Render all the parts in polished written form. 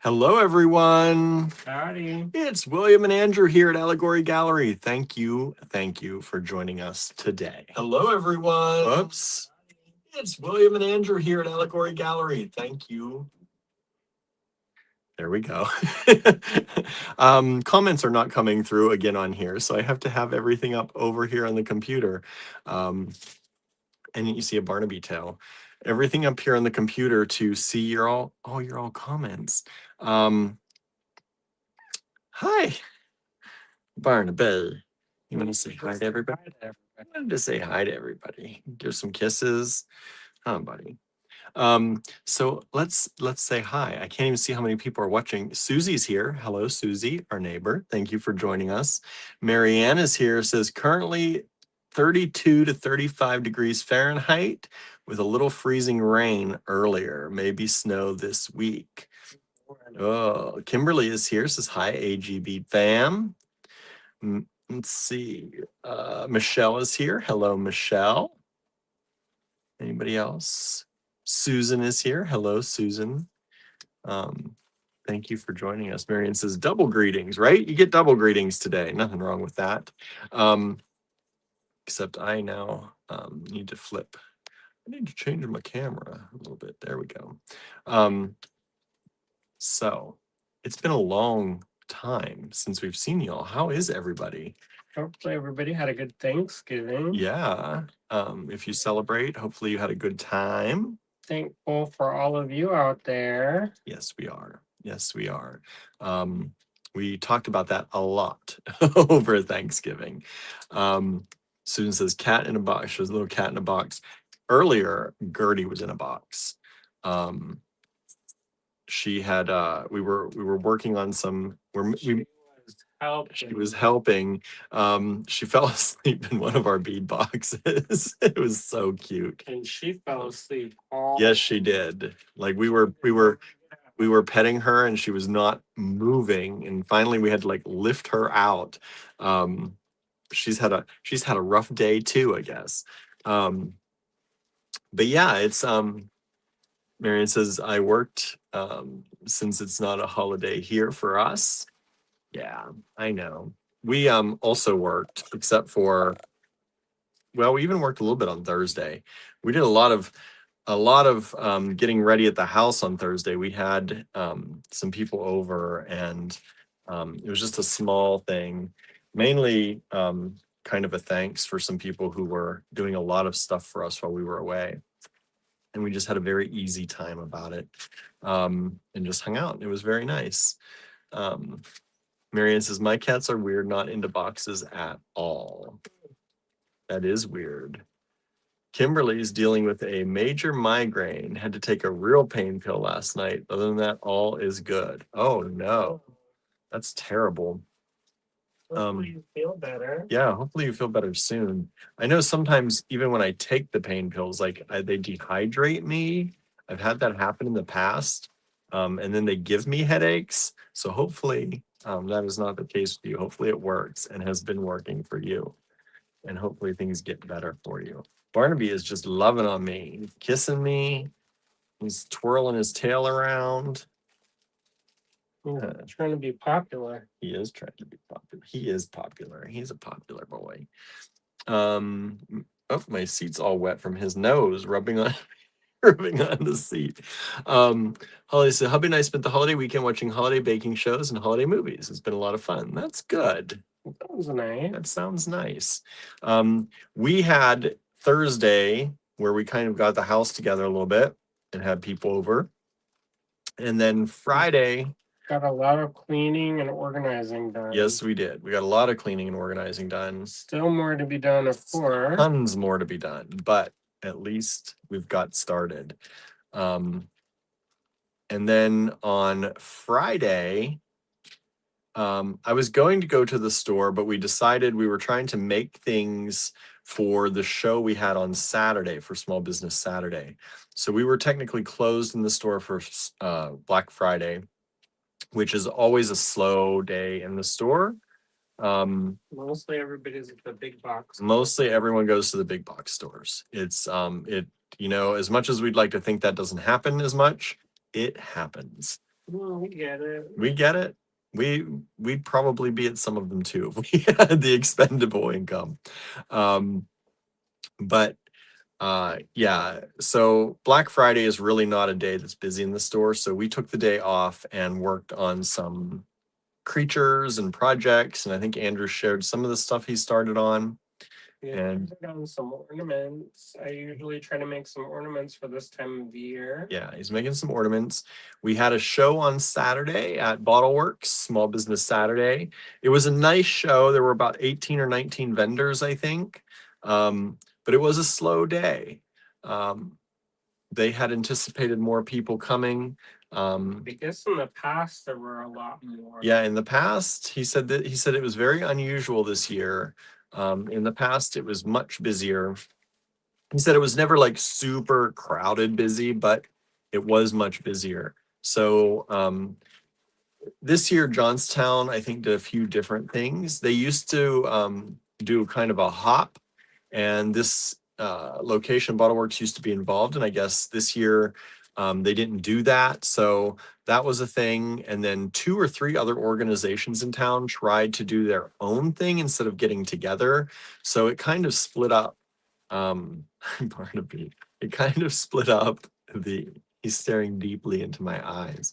Hello, everyone. Howdy. It's William and Andrew here at Allegory Gallery. Thank you for joining us today. Hello, everyone. Oops. It's William and Andrew here at Allegory Gallery. Thank you. There we go. Comments are not coming through again on here, so I have to have everything up over here on the computer. And you see a Barnaby tail. Everything up here on the computer to see your all comments. Hi, Barnaby. You want to say hi to everybody? I wanted to say hi to everybody. Give some kisses. Huh, buddy. So let's say hi. I can't even see how many people are watching. Susie's here. Hello, Susie, our neighbor. Thank you for joining us. Marianne is here. Says currently 32 to 35 degrees Fahrenheit with a little freezing rain earlier. Maybe snow this week. Oh, Kimberly is here. Says hi, AGB fam. Let's see. Michelle is here. Hello, Michelle. Anybody else? Susan is here. Hello, Susan. Thank you for joining us. Marion says double greetings, right? You get double greetings today. Nothing wrong with that. Except I now need to flip. I need to change my camera a little bit. There we go. So it's been a long time since we've seen y'all. How is everybody? Hopefully everybody had a good Thanksgiving. Yeah. If you celebrate, hopefully you had a good time. Thankful for all of you out there. Yes, we are. Yes, we are. We talked about that a lot over Thanksgiving. Susan says cat in a box. She was a little cat in a box. Earlier, Gertie was in a box. She had we were working on some she was helping. She fell asleep in one of our bead boxes. It was so cute. And she fell asleep. Yes, she did. Like we were petting her and she was not moving. And finally we had to like lift her out. She's had a rough day too, I guess. But yeah, it's Marion says I worked since it's not a holiday here for us. Yeah, I know. We also worked, except for, well, we even worked a little bit on Thursday. We did a lot of getting ready at the house on Thursday. We had some people over, and it was just a small thing, mainly kind of a thanks for some people who were doing a lot of stuff for us while we were away. And we just had a very easy time about it, and just hung out. It was very nice. Marianne says, my cats are weird, not into boxes at all. That is weird. Kimberly's dealing with a major migraine, had to take a real pain pill last night. Other than that, all is good. Oh no, that's terrible. Hopefully you feel better. Yeah, hopefully you feel better soon. I know sometimes even when I take the pain pills, like they dehydrate me. I've had that happen in the past. And then they give me headaches. So hopefully that is not the case with you. Hopefully it works and has been working for you. And hopefully things get better for you. Barnaby is just loving on me. He's kissing me. He's twirling his tail around. Trying to be popular. He is trying to be popular. He is popular. He's a popular boy. Oh, my seat's all wet from his nose rubbing on the seat. Holly said, hubby and I spent the holiday weekend watching holiday baking shows and holiday movies. It's been a lot of fun. That's good. That was nice. That sounds nice. We had Thursday where we kind of got the house together a little bit and had people over. And then Friday, got a lot of cleaning and organizing done. Yes, we did. We got a lot of cleaning and organizing done. Still more to be done, of course. Tons more to be done, but at least we've got started. And then on Friday, I was going to go to the store, but we decided we were trying to make things for the show we had on Saturday, for Small Business Saturday. So we were technically closed in the store for Black Friday, which is always a slow day in the store. Mostly everybody's at the big box. Mostly everyone goes to the big box stores. It's as much as we'd like to think that doesn't happen as much, it happens. Well, we get it. We get it. We'd probably be at some of them too if we had the expendable income. Um, but yeah, so Black Friday is really not a day that's busy in the store. So we took the day off and worked on some creatures and projects. And I think Andrew shared some of the stuff he started on. Yeah, And I've done some ornaments. I usually try to make some ornaments for this time of year. yeah, he's making some ornaments. We had a show on Saturday at Bottleworks, Small Business Saturday. It was a nice show. There were about 18 or 19 vendors, I think. But it was a slow day. They had anticipated more people coming. I guess in the past there were a lot more. Yeah, in the past, he said it was very unusual this year. In the past, it was much busier. He said it was never like super crowded busy, but it was much busier. So this year, Johnstown, I think, did a few different things. They used to do kind of a hop, and this location, Bottleworks, used to be involved. And I guess this year they didn't do that. So that was a thing. And then 2 or 3 other organizations in town tried to do their own thing instead of getting together. So it kind of split up. Barnaby, it kind of split up he's staring deeply into my eyes.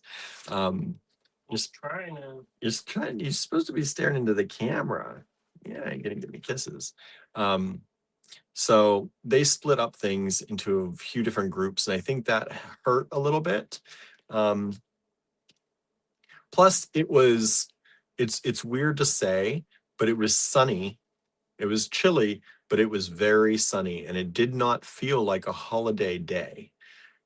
Just trying to. you're supposed to be staring into the camera. Yeah, you're gonna give me kisses. So they split up things into a few different groups, and I think that hurt a little bit. Plus, it's weird to say, but it was sunny. It was chilly, but it was very sunny, and it did not feel like a holiday day.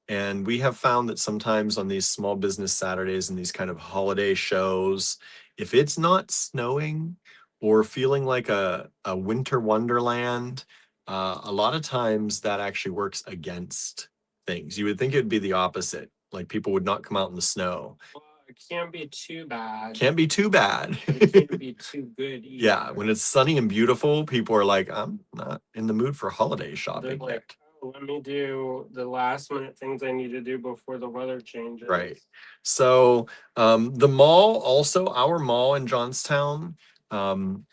And we have found that sometimes on these small business Saturdays and these kind of holiday shows, if it's not snowing or feeling like a winter wonderland, a lot of times that actually works against things. You would think it'd be the opposite, like people would not come out in the snow. Well, it can't be too bad. Can't be too bad. It can't be too good either. Yeah, when it's sunny and beautiful, people are like, I'm not in the mood for holiday shopping They're yet. like, oh, let me do the last minute things I need to do before the weather changes. Right. So the mall, also our mall in Johnstown,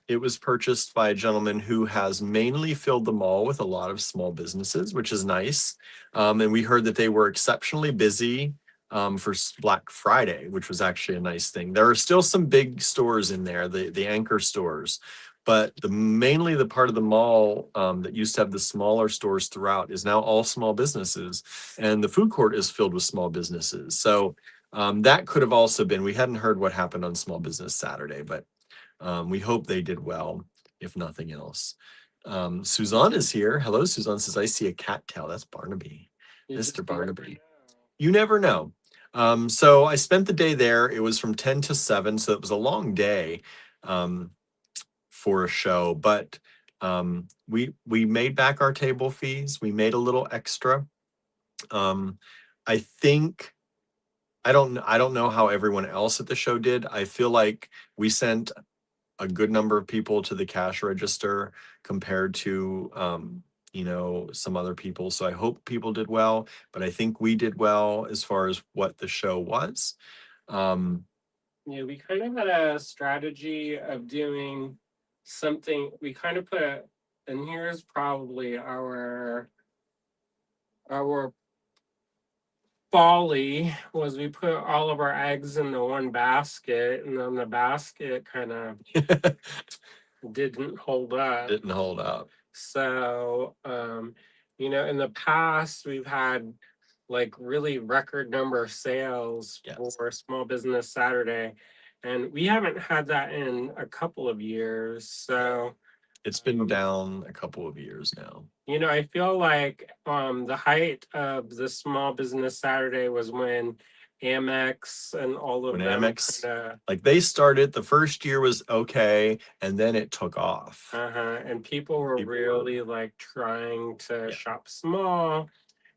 it was purchased by a gentleman who has mainly filled the mall with a lot of small businesses, which is nice. And we heard that they were exceptionally busy for Black Friday, which was actually a nice thing. There are still some big stores in there, the anchor stores, but mainly the part of the mall that used to have the smaller stores throughout is now all small businesses, and the food court is filled with small businesses. So that could have also been, we hadn't heard what happened on Small Business Saturday, but we hope they did well, if nothing else. Suzanne is here. Hello, Suzanne says, I see a cat tail. That's Barnaby, Mr. Barnaby. You never know. So I spent the day there. It was from 10 to 7, so it was a long day for a show, but we made back our table fees. We made a little extra. I think I don't know how everyone else at the show did. I feel like we sent a good number of people to the cash register compared to some other people. So I hope people did well, but I think we did well as far as what the show was. Yeah, we kind of had a strategy of doing something. We kind of and here's probably our folly was we put all of our eggs in the one basket, and then the basket kind of didn't hold up. Didn't hold up. So, in the past we've had like really record number of sales for Small Business Saturday, and we haven't had that in a couple of years. So it's been down a couple of years now. I feel like the height of the Small Business Saturday was when Amex and all of them Amex, like they started, the first year was okay, and then it took off. And people were really like trying to shop small,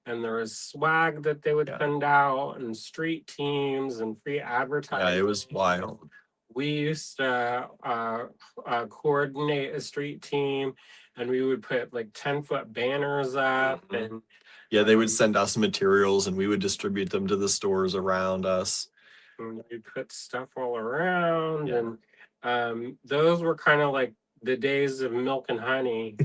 and there was swag that they would send out, and street teams and free advertising. Yeah, it was wild. We used to coordinate a street team, and we would put like 10-foot banners up, and they would send us materials and we would distribute them to the stores around us. and we put stuff all around, Yeah. and those were kind of like the days of milk and honey.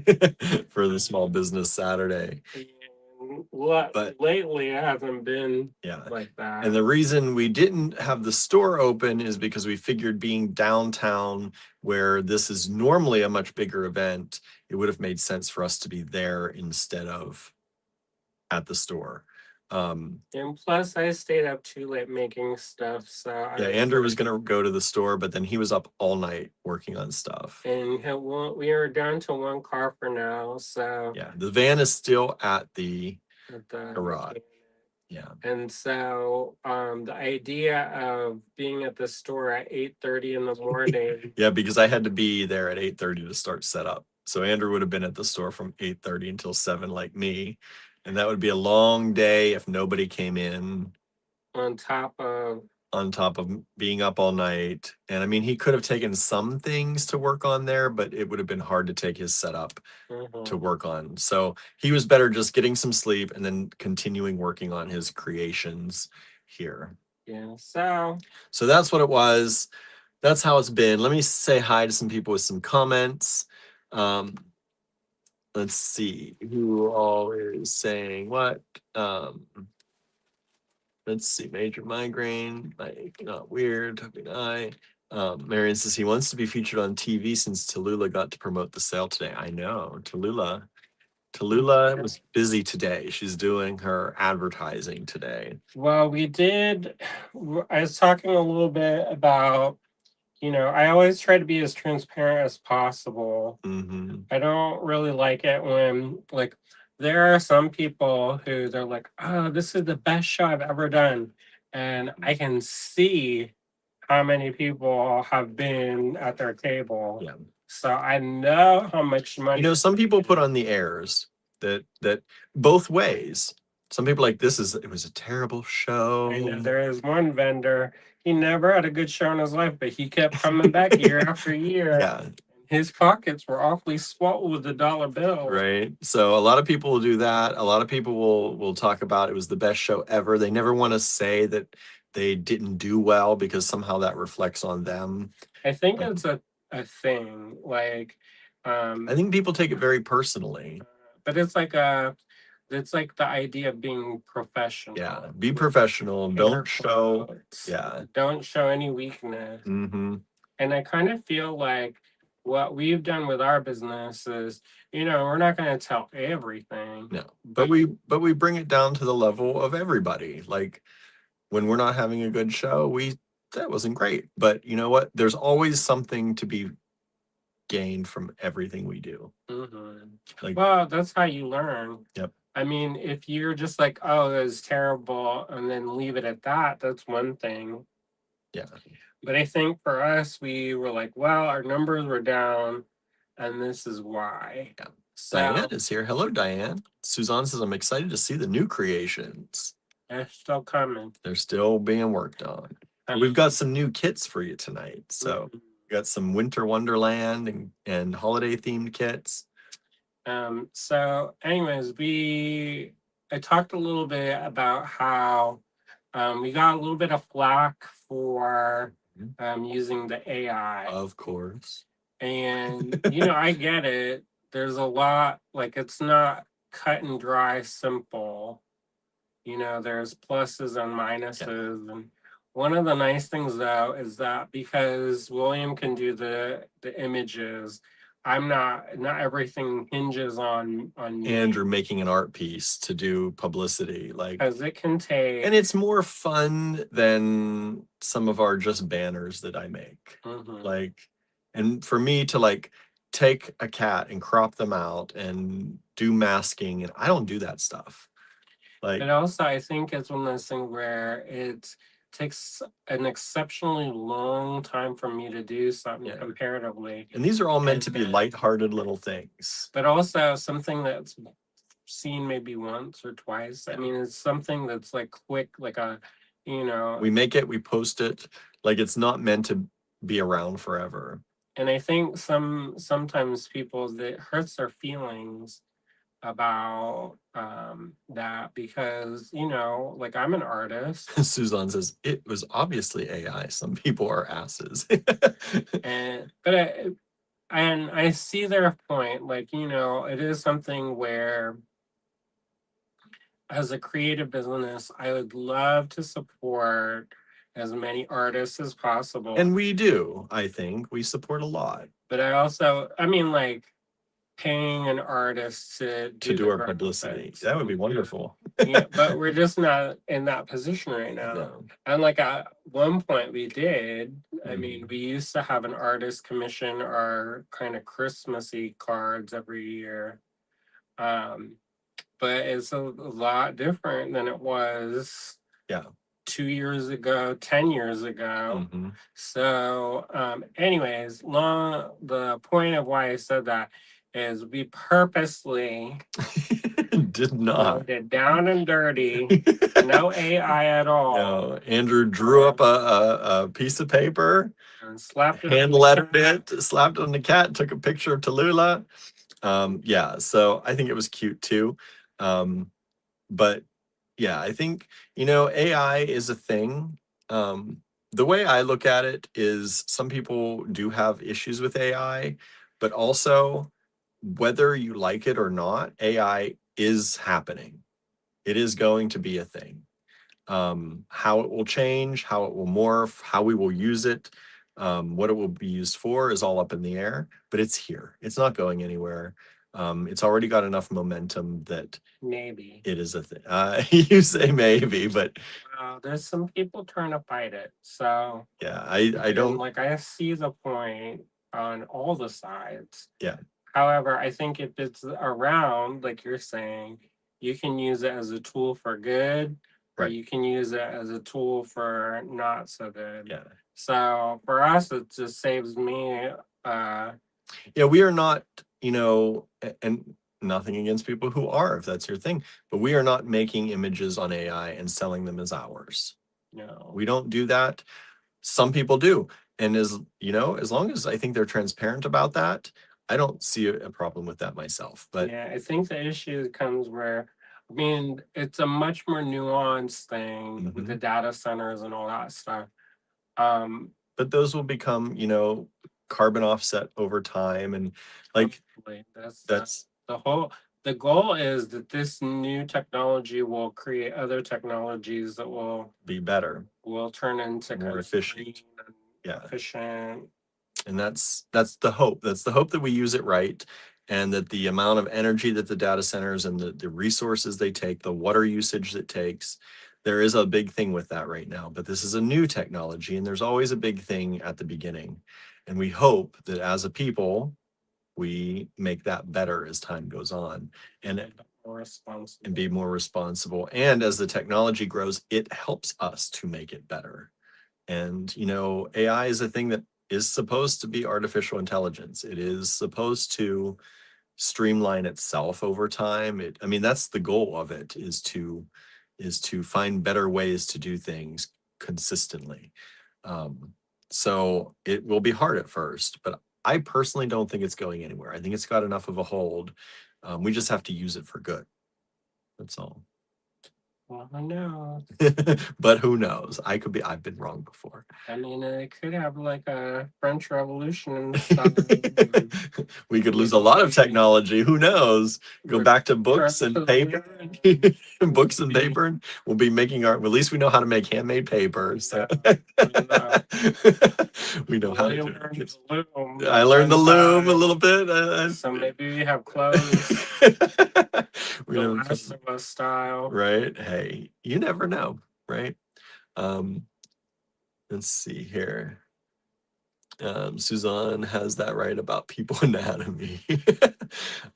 For the small business Saturday. And what But lately it hasn't been yeah. like that. And the reason we didn't have the store open is because we figured being downtown, where this is normally a much bigger event, it would have made sense for us to be there instead of at the store. And plus, I stayed up too late making stuff, so Yeah, Andrew was gonna go to the store, but then he was up all night working on stuff. And we are down to one car for now, so Yeah, the van is still at the the garage. mechanic. Yeah. And so the idea of being at the store at 8:30 in the morning. Yeah, because I had to be there at 8:30 to start setup. So Andrew would have been at the store from 8:30 until 7 like me. And that would be a long day if nobody came in. On top of Being up all night. And I mean, he could have taken some things to work on there, but it would have been hard to take his setup to work on. So he was better just getting some sleep and then continuing working on his creations here. Yeah. So that's what it was. That's how it's been. Let me say hi to some people with some comments. Let's see who all is saying what. Let's see, major migraine, like not weird, hoping I. Marion says he wants to be featured on TV since Tallulah got to promote the sale today. I know, Tallulah was busy today. She's doing her advertising today. Well, we did. I was talking a little bit about, I always try to be as transparent as possible. I don't really like it when, like, there are some people who they're like, oh, this is the best show I've ever done. And I can see how many people have been at their table. Yeah. So I know how much money. Some people put on the airs that both ways. Some people like it was a terrible show. I know there is one vendor, he never had a good show in his life, but he kept coming back year after year. Yeah. His pockets were awfully swollen with the dollar bill. Right. So a lot of people will do that. A lot of people will talk about it was the best show ever. They never want to say that they didn't do well because somehow that reflects on them. I think it's a thing. Like I think people take it very personally. But it's like the idea of being professional. Yeah. Be professional. Don't show. Yeah. Don't show any weakness. And I kind of feel like what we've done with our business is, we're not going to tell everything. No, but we bring it down to the level of everybody. Like when we're not having a good show, that wasn't great. But you know what? There's always something to be gained from everything we do. Well, that's how you learn. Yep. I mean, if you're just like, oh, it was terrible, and then leave it at that, that's one thing. Yeah. But I think for us, we were like, well, our numbers were down, and this is why. Yeah. So, Diane is here. Hello, Diane. Suzanne says, I'm excited to see the new creations. They're still coming. They're still being worked on. And we've got some new kits for you tonight. So we got some Winter Wonderland and holiday themed kits. So anyways, I talked a little bit about how we got a little bit of flack for using the AI. Of course. And, I get it. There's a lot, like, it's not cut and dry simple. There's pluses and minuses. Yeah. And one of the nice things, though, is that because William can do the images, not everything hinges on Andrew making an art piece to do publicity, like, because it can take, and it's more fun than some of our just banners that I make. Like, and for me to take a cat and crop them out and do masking, and I don't do that stuff. Like, and also I think it's one of those things where it takes an exceptionally long time for me to do something comparatively. And these are all meant to be lighthearted little things. But also something that's seen maybe once or twice. I mean, it's something that's like quick, like we make it, we post it. Like, it's not meant to be around forever. And I think sometimes people, that hurts their feelings about that because, you know, like I'm an artist Suzanne says it was obviously AI. Some people are asses. and I see their point. Like, you know, it is something where as a creative business, I would love to support as many artists as possible. And we do, I think. We support a lot. But I also, I mean, like paying an artist to do our publicity. That would be wonderful. Yeah, but we're just not in that position right now. No. And like at one point we did. I mean, Mhm. we used to have an artist commission our kind of Christmassy cards every year. But it's a lot different than it was Yeah. 2 years ago, 10 years ago. Mhm. So, anyways, the point of why I said that is we purposely Did not. wrote it down and dirty, no AI at all, No, Andrew drew up a piece of paper, and slapped it on hand the lettered cat. it, slapped it on the cat, took a picture of Tallulah. Yeah, so I think it was cute too. But yeah, I think, you know, AI is a thing. The way I look at it is some people do have issues with AI, but also whether you like it or not, AI is happening. It is going to be a thing. How it will change, how it will morph, how we will use it, what it will be used for is all up in the air, but it's here. It's not going anywhere. It's already got enough momentum that Maybe it is a thing. You say maybe, but there's some people trying to fight it. So yeah, I don't. like I see the point on all the sides. Yeah. However, I think if it's around, like you're saying, you can use it as a tool for good, or Right. you can use it as a tool for not so good. Yeah. So for us, it just saves me. Yeah, we are not, you know, and nothing against people who are, if that's your thing, but we are not making images on AI and selling them as ours. No, We don't do that. Some people do. And as you know, as long as I think they're transparent about that, I don't see a problem with that myself. But yeah, I think the issue comes where, I mean, it's a much more nuanced thing with the data centers and all that stuff. But those will become, you know, carbon offset over time, and like that's the goal is that this new technology will create other technologies that will be better, will turn into more efficient. Yeah. Efficient. And that's the hope. That's the hope that we use it right, and that the amount of energy that the data centers and the resources they take, the water usage that takes, there is a big thing with that right now. But this is a new technology, and there's always a big thing at the beginning. And we hope that as a people, we make that better as time goes on, and be more responsible. And as the technology grows, it helps us to make it better. And, you know, AI is a thing that is supposed to be artificial intelligence. It is supposed to streamline itself over time. I mean, that's the goal of it, is to find better ways to do things consistently. So it will be hard at first, but I personally don't think it's going anywhere. I think it's got enough of a hold. We just have to use it for good. That's all. Well, I know. But who knows? I've been wrong before. I mean, it could have like a French Revolution. We could lose a lot of technology. Who knows? Go back to books and paper. Books and paper. And we'll be making at least we know how to make handmade paper. So we know how to do it. I learned the loom a little bit. So maybe we have clothes. We the know Last of Us style. Right. Hey, you never know, right? Let's see here. Suzanne has that right about people anatomy.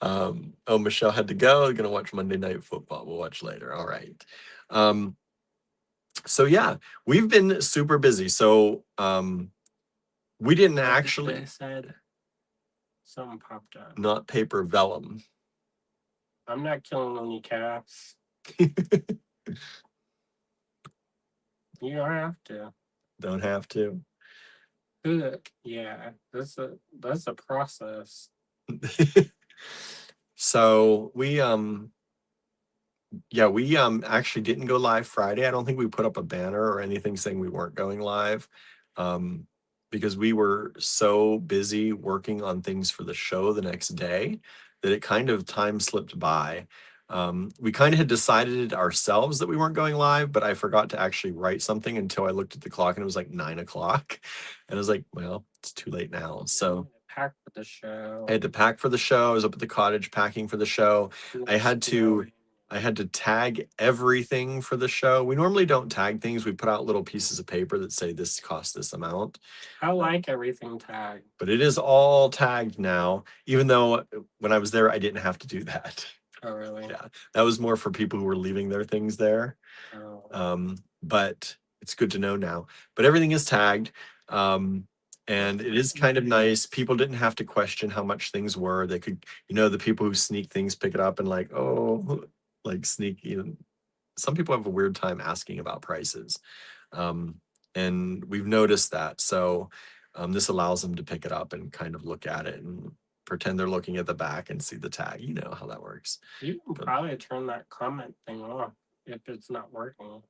Oh, Michelle had to go. Gonna watch Monday Night Football. We'll watch later. All right. So yeah, we've been super busy. So we didn't actually. They said something popped up. Not paper vellum. I'm not killing any cats. You don't have to. Don't have to. Yeah, that's a process. So we actually didn't go live Friday. I don't think we put up a banner or anything saying we weren't going live. Because we were so busy working on things for the show the next day that it kind of time slipped by. We kind of had decided ourselves that we weren't going live, but I forgot to actually write something until I looked at the clock and it was like 9 o'clock. And I was like, well, it's too late now. So Pack for the show. I had to pack for the show. I was up at the cottage packing for the show. I had to tag everything for the show. We normally don't tag things. We put out little pieces of paper that say this costs this amount. I like everything tagged. But it is all tagged now, even though when I was there, I didn't have to do that. Oh, really? Yeah, that was more for people who were leaving their things there. Oh. But it's good to know now. But everything is tagged. And it is kind of nice. People didn't have to question how much things were. They could, the people who sneak things, pick it up and like, oh, like sneak. Some people have a weird time asking about prices. And we've noticed that. So this allows them to pick it up and kind of look at it and pretend they're looking at the back and see the tag. You know how that works. You can probably turn that comment thing off if it's not working.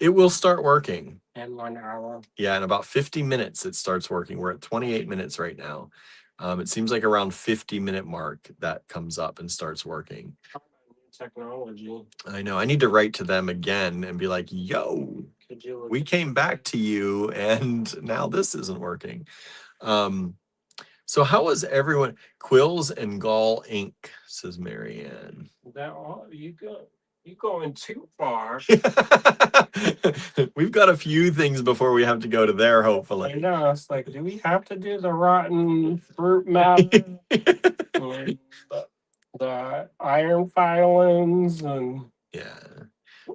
It will start working. In 1 hour. Yeah, in about 50 minutes it starts working. We're at 28 minutes right now. It seems like around 50-minute mark that comes up and starts working. Technology. I know. I need to write to them again and be like, yo, we came back to you and now this isn't working. So how was everyone? Quills and Gall ink, says Marianne. That all you going too far. We've got a few things before we have to go to there, hopefully. I know. It's like, do we have to do the rotten fruit matter? The iron filings and yeah.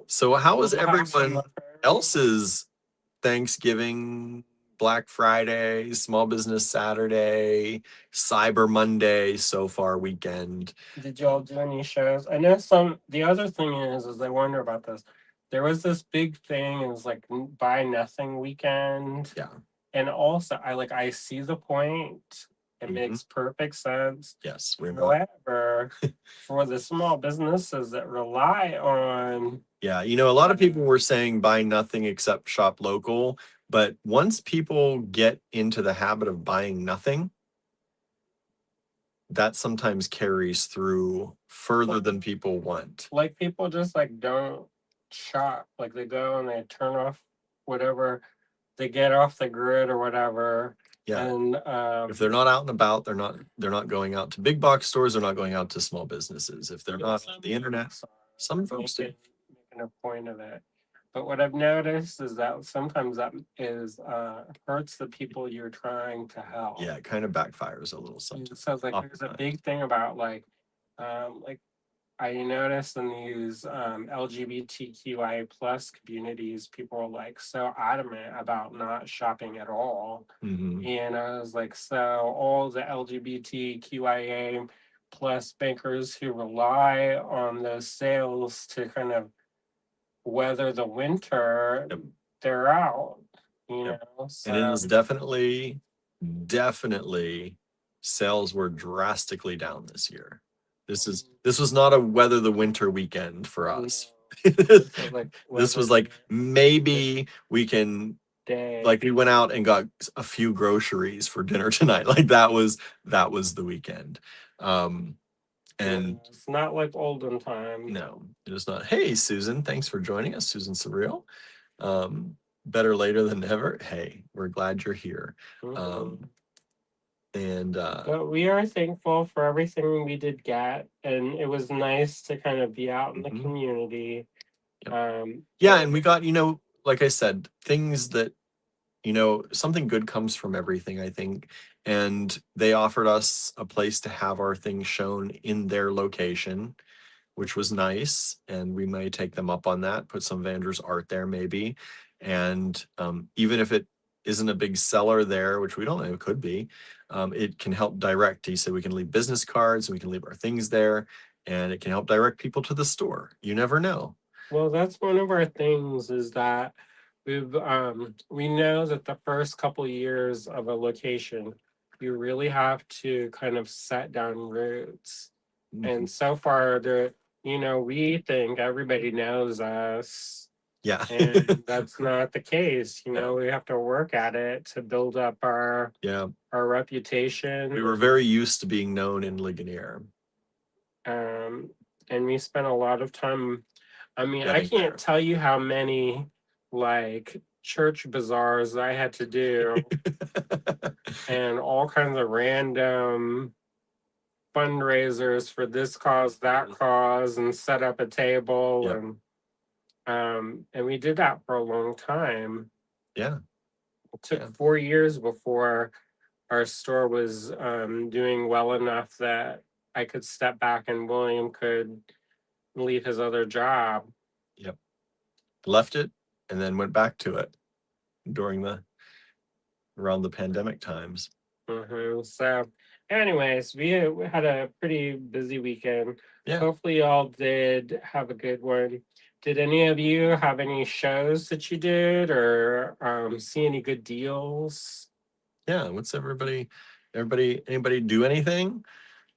So how was everyone else's Thanksgiving, Black Friday, Small Business Saturday, Cyber Monday so far weekend? Did y'all do any shows? I know the other thing is I wonder about this. There was this big thing, it was like buy nothing weekend. Yeah. And also I see the point. It makes perfect sense. Yes. However, for the small businesses that rely on. Yeah. A lot of people were saying buy nothing except shop local. But once people get into the habit of buying nothing, that sometimes carries through further than people want. Like people just don't shop. Like they go and they turn off whatever, they get off the grid or whatever. Yeah. And if they're not out and about, they're not going out to big box stores, they're not going out to small businesses. If they're not on the internet, some folks do. Making a point of it. But what I've noticed is that sometimes that is hurts the people you're trying to help. Yeah, it kind of backfires a little sometimes. So there's a big thing about I noticed in these LGBTQIA plus communities, people are so adamant about not shopping at all. And I was like, so all the LGBTQIA plus bankers who rely on those sales to kind of weather the winter, they're out, know. So, and it is definitely sales were drastically down this year. This was not a weather the winter weekend for us. This was like maybe we can we went out and got a few groceries for dinner tonight. Like that was the weekend. And it's not like olden times. No, it is not. Hey, Susan, thanks for joining us, Susan Surreal. Better later than never. Hey, we're glad you're here. But we are thankful for everything we did get, and it was nice to kind of be out in the community. Yeah, and we got, like I said, things that, something good comes from everything, I think. And they offered us a place to have our things shown in their location, which was nice. And we may take them up on that, put some vendors' art there maybe. And even if it isn't a big seller there, which we don't know, it could be, it can help direct. He said we can leave business cards and we can leave our things there, and it can help direct people to the store. You never know. Well, that's one of our things is that we know that the first couple years of a location, you really have to kind of set down roots. And so far, we think everybody knows us, Yeah. and that's not the case. No. We have to work at it to build up our Yeah. reputation. We were very used to being known in Ligonier. And we spent a lot of time. I mean, I Getting can't there. tell you how many like church bazaars I had to do and all kinds of random fundraisers for this cause, that cause, and set up a table. Yep. And we did that for a long time. Yeah. It took Yeah. 4 years before our store was doing well enough that I could step back and William could leave his other job. Yep. Left it and then went back to it during around the pandemic times. So, anyways, we had a pretty busy weekend. Yeah. Hopefully, y'all did have a good one. Did any of you have any shows that you did, or see any good deals? Yeah. What's anybody do anything?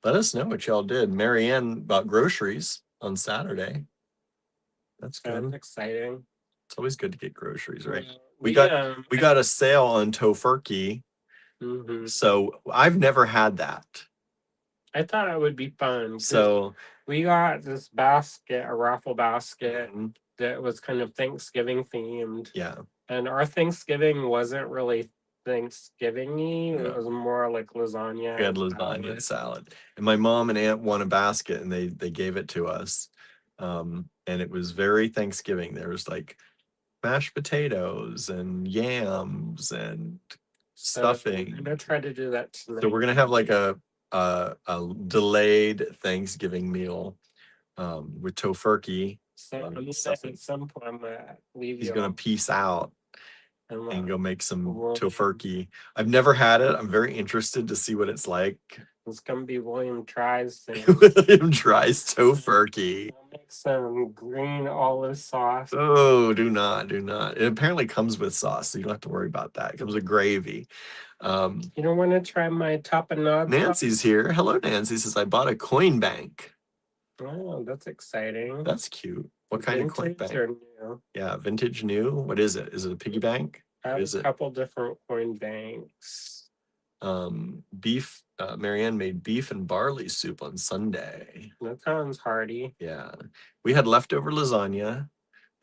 Let us know what y'all did. Marianne bought groceries on Saturday. That's good. That's exciting. It's always good to get groceries, right? Yeah, We got a sale on tofurkey. So I've never had that. I thought it would be fun. So we got this basket, a raffle basket that was kind of Thanksgiving themed. Yeah. And our Thanksgiving wasn't really Thanksgiving-y. No. It was more like lasagna. We had lasagna and salad. And my mom and aunt won a basket and they gave it to us. And it was very Thanksgiving. There was like mashed potatoes and yams and stuffing. I'm gonna try to do that tonight. So we're gonna have like a delayed Thanksgiving meal with tofurkey. So I'm gonna at some point I'm gonna leave He's you. gonna peace out and go make some William. tofurkey. I've never had it. I'm very interested to see what it's like. It's gonna be William tries things. William tries tofurkey. I'll make some green olive sauce. Oh, do not. It apparently comes with sauce, so you don't have to worry about that. It comes with gravy. You don't want to try my tapenade? Nancy's here. Hello, Nancy. Says I bought a coin bank. Oh, that's exciting. That's cute. What kind of coin bank? Or new? Yeah, vintage new. What is it? Is it a piggy bank? I have a couple different coin banks. Beef. Marianne made beef and barley soup on Sunday. That sounds hearty. Yeah, we had leftover lasagna,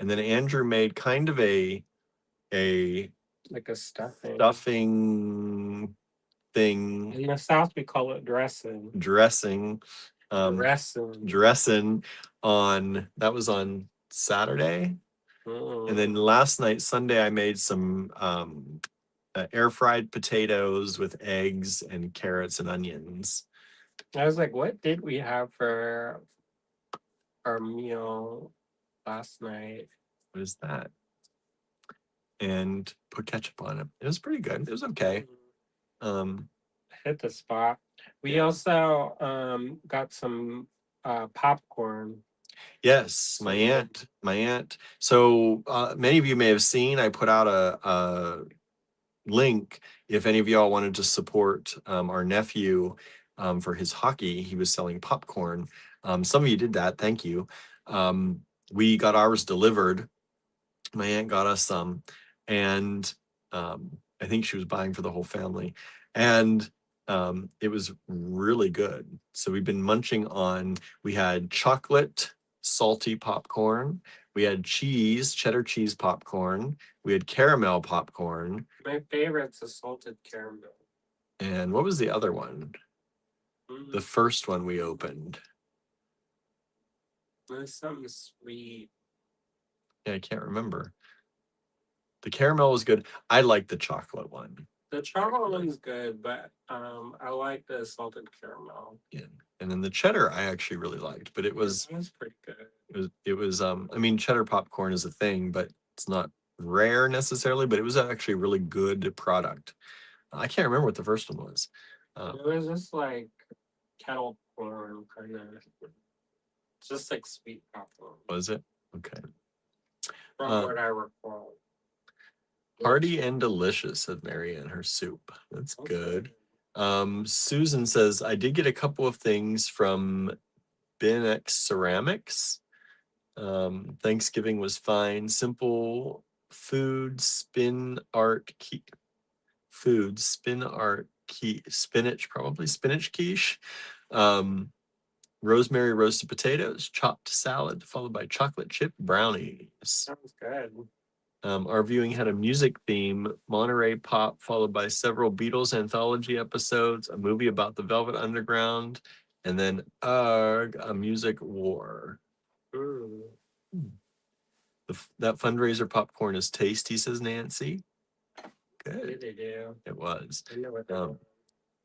and then Andrew made kind of a like a stuffing thing. In the South, we call it dressing. Dressing on that was on Saturday. And then last night, Sunday, I made some air fried potatoes with eggs and carrots and onions. I was like, what did we have for our meal last night? What is that? And put ketchup on it. It was pretty good. It was okay. Hit the spot. We also got some popcorn. Yes, my aunt. So many of you may have seen, I put out a link if any of y'all wanted to support our nephew for his hockey. He was selling popcorn. Some of you did that. Thank you. We got ours delivered. My aunt got us some, and I think she was buying for the whole family. And it was really good. So we've been munching on, we had chocolate salty popcorn, we had cheddar cheese popcorn, we had caramel popcorn. My favorite's a salted caramel. And what was the other one? The first one we opened. There's something sweet. Yeah, I can't remember. The caramel was good. I like the chocolate one. The chocolate one's good, but I like the salted caramel. Yeah. And then the cheddar I actually really liked, but it was pretty good. It was I mean, cheddar popcorn is a thing, but it's not rare necessarily, but it was actually a really good product. I can't remember what the first one was. It was just like kettle corn kind of, just like sweet popcorn. Was it? Okay. From what I recall. Hearty and delicious, said Marianne, her soup. That's good. Susan says, I did get a couple of things from BNX Ceramics. Thanksgiving was fine. Simple food, spin art key. Food, spin art key, spinach, probably spinach quiche. Rosemary roasted potatoes, chopped salad, followed by chocolate chip brownies. Sounds good. Our viewing had a music theme, Monterey pop, followed by several Beatles anthology episodes, a movie about the Velvet Underground, and then a music war. Mm. That fundraiser popcorn is tasty, says Nancy. What Good. did they do? It was. I know what they're doing.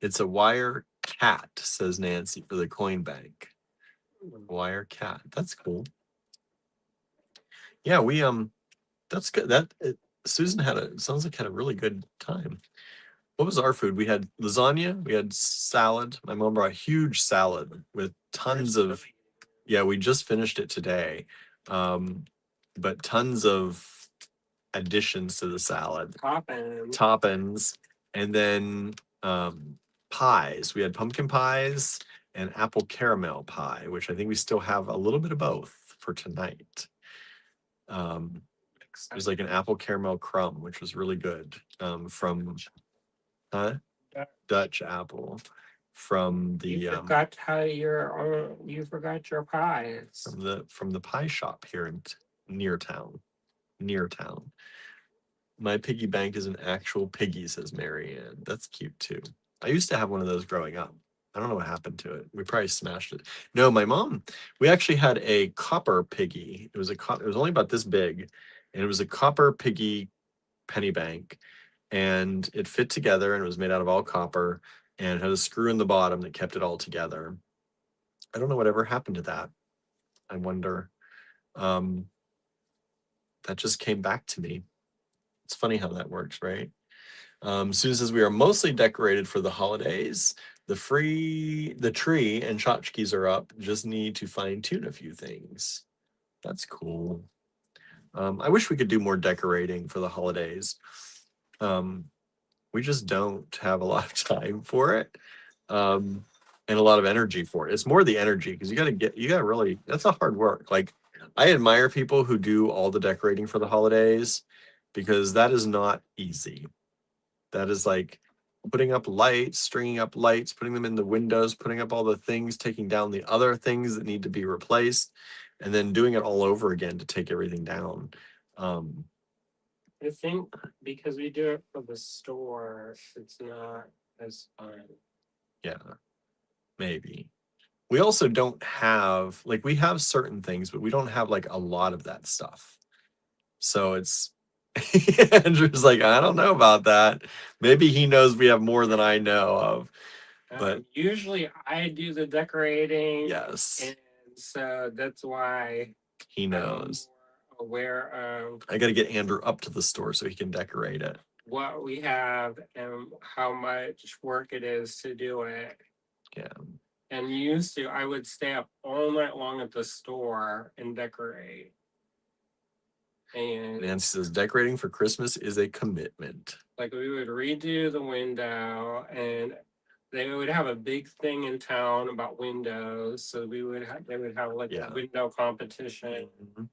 It's a wire cat, says Nancy, for the coin bank. Wire cat. That's cool. Yeah, we that's good. Susan sounds like had a really good time. What was our food? We had lasagna, we had salad. My mom brought a huge salad with tons of, yeah, we just finished it today. But tons of additions to the salad. Toppings. And then pies. We had pumpkin pies and apple caramel pie, which I think we still have a little bit of both for tonight. It was like an apple caramel crumb, which was really good. From Dutch apple. From the you forgot your pies. From the pie shop here in near town. My piggy bank is an actual piggy, says Marianne. That's cute too. I used to have one of those growing up. I don't know what happened to it. We probably smashed it. No, my mom, we actually had a copper piggy. It was only about this big, and it was a copper piggy penny bank, and it fit together, and it was made out of all copper, and had a screw in the bottom that kept it all together. I don't know whatever happened to that. I wonder. That just came back to me. It's funny how that works, right? Susan says we are mostly decorated for the holidays. The tree and tchotchkes are up. Just need to fine tune a few things. That's cool. I wish we could do more decorating for the holidays. We just don't have a lot of time for it. And a lot of energy for it. It's more the energy because you gotta really, that's a hard work. Like I admire people who do all the decorating for the holidays because that is not easy. That is like putting up lights, stringing up lights, putting them in the windows, putting up all the things, taking down the other things that need to be replaced, and then doing it all over again to take everything down. I think because we do it for the store, it's not as fun. Yeah, maybe. We also don't have, like, we have certain things, but we don't have like a lot of that stuff. So it's Andrew's like, I don't know about that. Maybe he knows we have more than I know of. But usually I do the decorating. Yes. And so that's why he knows. I'm aware of I got to get Andrew up to the store so he can decorate it. What we have and how much work it is to do it. Yeah. And used to, I would stay up all night long at the store and decorate. And Nancy says decorating for Christmas is a commitment. Like we would redo the window, and they would have a big thing in town about windows. So they would have like a window competition. Mm-hmm.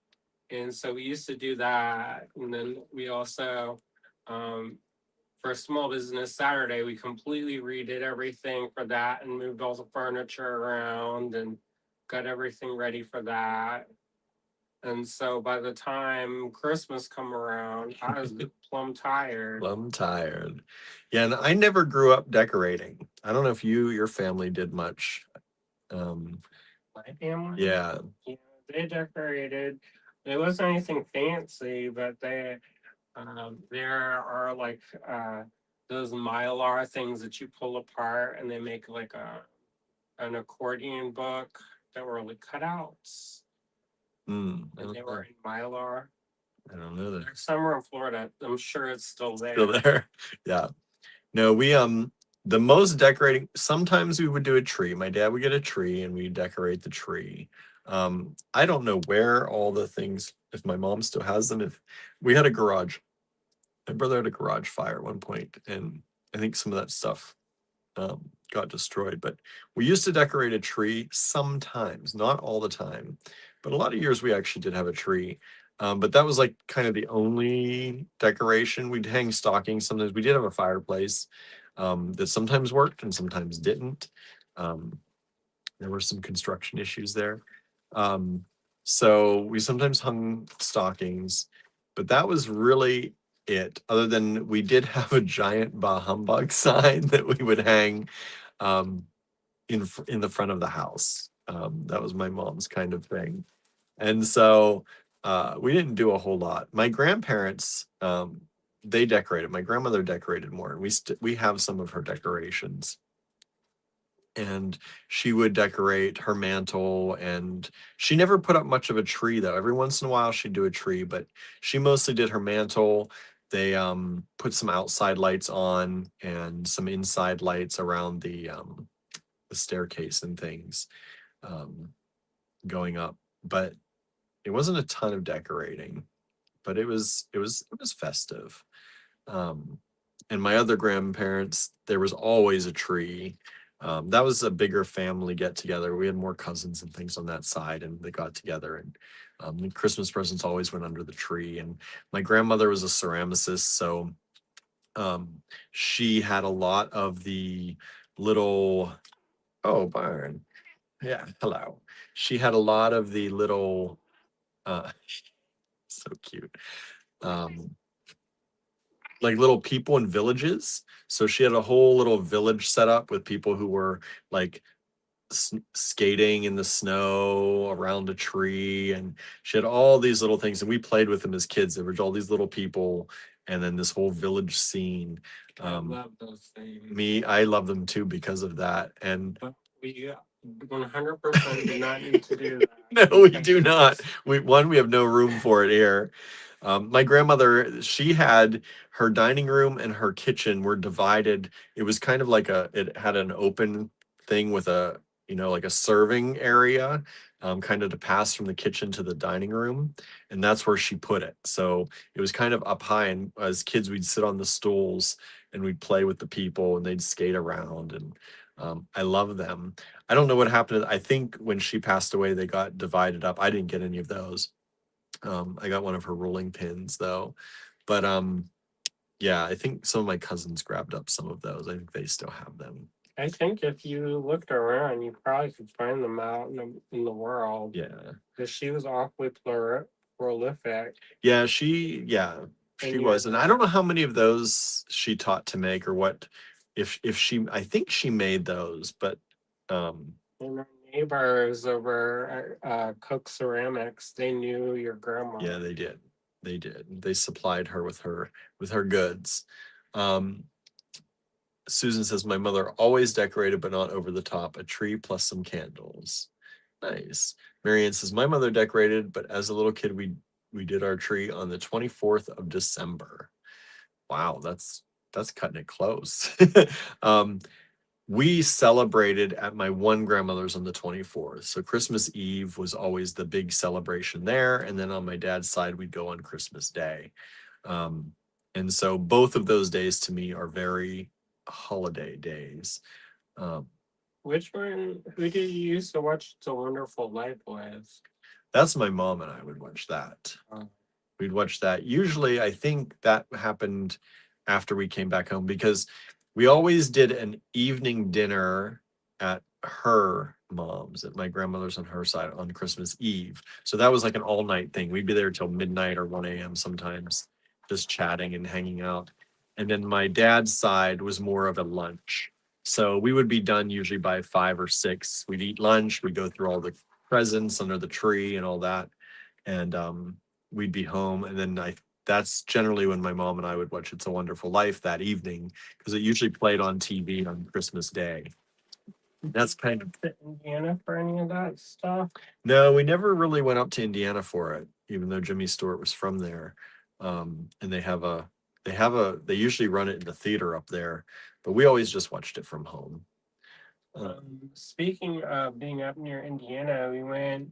And so we used to do that. And then we also, for Small Business Saturday, we completely redid everything for that and moved all the furniture around and got everything ready for that. And so by the time Christmas come around, I was plumb tired. Yeah, and I never grew up decorating. I don't know if your family did much. My family? Yeah. They decorated. It wasn't anything fancy, but there are like those Mylar things that you pull apart and they make like an accordion book that were like cutouts. And they were in Mylar. I don't know that. They're somewhere in Florida. I'm sure it's still there. Still there. Yeah. No, we the most decorating, sometimes we would do a tree. My dad would get a tree and we decorate the tree. I don't know where all the things, if my mom still has them, if we had a garage. My brother had a garage fire at one point, and I think some of that stuff got destroyed. But we used to decorate a tree sometimes, not all the time, but a lot of years we actually did have a tree. But that was like kind of the only decoration. We'd hang stockings sometimes. We did have a fireplace that sometimes worked and sometimes didn't. Um, there were some construction issues there. Um, so we sometimes hung stockings, but that was really it. Other than we did have a giant bah humbug sign that we would hang um, in the front of the house. That was my mom's kind of thing, and so we didn't do a whole lot. My grandparents they decorated. My grandmother decorated more, and we have some of her decorations, and she would decorate her mantle, and she never put up much of a tree though. Every once in a while she'd do a tree, but she mostly did her mantle. They put some outside lights on and some inside lights around the staircase and things um going up, but it wasn't a ton of decorating, but it was festive. um, and my other grandparents, there was always a tree. That was a bigger family get together. We had more cousins and things on that side, and they got together. And the Christmas presents always went under the tree. And my grandmother was a ceramicist, so um, she had a lot of the little. Oh, Byron, yeah, hello. She had a lot of the little. Uh, so cute. Um, like little people in villages. So she had a whole little village set up with people who were like skating in the snow around a tree, and she had all these little things, and we played with them as kids. There were all these little people, and then this whole village scene. I love those things. I love them too because of that. And But we 100% do not need to do that. no, we do not. We have no room for it here. My grandmother, she had her dining room and her kitchen were divided. It was kind of like it had an open thing with like a serving area, kind of to pass from the kitchen to the dining room. And that's where she put it. So it was kind of up high. And as kids, we'd sit on the stools and we'd play with the people and they'd skate around. And I love them. I don't know what happened. I think when she passed away, they got divided up. I didn't get any of those. I got one of her rolling pins though. But yeah, I think some of my cousins grabbed up some of those. I think they still have them. I think if you looked around, you probably could find them out in the world. Yeah. Because she was awfully prolific. Yeah, she was. And I don't know how many of those she taught to make or what if she I think she made those, but and our neighbors over Cook Ceramics, they knew your grandma. Yeah, they did. They did. They supplied her with her goods. Susan says my mother always decorated, but not over the top. A tree plus some candles. Nice. Marianne says my mother decorated, but as a little kid, we did our tree on the 24th of December. Wow, that's cutting it close. We celebrated at my one grandmother's on the 24th. So Christmas Eve was always the big celebration there. And then on my dad's side, we'd go on Christmas Day. And so both of those days to me are very holiday days. Which one? Who did you used to watch It's a Wonderful Life with? That's my mom and I would watch that. We'd watch that. Usually, I think that happened after we came back home because we always did an evening dinner at her mom's, at my grandmother's on her side on Christmas Eve. So that was like an all night thing. We'd be there till midnight or 1 a.m. sometimes, just chatting and hanging out. And then my dad's side was more of a lunch. So we would be done usually by 5 or 6. We'd eat lunch, we'd go through all the presents under the tree and all that. And we'd be home. And then that's generally when my mom and I would watch It's a Wonderful Life that evening because it usually played on TV on Christmas Day. That's kind of to Indiana for any of that stuff. No, we never really went up to Indiana for it, even though Jimmy Stewart was from there. And they usually run it in the theater up there, but we always just watched it from home. Speaking of being up near Indiana, we went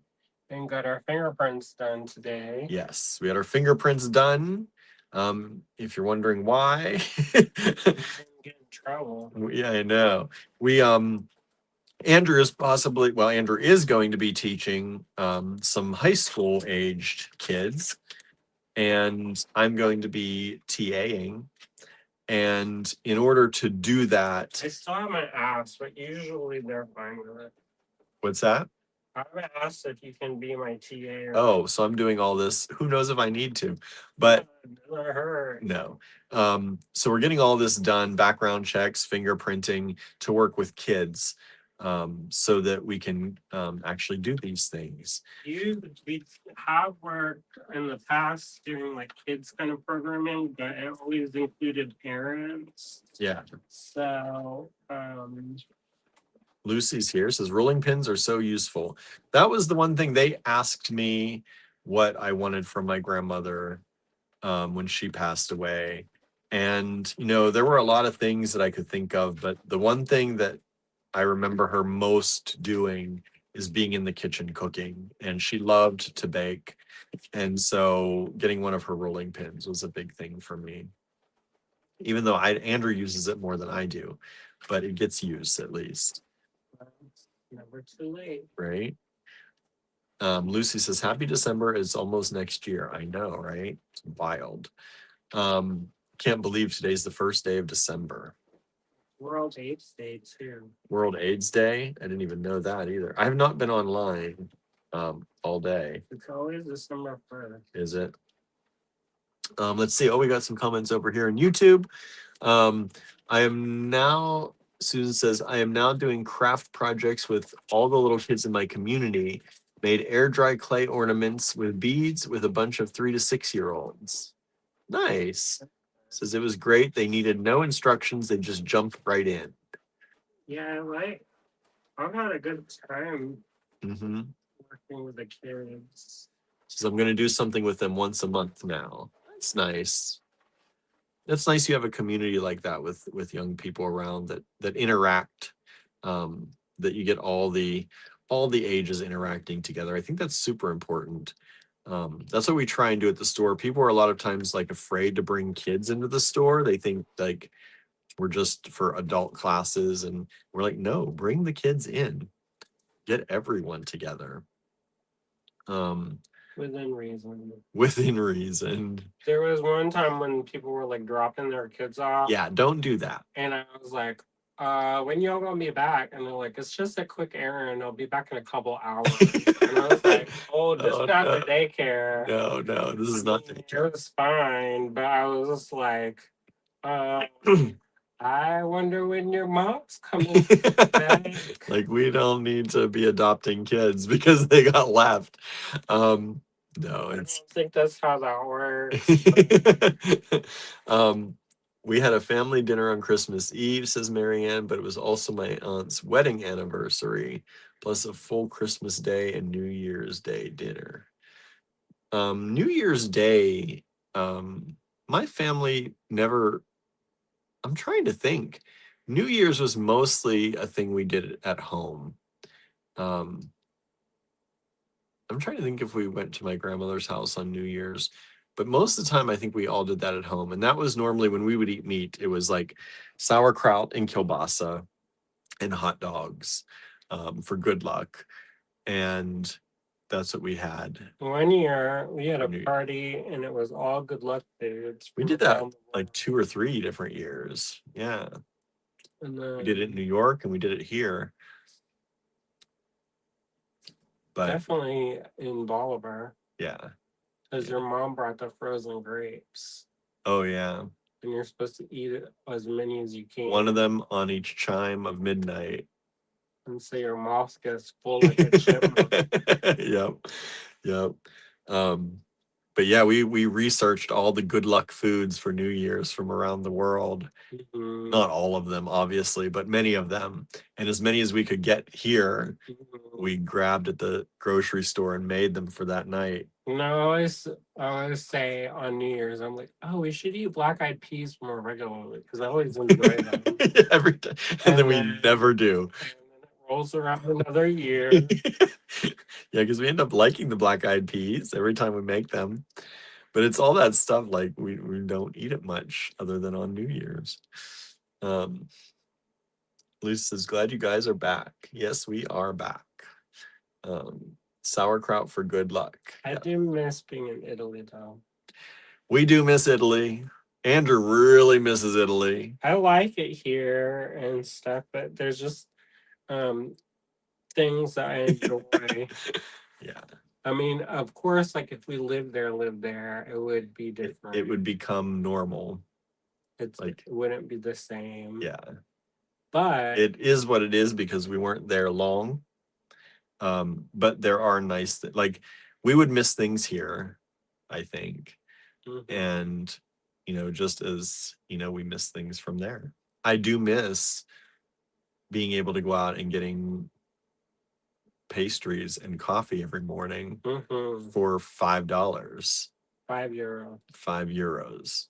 and got our fingerprints done today. Yes, we had our fingerprints done. If you're wondering why, Get trouble. Yeah, I know. We Andrew is going to be teaching some high school aged kids, and I'm going to be TAing. And in order to do that, I still haven't asked, but usually they're fine with it. what's that? I haven't asked if you can be my TA or Oh, so I'm doing all this. Who knows if I need to? But no. So we're getting all this done, background checks, fingerprinting to work with kids, so that we can actually do these things. We have worked in the past doing like kids kind of programming, but it always included parents. Yeah. So Lucy's here, says rolling pins are so useful. That was the one thing they asked me what I wanted from my grandmother when she passed away. And, there were a lot of things that I could think of, but the one thing that I remember her most doing is being in the kitchen cooking. And she loved to bake. And so getting one of her rolling pins was a big thing for me. Even though Andrew uses it more than I do, but it gets used at least. never too late. Right? Lucy says, happy December is almost next year. I know, right? It's wild. Can't believe today's the first day of December. World AIDS Day too. World AIDS Day? I didn't even know that either. I have not been online all day. It's always December 1st. Is it? Let's see. Oh, we got some comments over here on YouTube. Susan says, I am now doing craft projects with all the little kids in my community. Made air dry clay ornaments with beads with a bunch of 3 to 6 year olds. Nice. Says it was great. They needed no instructions. They just jumped right in. Yeah, I've had a good time Mm-hmm. working with the kids. Says I'm going to do something with them once a month now. That's nice. That's nice. You have a community like that with young people around that interact. That you get all the ages interacting together. I think that's super important. That's what we try and do at the store. People are a lot of times like afraid to bring kids into the store. They think like we're just for adult classes, and we're like, no, bring the kids in, get everyone together. Within reason. Within reason. There was one time when people were like dropping their kids off. Yeah, don't do that. And I was like, when y'all gonna be back? And they're like, it's just a quick errand. I'll be back in a couple hours. And I was like, oh, this is not the daycare. No, this is not daycare. It was fine, but I was just like, I wonder when your mom's coming back. Like, we don't need to be adopting kids because they got left. No, I don't think that's how that works. We had a family dinner on Christmas Eve, says Marianne, but it was also my aunt's wedding anniversary, plus a full Christmas Day and New Year's Day dinner. New Year's Day, my family never, I'm trying to think. New Year's was mostly a thing we did at home. I'm trying to think if we went to my grandmother's house on New Year's, but most of the time I think we all did that at home. And that was normally when we would eat meat, it was like sauerkraut and kielbasa and hot dogs for good luck. And that's what we had. One year we had a party and it was all good luck foods. We did that like 2 or 3 different years. Yeah. And then we did it in New York and we did it here. But definitely in Bolivar. Yeah. Because your mom brought the frozen grapes. Oh, yeah. And you're supposed to eat as many as you can. One of them on each chime of midnight. And so your mouth gets full like a chipmunk. Yep. But yeah, we researched all the good luck foods for New Year's from around the world. Mm-hmm. Not all of them, obviously, but many of them. And as many as we could get here, we grabbed at the grocery store and made them for that night. I always say on New Year's, I'm like, oh, we should eat black-eyed peas more regularly because I always enjoy them. Every time. And then we never do. And then it rolls around another year. Yeah, because we end up liking the black-eyed peas every time we make them. But it's all that stuff, like we don't eat it much other than on New Year's. Luce says, glad you guys are back. Yes, we are back. Sauerkraut for good luck. I do miss being in Italy, though. We do miss Italy. Andrew really misses Italy. I like it here and stuff, but there's just things that I enjoy. Yeah. I mean, of course, like if we lived there, it would be different. It would become normal. It's like it wouldn't be the same. Yeah. But it is what it is because we weren't there long. But there are nice like we would miss things here, I think. And just as we miss things from there. I do miss being able to go out and getting pastries and coffee every morning for $5. €5. €5.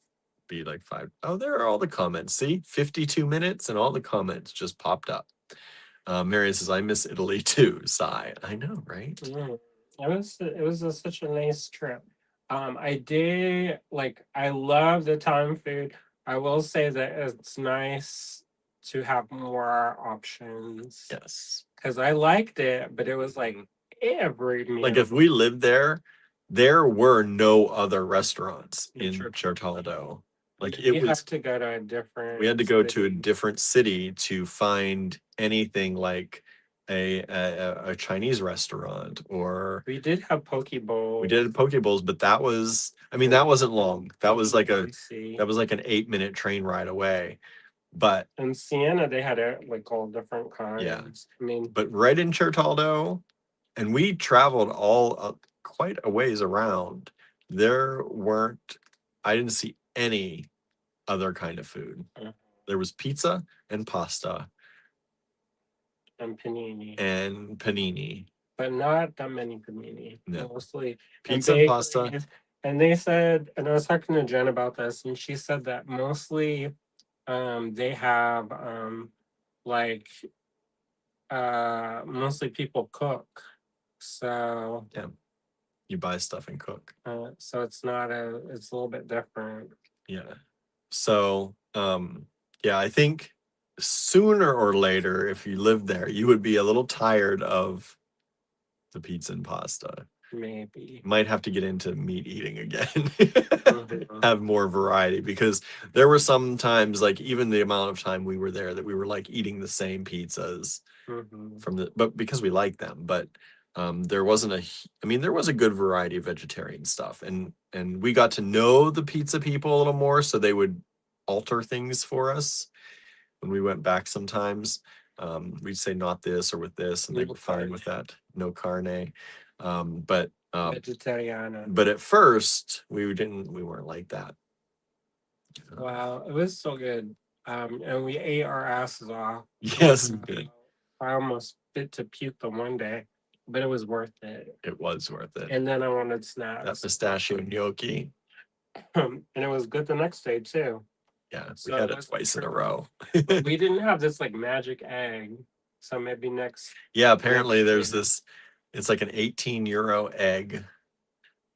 Be like five. Oh, there are all the comments. See, 52 minutes and all the comments just popped up. Marion says, I miss Italy too. Sigh. I know, right? It was such a nice trip. I did I love the Italian food. I will say that it's nice to have more options. Yes. Because I liked it, but it was like every meal. Like if we lived there were no other restaurants in Chertaldo. Like we had to go to a different. We had to go to a different city to find anything like a Chinese restaurant, or we did have poke bowls. We did poke bowls, but that wasn't long. That was like an 8-minute train ride away. But in Siena, they had all different kinds. Yeah. I mean, but right in Chertaldo, and we traveled all quite a ways around. I didn't see any other kind of food. There was pizza and pasta and panini. But not that many panini. No. Mostly Pizza and pasta. And they said, and I was talking to Jen about this, and she said that mostly they have mostly people cook. So yeah, you buy stuff and cook. So it's a little bit different. Yeah. So yeah, I think sooner or later, if you lived there, you would be a little tired of the pizza and pasta. Maybe. Might have to get into meat eating again. Have more variety, because there were some times, like even the amount of time we were there, that we were like eating the same pizzas but because we like them. But there wasn't there was a good variety of vegetarian stuff, and we got to know the pizza people a little more, so they would alter things for us when we went back sometimes. We'd say not this or with this, and they were fine with that. No carne. But vegetariana. But at first we weren't like that. Wow, it was so good. And we ate our asses off. Yes, we did. I almost fit to puke the one day, but it was worth it. It was worth it. And then I wanted snacks. That pistachio gnocchi. And it was good the next day too. Yeah, we had it twice in a row. We didn't have this magic egg, so maybe next. Yeah, apparently there's this. It's like an €18 egg,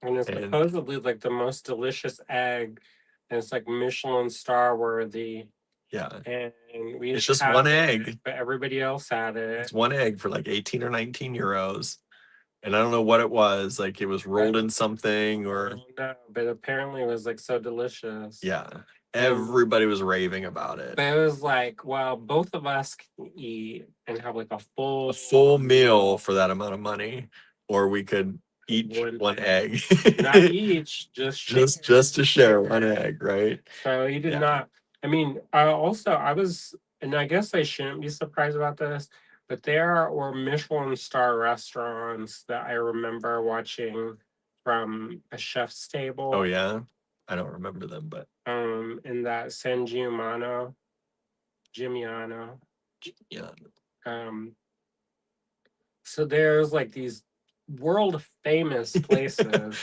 and it's supposedly the most delicious egg, and it's Michelin star worthy. Yeah, and it's just one egg, but everybody else had it. It's one egg for 18 or 19 euros. And I don't know what it was. It was rolled in something, or no, but apparently it was so delicious. Yeah. Everybody was raving about it. But it was well, both of us can eat and have a full meal for that amount of money, or we could eat one egg. Not each, just to share one egg, right? So he did not. I mean, I was, and I guess I shouldn't be surprised about this, but there were Michelin star restaurants that I remember watching from a chef's table. Oh yeah, I don't remember them, but in that San Gimignano. So there's these world famous places.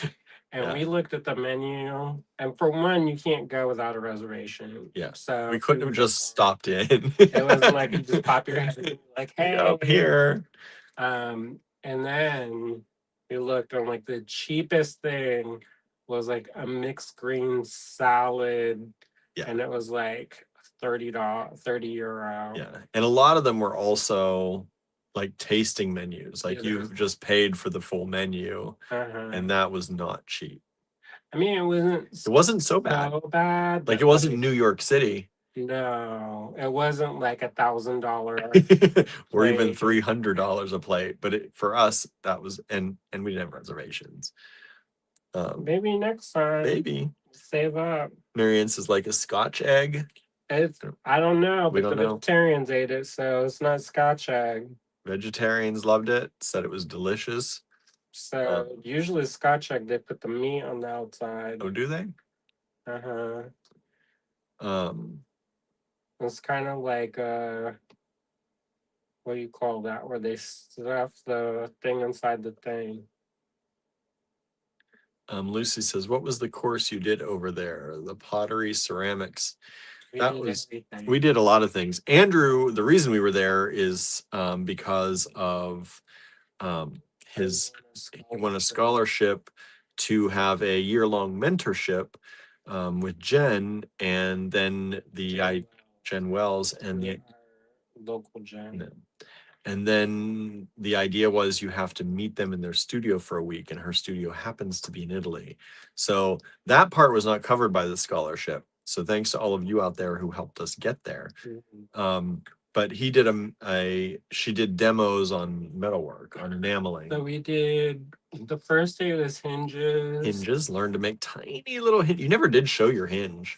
And we looked at the menu, and for one, you can't go without a reservation. Yeah. So we couldn't have just stopped in. It wasn't you just pop your head hey, up here. And then we looked on the cheapest thing was a mixed green salad. Yeah. And it was €30. Yeah. And a lot of them were also like tasting menus. Like Yeah, you just paid for the full menu, and that was not cheap. I mean, It wasn't so bad. so bad, Like but it wasn't New York City. no, it wasn't like $1,000 or even plate. $300 a plate. But for us, that was and we didn't have reservations. Maybe next time. Maybe. Save up. Marianne says like a Scotch egg. I don't know, We but the don't know. vegetarians ate it, so it's not Scotch egg. Vegetarians loved it, said it was delicious. So usually Scotch egg, they put the meat on the outside. Oh, do they? Uh-huh. Um, It's kind of like what do you call that? Where they stuff the thing inside the thing. Lucy says, what was the course you did over there? The pottery, ceramics. We did a lot of things. Andrew, the reason we were there is because of he won a scholarship to have a year-long mentorship with Jen, and then Jen Wells and the local Jen. And then the idea was you have to meet them in their studio for a week, and her studio happens to be in Italy. So that part was not covered by the scholarship. So thanks to all of you out there who helped us get there. But he did she did demos on metalwork, on enameling. So we did, the first day was hinges. Learned to make tiny little hinge. You never did show your hinge.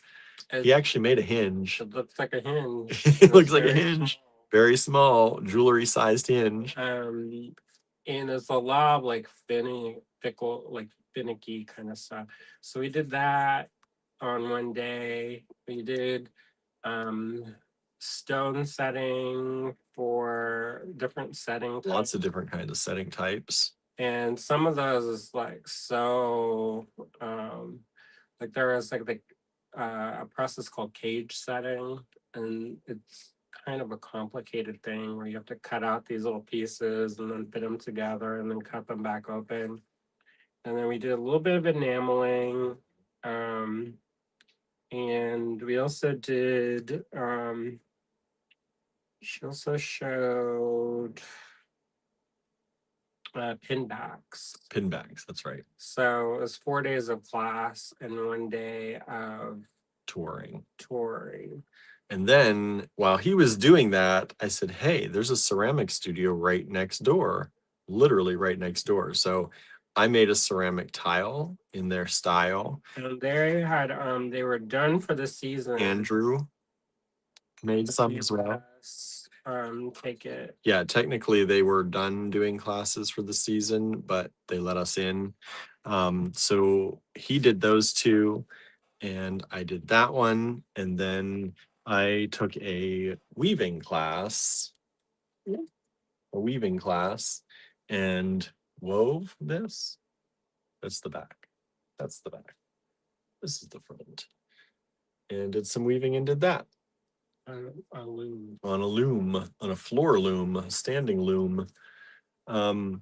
He actually made a hinge. It looks like a hinge. It looks like a hinge. Very small, jewelry-sized hinge. And it's a lot of like finicky kind of stuff. So we did that on one day. We did stone setting for different setting types. Lots of different kinds of setting types. And some of those is like so like there is like a process called cage setting, and it's kind of a complicated thing where you have to cut out these little pieces and then fit them together and then cut them back open. And then we did a little bit of enameling, and we also did she also showed pinbacks. That's right. So it was 4 days of class and 1 day of touring. And then while he was doing that, I said, hey, there's a ceramic studio right next door, literally right next door. So I made a ceramic tile in their style. And they had they were done for the season. Andrew made some as well. Take it. Yeah, technically they were done doing classes for the season, but they let us in. So he did those two, and I did that one, and then I took a weaving class, and wove this. That's the back. That's the back. This is the front. And did some weaving and did that. On a loom, on a floor loom, a standing loom. So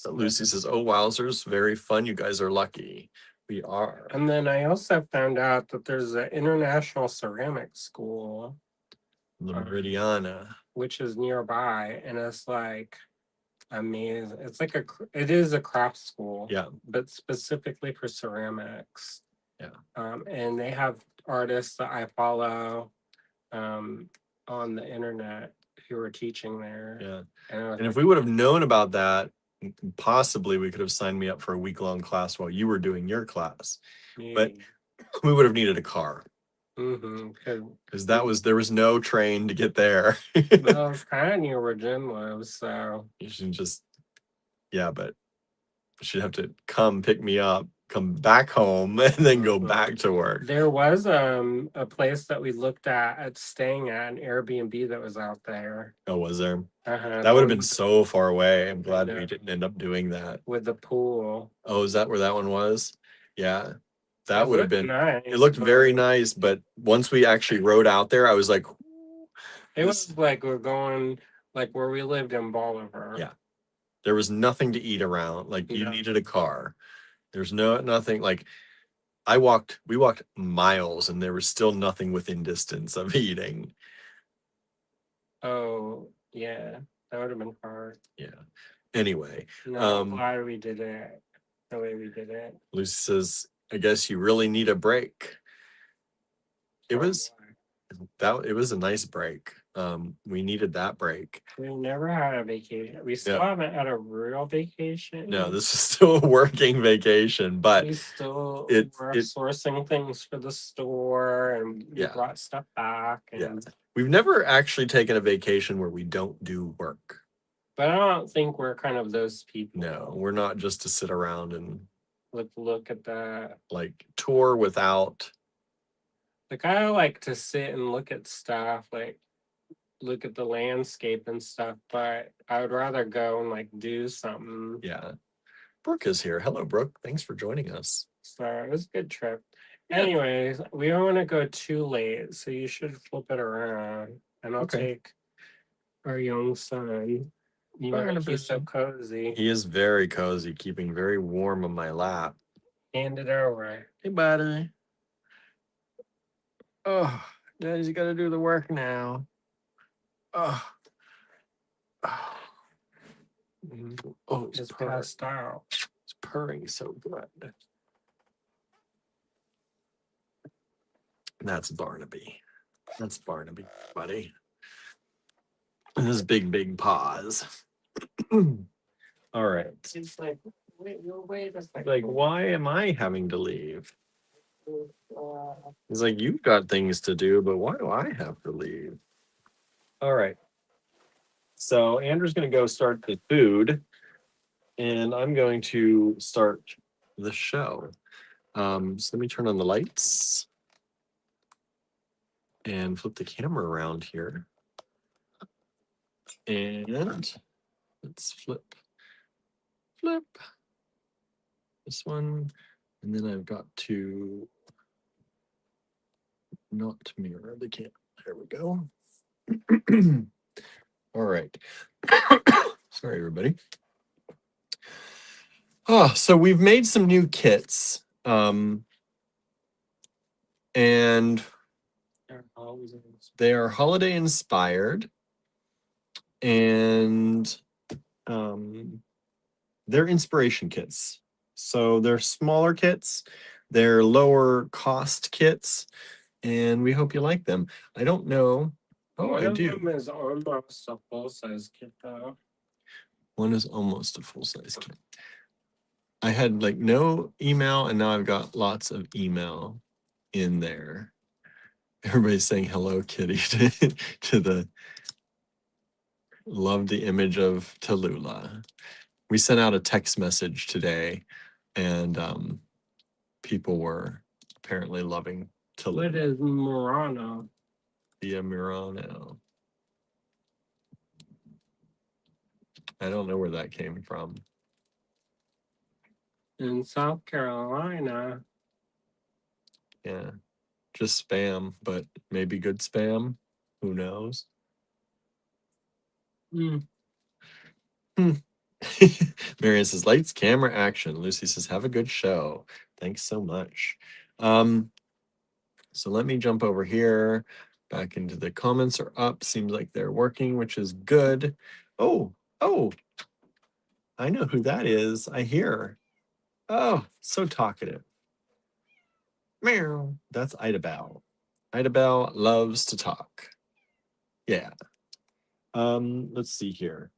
Lucy says, oh, wowzers, very fun. You guys are lucky. We are. And then I also found out that there's an international ceramic school, the Meridiana, which is nearby, and it's like amazing. It's like it is a craft school, yeah, but specifically for ceramics. Yeah. And they have artists that I follow on the internet who are teaching there. Yeah. And if we would have known about that, possibly we could have signed me up for a week-long class while you were doing your class. Yeah. But we would have needed a car. Because there was no train to get there. Well, it's kind of near where Jen lives, so you should just, yeah, but she'd have to come pick me up, come back home, and then go back to work. There was a place that we looked at staying at, an Airbnb that was out there. Oh, was there? That would have been so far away. I'm glad we didn't end up doing that. With the pool. Oh, is that where that one was? Yeah. That would have been nice. It looked very nice, but once we actually rode out there, I was like, it was like we're going like where we lived in Bolivar. Yeah. There was nothing to eat around. Like you needed a car. There's nothing like we walked miles and there was still nothing within distance of eating. Oh, yeah. That would have been hard. Yeah. Anyway, No, why we did it the way we did it. Lucy says, I guess you really need a break. It was a nice break. We needed that break. We never had a vacation. We still haven't had a real vacation. No, this is still a working vacation, but we still were it sourcing things for the store and we brought stuff back. And we've never actually taken a vacation where we don't do work. But I don't think we're kind of those people. No, we're not just to sit around and look at that. Like tour without. Like I like to sit and look at stuff, like look at the landscape and stuff, but I would rather go and like do something. Yeah. Brooke is here. Hello, Brooke. Thanks for joining us. So it was a good trip. Yeah. Anyways, we don't want to go too late, so you should flip it around. And I'll take our young son. He's so cozy. He is very cozy, keeping very warm on my lap. Hand it over. Hey, buddy. Oh, Daddy's got to do the work now. Oh, it's passed out. It's purring so good. That's Barnaby. That's Barnaby, buddy. And his big paws. All right. He's like, wait a second. Like, why am I having to leave? He's like, you've got things to do, but why do I have to leave? All right. So Andrew's going to go start the food, and I'm going to start the show. So let me turn on the lights and flip the camera around here. And let's flip this one. And then I've got to not mirror the camera. There we go. All right. Sorry, everybody. So we've made some new kits. And they are holiday inspired. And they're inspiration kits. So they're smaller kits. They're lower cost kits. And we hope you like them. I don't know. Oh, I do. One is almost a full-size kit, though. One is almost a full-size kit. I had like no email, and now I've got lots of email in there. Everybody's saying hello, Kitty, to the love the image of Tallulah. We sent out a text message today, and people were apparently loving Tallulah. What is Murano? Via Murano. I don't know where that came from. In South Carolina. Yeah, just spam, but maybe good spam. Who knows? Marian says, lights, camera, action. Lucy says, have a good show. Thanks so much. So let me jump over here. Back into the comments are up. Seems like they're working, which is good. Oh, I know who that is. I hear. Oh, so talkative. Meow. That's Ida Bell. Ida Bell loves to talk. Yeah. Let's see here.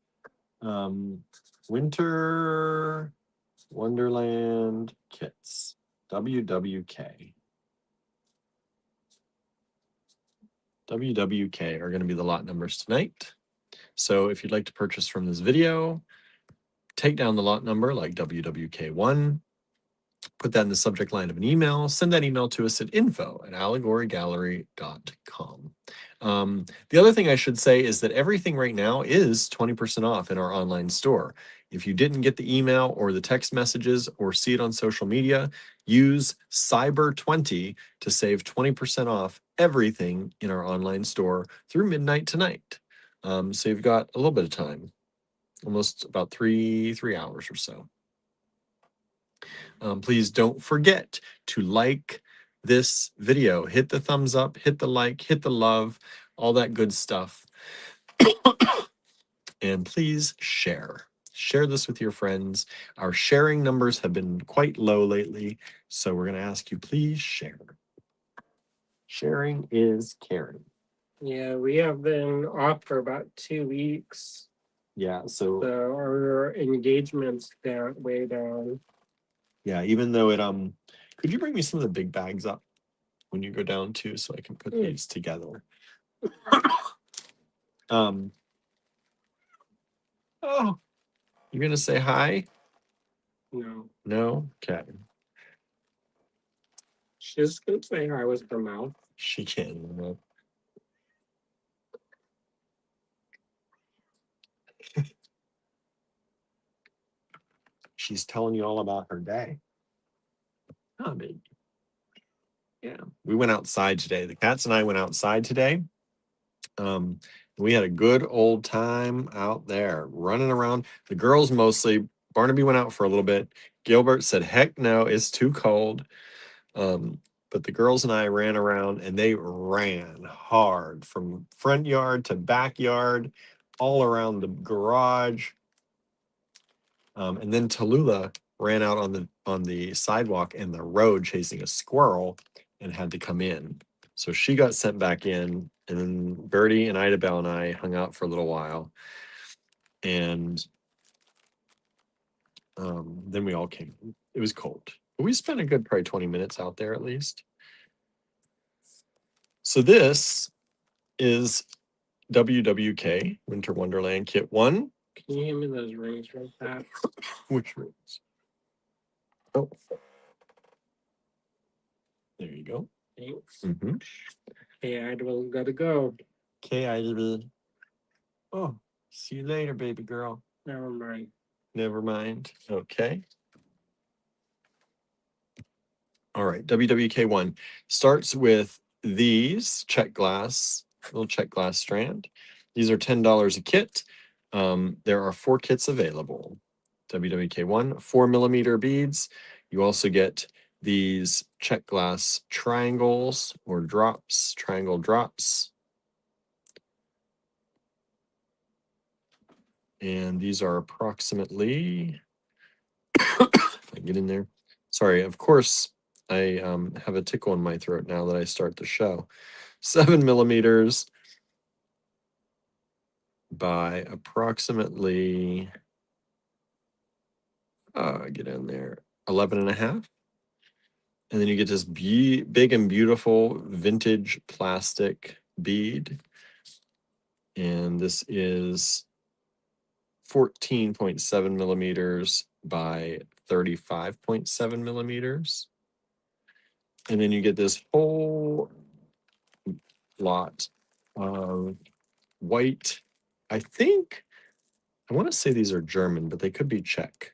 Winter Wonderland kits. WWK. WWK are going to be the lot numbers tonight. So if you'd like to purchase from this video, take down the lot number like WWK1, put that in the subject line of an email, send that email to us at info@allegorygallery.com. The other thing I should say is that everything right now is 20% off in our online store. If you didn't get the email or the text messages or see it on social media, use Cyber20 to save 20% off everything in our online store through midnight tonight. So you've got a little bit of time, almost about three hours or so. Please don't forget to like this video. Hit the thumbs up, hit the like, hit the love, all that good stuff. And please share. Share this with your friends. Our sharing numbers have been quite low lately, so we're going to ask you, please share. Sharing is caring. Yeah, we have been off for about 2 weeks. Yeah, So our engagement's down, way down. yeah, even though it could you bring me some of the big bags up when you go down too, so I can put these together? Oh, you're gonna say hi? No. No? Okay. She's gonna say hi with her mouth. She can. She's telling you all about her day. Oh, baby. Yeah. We went outside today. The cats and I went outside today. We had a good old time out there running around. The girls mostly. Barnaby went out for a little bit. Gilbert said, heck no, it's too cold. But the girls and I ran around, and they ran hard from front yard to backyard, all around the garage. And then Tallulah ran out on the sidewalk and the road chasing a squirrel and had to come in. So she got sent back in, and then Birdie and Idabelle and I hung out for a little while. And then we all came. It was cold. But we spent a good probably 20 minutes out there at least. So this is WWK, Winter Wonderland Kit 1. Can you hand me those rings real fast? Which rings? Oh. There you go. Thanks. Mm-hmm. Okay, I gotta go. Okay, Ivy. Oh, see you later, baby girl. Never mind. Never mind. Okay. All right. WWK1 starts with these little check glass strand. These are $10 a kit. There are 4 kits available. WWK1, 4mm beads. You also get these check glass triangles or drops, triangle drops. And these are approximately, if I get in there, sorry, of course, I have a tickle in my throat now that I start the show. 7mm by approximately, get in there, 11.5. And then you get this big and beautiful vintage plastic bead. And this is 14.7mm by 35.7mm. And then you get this whole lot of white. I want to say these are German, but they could be Czech.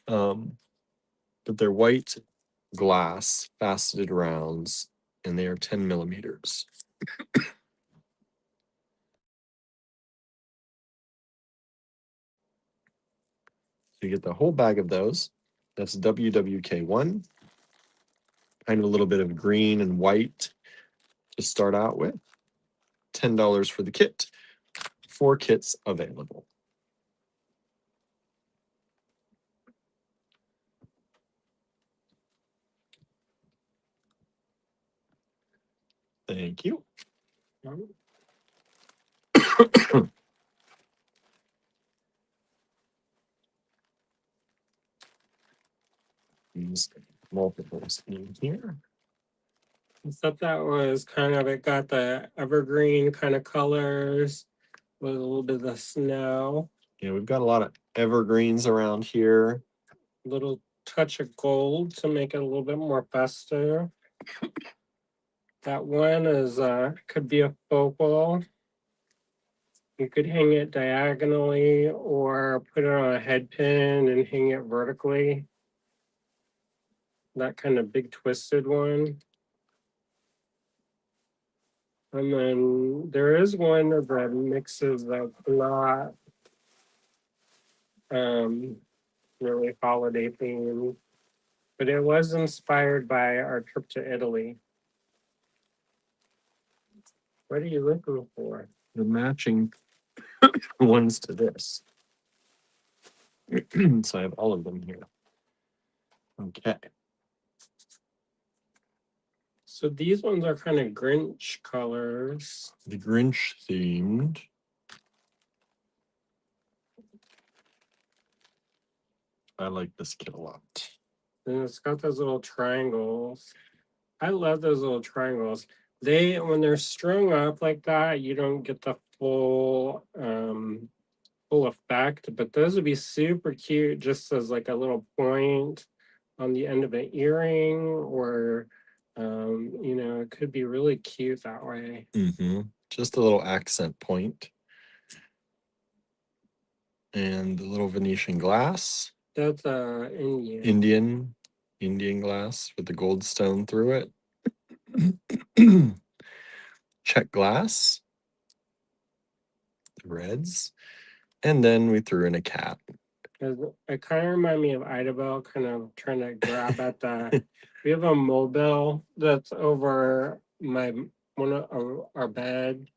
But they're white glass faceted rounds, and they are 10mm. So you get the whole bag of those. That's WWK1. Kind of a little bit of green and white to start out with. $10 for the kit. 4 kits available. Thank you. These multiples in here. Except that was kind of, it got the evergreen kind of colors with a little bit of the snow. Yeah, we've got a lot of evergreens around here. A little touch of gold to make it a little bit more festive. That one is could be a focal. You could hang it diagonally or put it on a head pin and hang it vertically. That kind of big twisted one. And then there is one that mixes that's not really holiday themed. But it was inspired by our trip to Italy. What are you looking for? The matching ones to this. So I have all of them here. Okay. So these ones are kind of Grinch colors. The Grinch themed. I like this kit a lot. And it's got those little triangles. I love those little triangles. When they're strung up like that, you don't get the full effect, but those would be super cute just as like a little point on the end of an earring, or it could be really cute that way. Mm-hmm. Just a little accent point. And the little Venetian glass. That's Indian. Indian glass with the gold stone through it. Check glass. The reds. And then we threw in a cat. It kind of remind me of Idabel, kind of trying to grab at the. We have a mobile that's over one of our bed,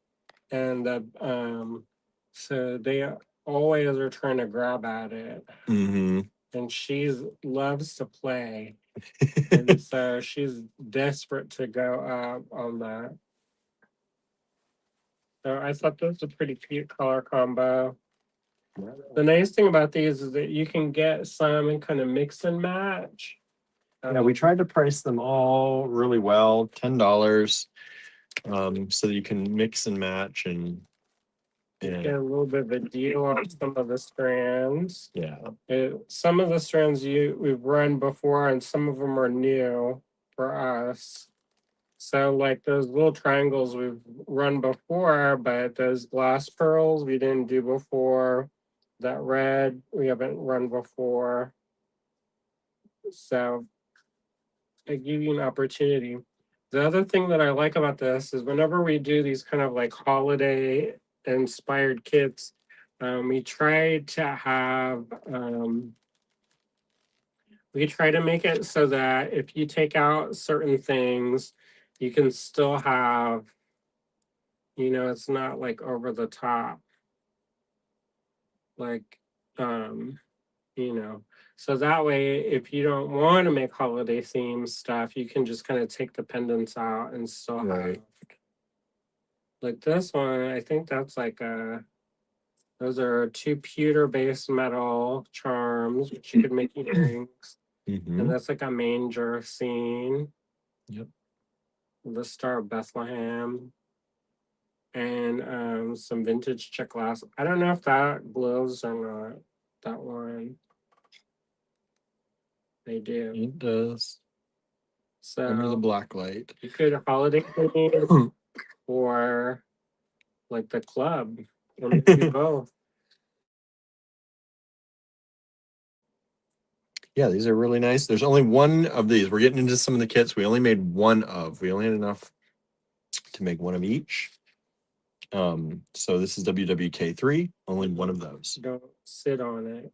and so they always are trying to grab at it. Mm-hmm. And she loves to play, and so she's desperate to go up on that. So I thought this was a pretty cute color combo. The nice thing about these is that you can get some and kind of mix and match. Yeah, we tried to price them all really well, $10, so that you can mix and match and get a little bit of a deal on some of the strands. yeah. Some of the strands we've run before, and some of them are new for us. So like those little triangles we've run before, but those glass pearls we didn't do before. That red we haven't run before. So I give you an opportunity. The other thing that I like about this is whenever we do these kind of like holiday inspired kits, we try to have we try to make it so that if you take out certain things, you can still have, it's not like over the top. Like, so that way, if you don't want to make holiday theme stuff, you can just kind of take the pendants out and still have. Like this one, I think that's like those are 2 pewter-based metal charms, which you could make earrings. Mm-hmm. And that's like a manger scene. Yep. The Star of Bethlehem. And some vintage check glass. I don't know if that glows or not. That one. They do. It does. So Under the black light. you could holiday theme or like the club. Or maybe both. Yeah, these are really nice. There's only one of these. We're getting into some of the kits. We only made one of. We only had enough to make one of each. So this is WWK3, only one of those. Don't sit on it.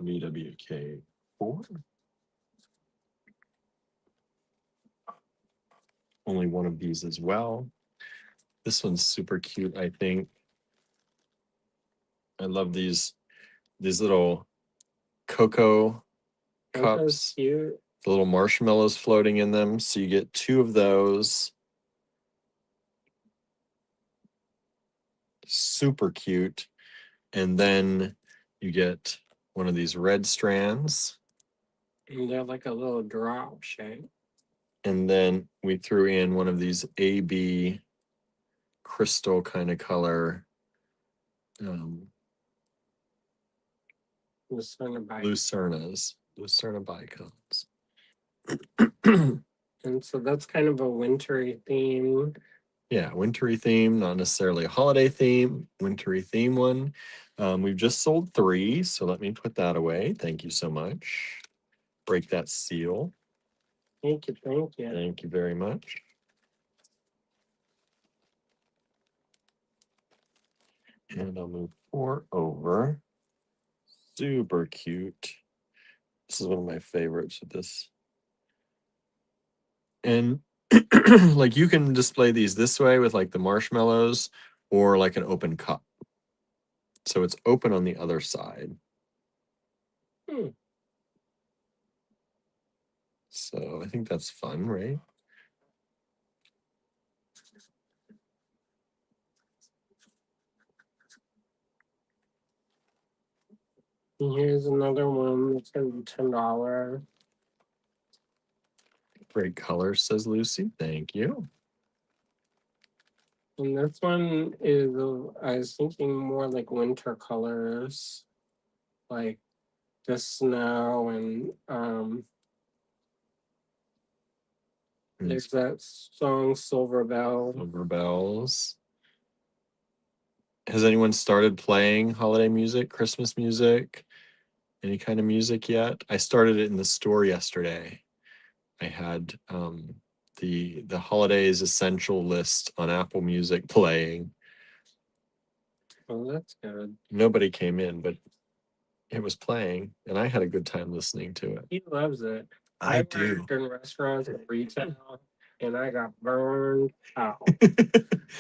WWK4. Only one of these as well. This one's super cute, I think. I love these little cocoa cups. Cute. The little marshmallows floating in them. So you get 2 of those. Super cute. And then you get one of these red strands. And they're like a little drop shape. And then we threw in one of these AB crystal kind of color Lucerna bicons. And so that's kind of a wintry theme. Yeah, wintry theme, not necessarily a holiday theme, wintry theme one. We've just sold 3, so let me put that away. Thank you so much. Break that seal. Thank you. Thank you very much. And I'll move 4 over. Super cute. This is one of my favorites with this And like you can display these this way with like the marshmallows or like an open cup. So it's open on the other side. Hmm. So I think that's fun, right? And here's another one that's gonna be $10. Great color, says Lucy. Thank you. And this one is, I was thinking more like winter colors, like the snow and there's that song Silver Bell. Silver bells. Has anyone started playing holiday music, Christmas music, any kind of music yet? I started it in the store yesterday. I had the holidays essential list on Apple Music playing. Oh, that's good. Nobody came in, but it was playing, and I had a good time listening to it. He loves it. I do. Worked in restaurants and retail, and I got burned out.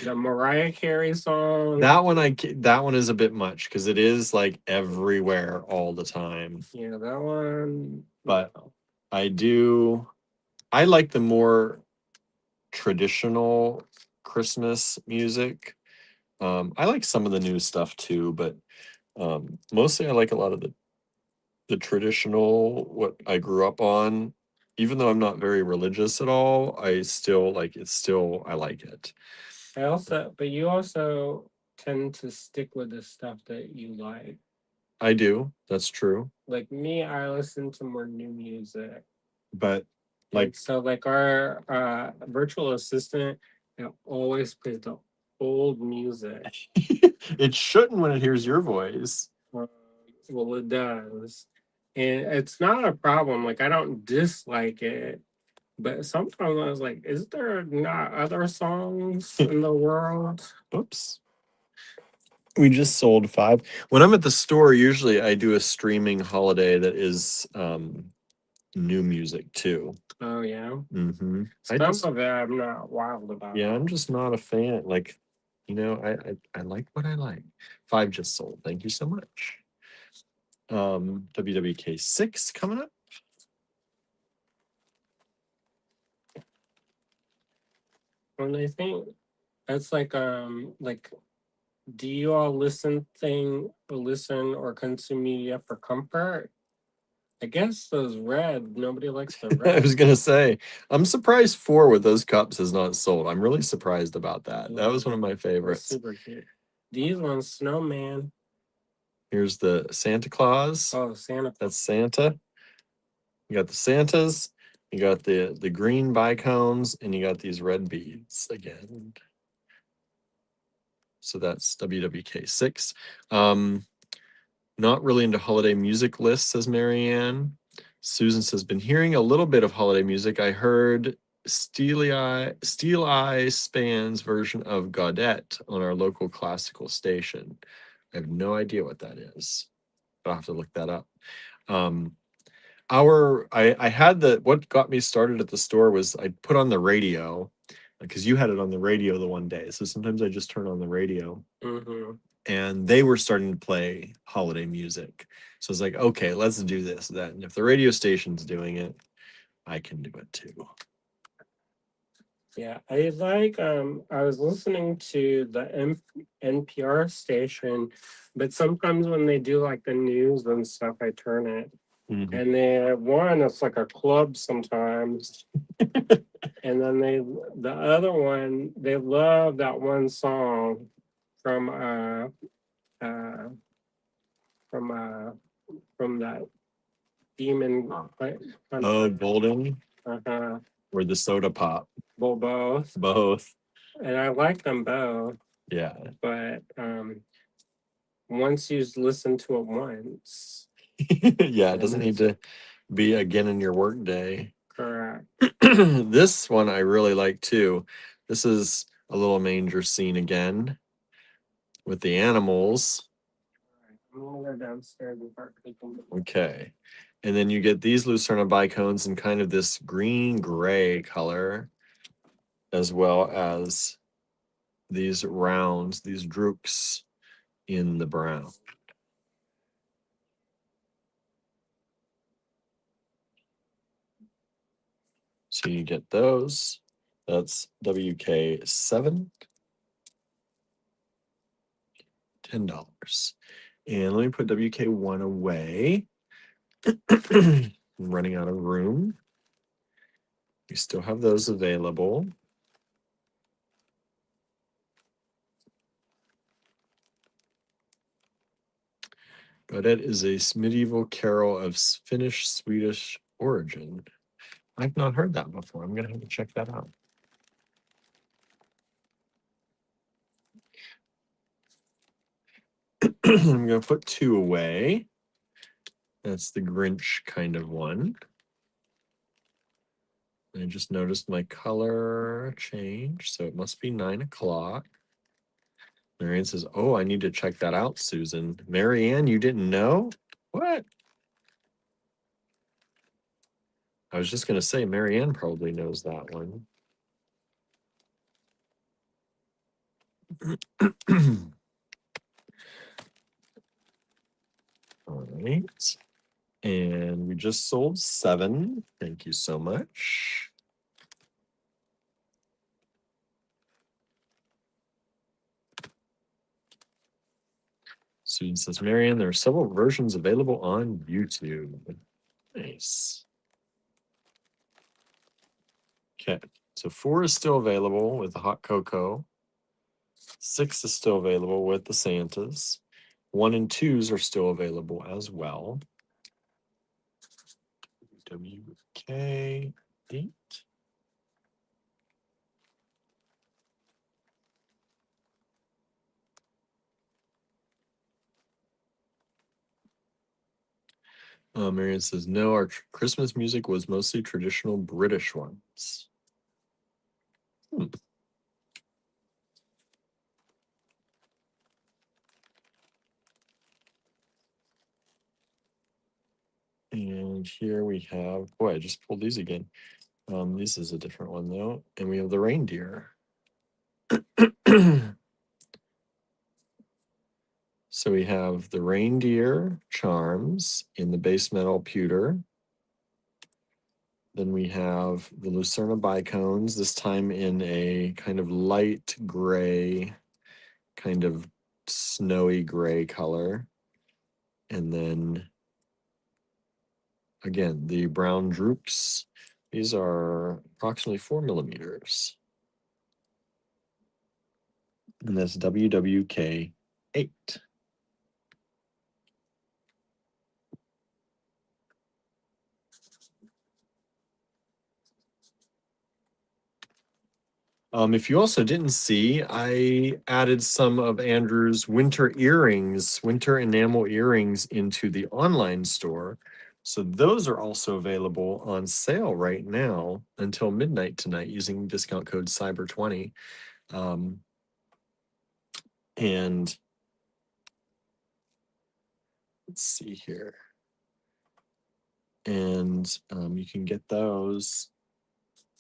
The Mariah Carey song. That one is a bit much because it is like everywhere all the time. Yeah, that one. But I like the more traditional Christmas music. I like some of the new stuff too, but mostly I like a lot of the traditional, what I grew up on. Even though I'm not very religious at all, I still like it. I like it. But you also tend to stick with the stuff that you like. I do. That's true. Like me, I listen to more new music. But like our virtual assistant, it always plays the old music. it shouldn't when it hears your voice. Well, it does, and it's not a problem. Like I don't dislike it, but sometimes I was like, is there not other songs in the world? Oops. We just sold 5. When I'm at the store, usually I do a streaming holiday that is new music too. Oh yeah. Mm-hmm. Some of it I'm not wild about. Yeah, I'm just not a fan. Like, I like what I like. 5 just sold. Thank you so much. WWK 6 coming up. And I think that's like do you all listen or consume media for comfort? I guess those red, nobody likes the red. I was gonna say, I'm surprised 4 with those cups is not sold. I'm really surprised about that. That was one of my favorites. Super cute. These ones, snowman. Here's the Santa Claus. Oh, Santa. That's Santa. You got the Santas, you got the green bicones, and you got these red beads again. So that's WWK 6. Not really into holiday music lists, says Marianne. Susan says, been hearing a little bit of holiday music. I heard Steel Eye Span's version of Gaudette on our local classical station. I have no idea what that is. I'll have to look that up. I had what got me started at the store was I put on the radio because you had it on the radio the one day. So sometimes I just turn on the radio. Mm-hmm. And they were starting to play holiday music. So it's like, okay, let's do this, that. And if the radio station's doing it, I can do it too. Yeah, I was listening to the NPR station, but sometimes when they do like the news and stuff, I turn it. Mm-hmm. And it's like a club sometimes. And then the other one, they love that one song from that demon. Golden. Or the soda pop. Well, both. And I like them both. Yeah. But once you listen to it once. Yeah, it doesn't need to be again in your work day. Correct. This one I really like too. This is a little manger scene again with the animals. are downstairs and start taking them. Okay. And then you get these Lucerna bicones in kind of this green gray color, as well as these rounds, these drooks in the brown. So you get those. That's WK7, $10. And let me put WK1 away. I'm running out of room. We still have those available. Godet is a medieval carol of Finnish Swedish origin. I've not heard that before. I'm going to have to check that out. I'm going to put 2 away. That's the Grinch kind of one. I just noticed my color change, so it must be 9 o'clock. Marianne says, oh, I need to check that out, Susan. Marianne, you didn't know? What? I was just going to say, Marianne probably knows that one. All right. And we just sold 7. Thank you so much. Susan says, Marianne, there are several versions available on YouTube. Nice. Okay, so 4 is still available with the hot cocoa. 6 is still available with the Santas. 1 and 2s are still available as well. WK8. Marianne says, no, our Christmas music was mostly traditional British ones. And here we have, boy, I just pulled these again. This is a different one though. And we have the reindeer. So we have the reindeer charms in the base metal pewter. Then we have the Lucerna bicones, this time in a kind of light gray, kind of snowy gray color. And then again, the brown drooks. These are approximately 4 millimeters. And that's WWK8. If you also didn't see, I added some of Andrew's winter earrings, winter enamel earrings into the online store. So those are also available on sale right now until midnight tonight using discount code CYBER20. And let's see here. And you can get those.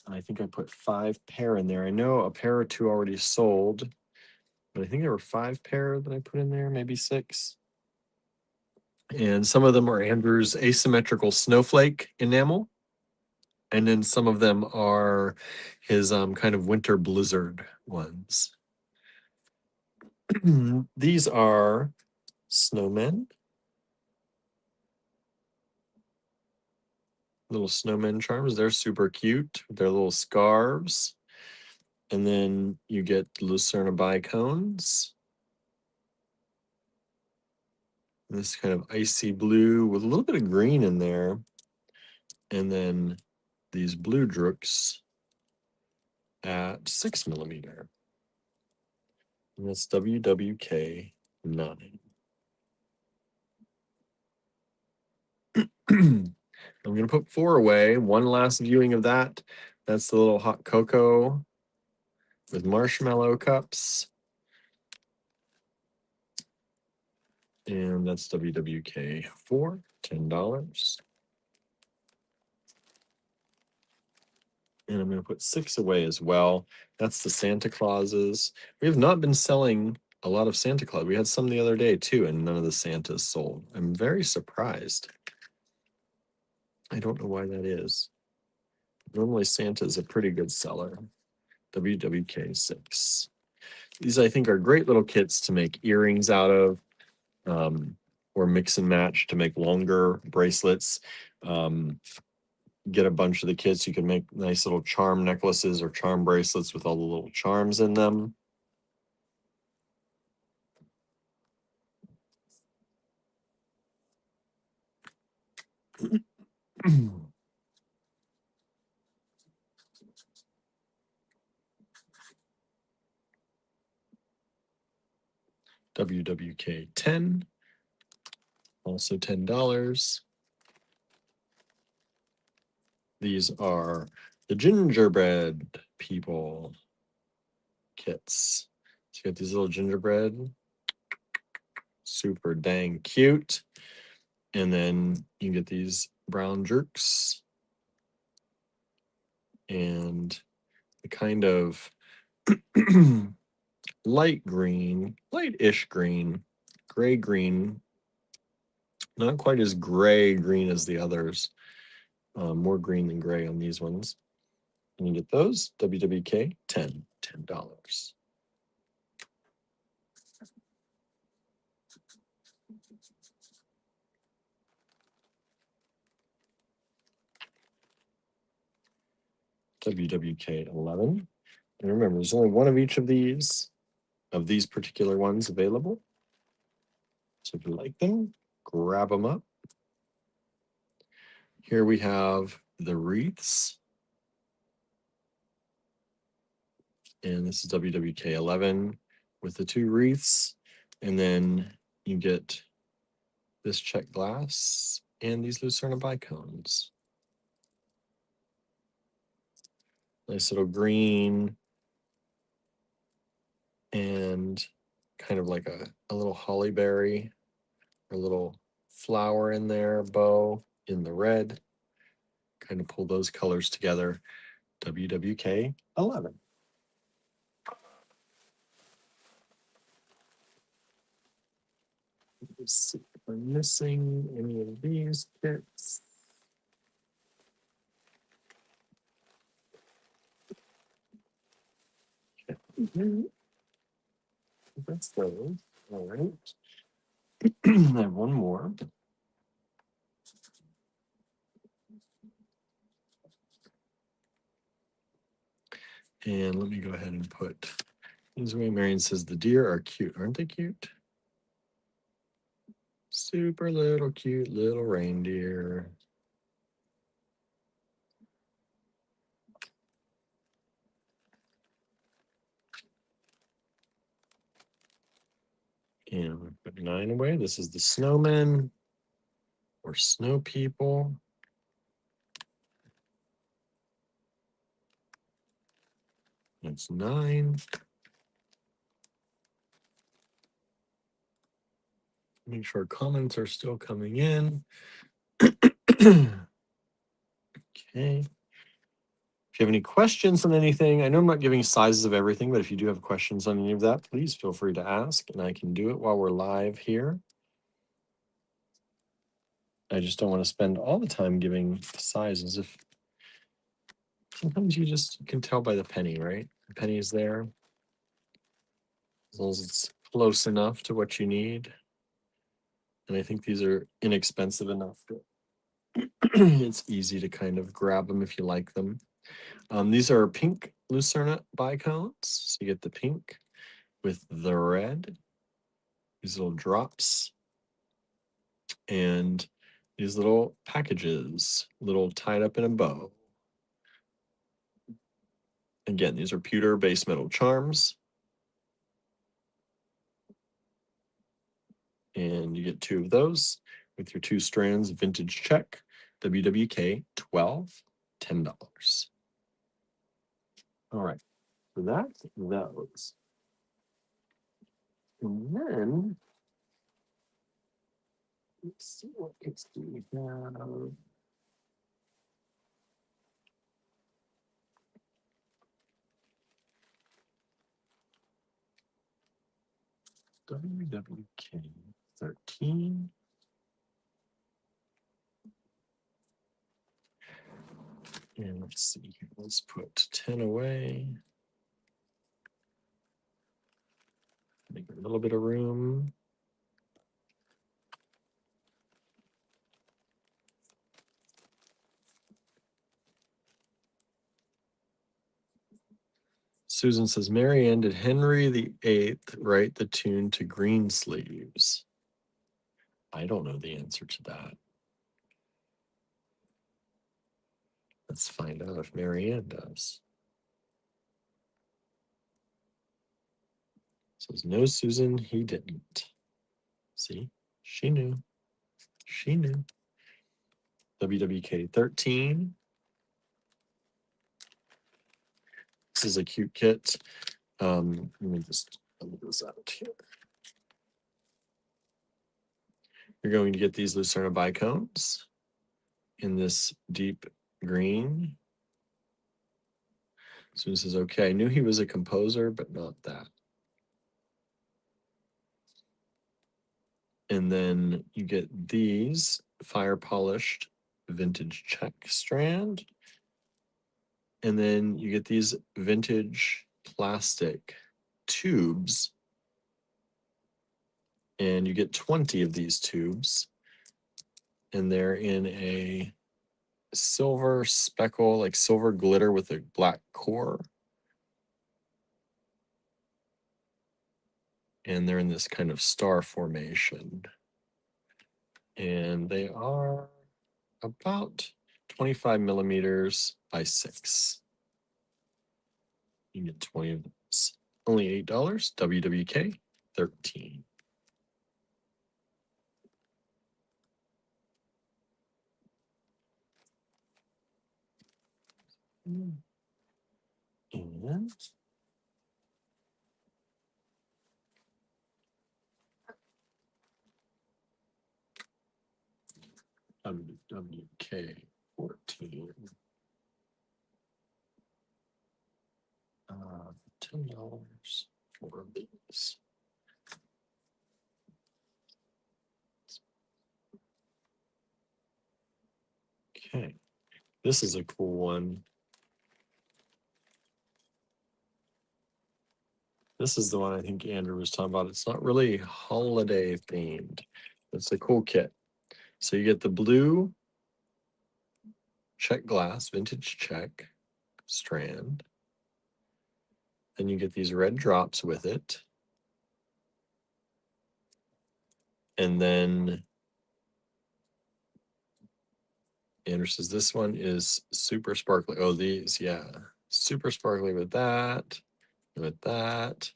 I think I put 5 pair in there. I know a pair or 2 already sold, but I think there were 5 pair that I put in there, maybe 6. And some of them are Andrew's asymmetrical snowflake enamel. And then some of them are his kind of winter blizzard ones. These are snowmen. Little snowmen charms. They're super cute. They're little scarves. And then you get Lucerna bicones. This kind of icy blue with a little bit of green in there. And then these blue drooks at 6 millimeter. And that's WWK9. I'm going to put 4 away. One last viewing of that. That's the little hot cocoa with marshmallow cups. And that's WWK 4, $10. And I'm going to put 6 away as well. That's the Santa Clauses. We have not been selling a lot of Santa Claus. We had some the other day too, and none of the Santas sold. I'm very surprised. I don't know why that is. Normally Santa is a pretty good seller. WWK 6. These I think are great little kits to make earrings out of, or mix and match to make longer bracelets. Get a bunch of the kits. You can make nice little charm necklaces or charm bracelets with all the little charms in them. WWK 10, also $10. These are the gingerbread people kits. So you got these little gingerbread, super dang cute. And then you get these brown jerks and the kind of light green, light-ish green, gray green, not quite as gray green as the others, more green than gray on these ones. And you get those, WWK 10, $10. WWK 11. And remember, there's only one of each of these particular ones available. So if you like them, grab them up. Here we have the wreaths. And this is WWK 11 with the 2 wreaths. And then you get this check glass and these Lucerna bicones. Nice little green and kind of like a little holly berry, a little flower in there, bow in the red. Kind of pull those colors together. WWK 11. Let's see if I'm missing any of these kits. That's those. All right. I have one more. And let me go ahead and put these away. Marion says the deer are cute. Aren't they cute? Super little cute little reindeer. And we put 9 away. This is the snowmen or snow people. That's 9. Make sure comments are still coming in. Okay. If you have any questions on anything, I know I'm not giving sizes of everything, but if you do have questions on any of that, please feel free to ask, and I can do it while we're live here. I just don't want to spend all the time giving sizes. If sometimes you can tell by the penny, right? The penny is there. As long as it's close enough to what you need. And I think these are inexpensive enough that it's easy to kind of grab them if you like them. These are pink Lucerna bicones. So you get the pink with the red, these little drops, and these little packages, little tied up in a bow. Again, these are pewter base metal charms. And you get 2 of those with your 2 strands vintage check, WWK 12, $10. All right, so that's those. And then Let's see what it's doing now. WWK 13. And let's see here. Let's put 10 away. Make a little bit of room. Susan says, Marianne, did Henry VIII write the tune to Greensleeves? I don't know the answer to that. Let's find out if Marianne does. Says, no, Susan, he didn't. See, she knew. She knew. WWK 13. This is a cute kit. Let me just let this out here. You're going to get these Lucerna bicones in this deep green. Susan says, okay, I knew he was a composer, but not that. And then you get these fire polished vintage check strand. And then you get these vintage plastic tubes. And you get 20 of these tubes. And they're in a silver speckle, like silver glitter with a black core. And they're in this kind of star formation. And they are about 25 millimeters by 6. You can get 20 of those. Only $8. WWK 13. And WWK 14. $10 for these. Okay, this is a cool one. This is the one I think Andrew was talking about. It's not really holiday themed. It's a cool kit. So you get the blue check glass, vintage check strand. Then you get these red drops with it. And then Andrew says this one is super sparkly. Oh, these, yeah. Super sparkly with that, with that.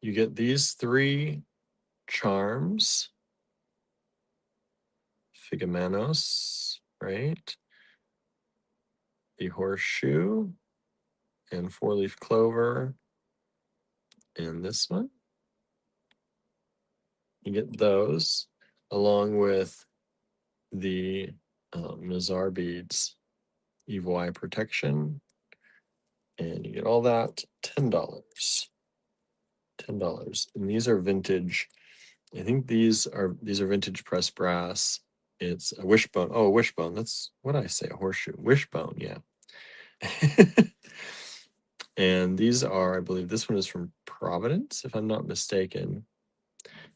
You get these 3 charms. Figamanos, right? The horseshoe and 4-leaf clover. And this one. You get those along with the Nazar beads, evil eye protection. And you get all that, $10. $10. And these are vintage. I think these are vintage pressed brass. It's a wishbone. Oh, a wishbone. That's what I say, a horseshoe. Wishbone, yeah. And these are, I believe this one is from Providence, if I'm not mistaken.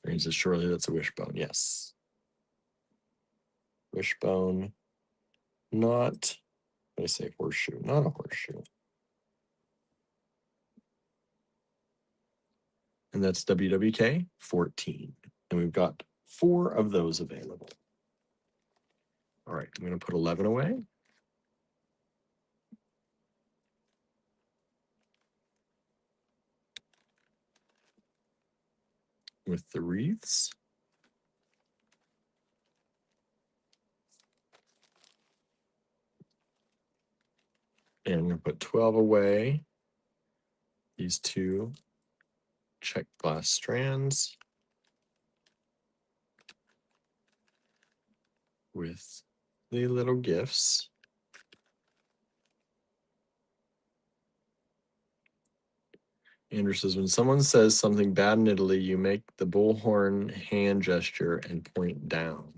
Or is it surely that's a wishbone? Yes. Wishbone. Not, what I say, horseshoe, not a horseshoe. And that's WWK 14. And we've got 4 of those available. All right, I'm going to put 11 away. With the wreaths. And I'm going to put 12 away. These 2 check glass strands. with the little gifts. Andrew says, when someone says something bad in Italy, you make the bullhorn hand gesture and point down.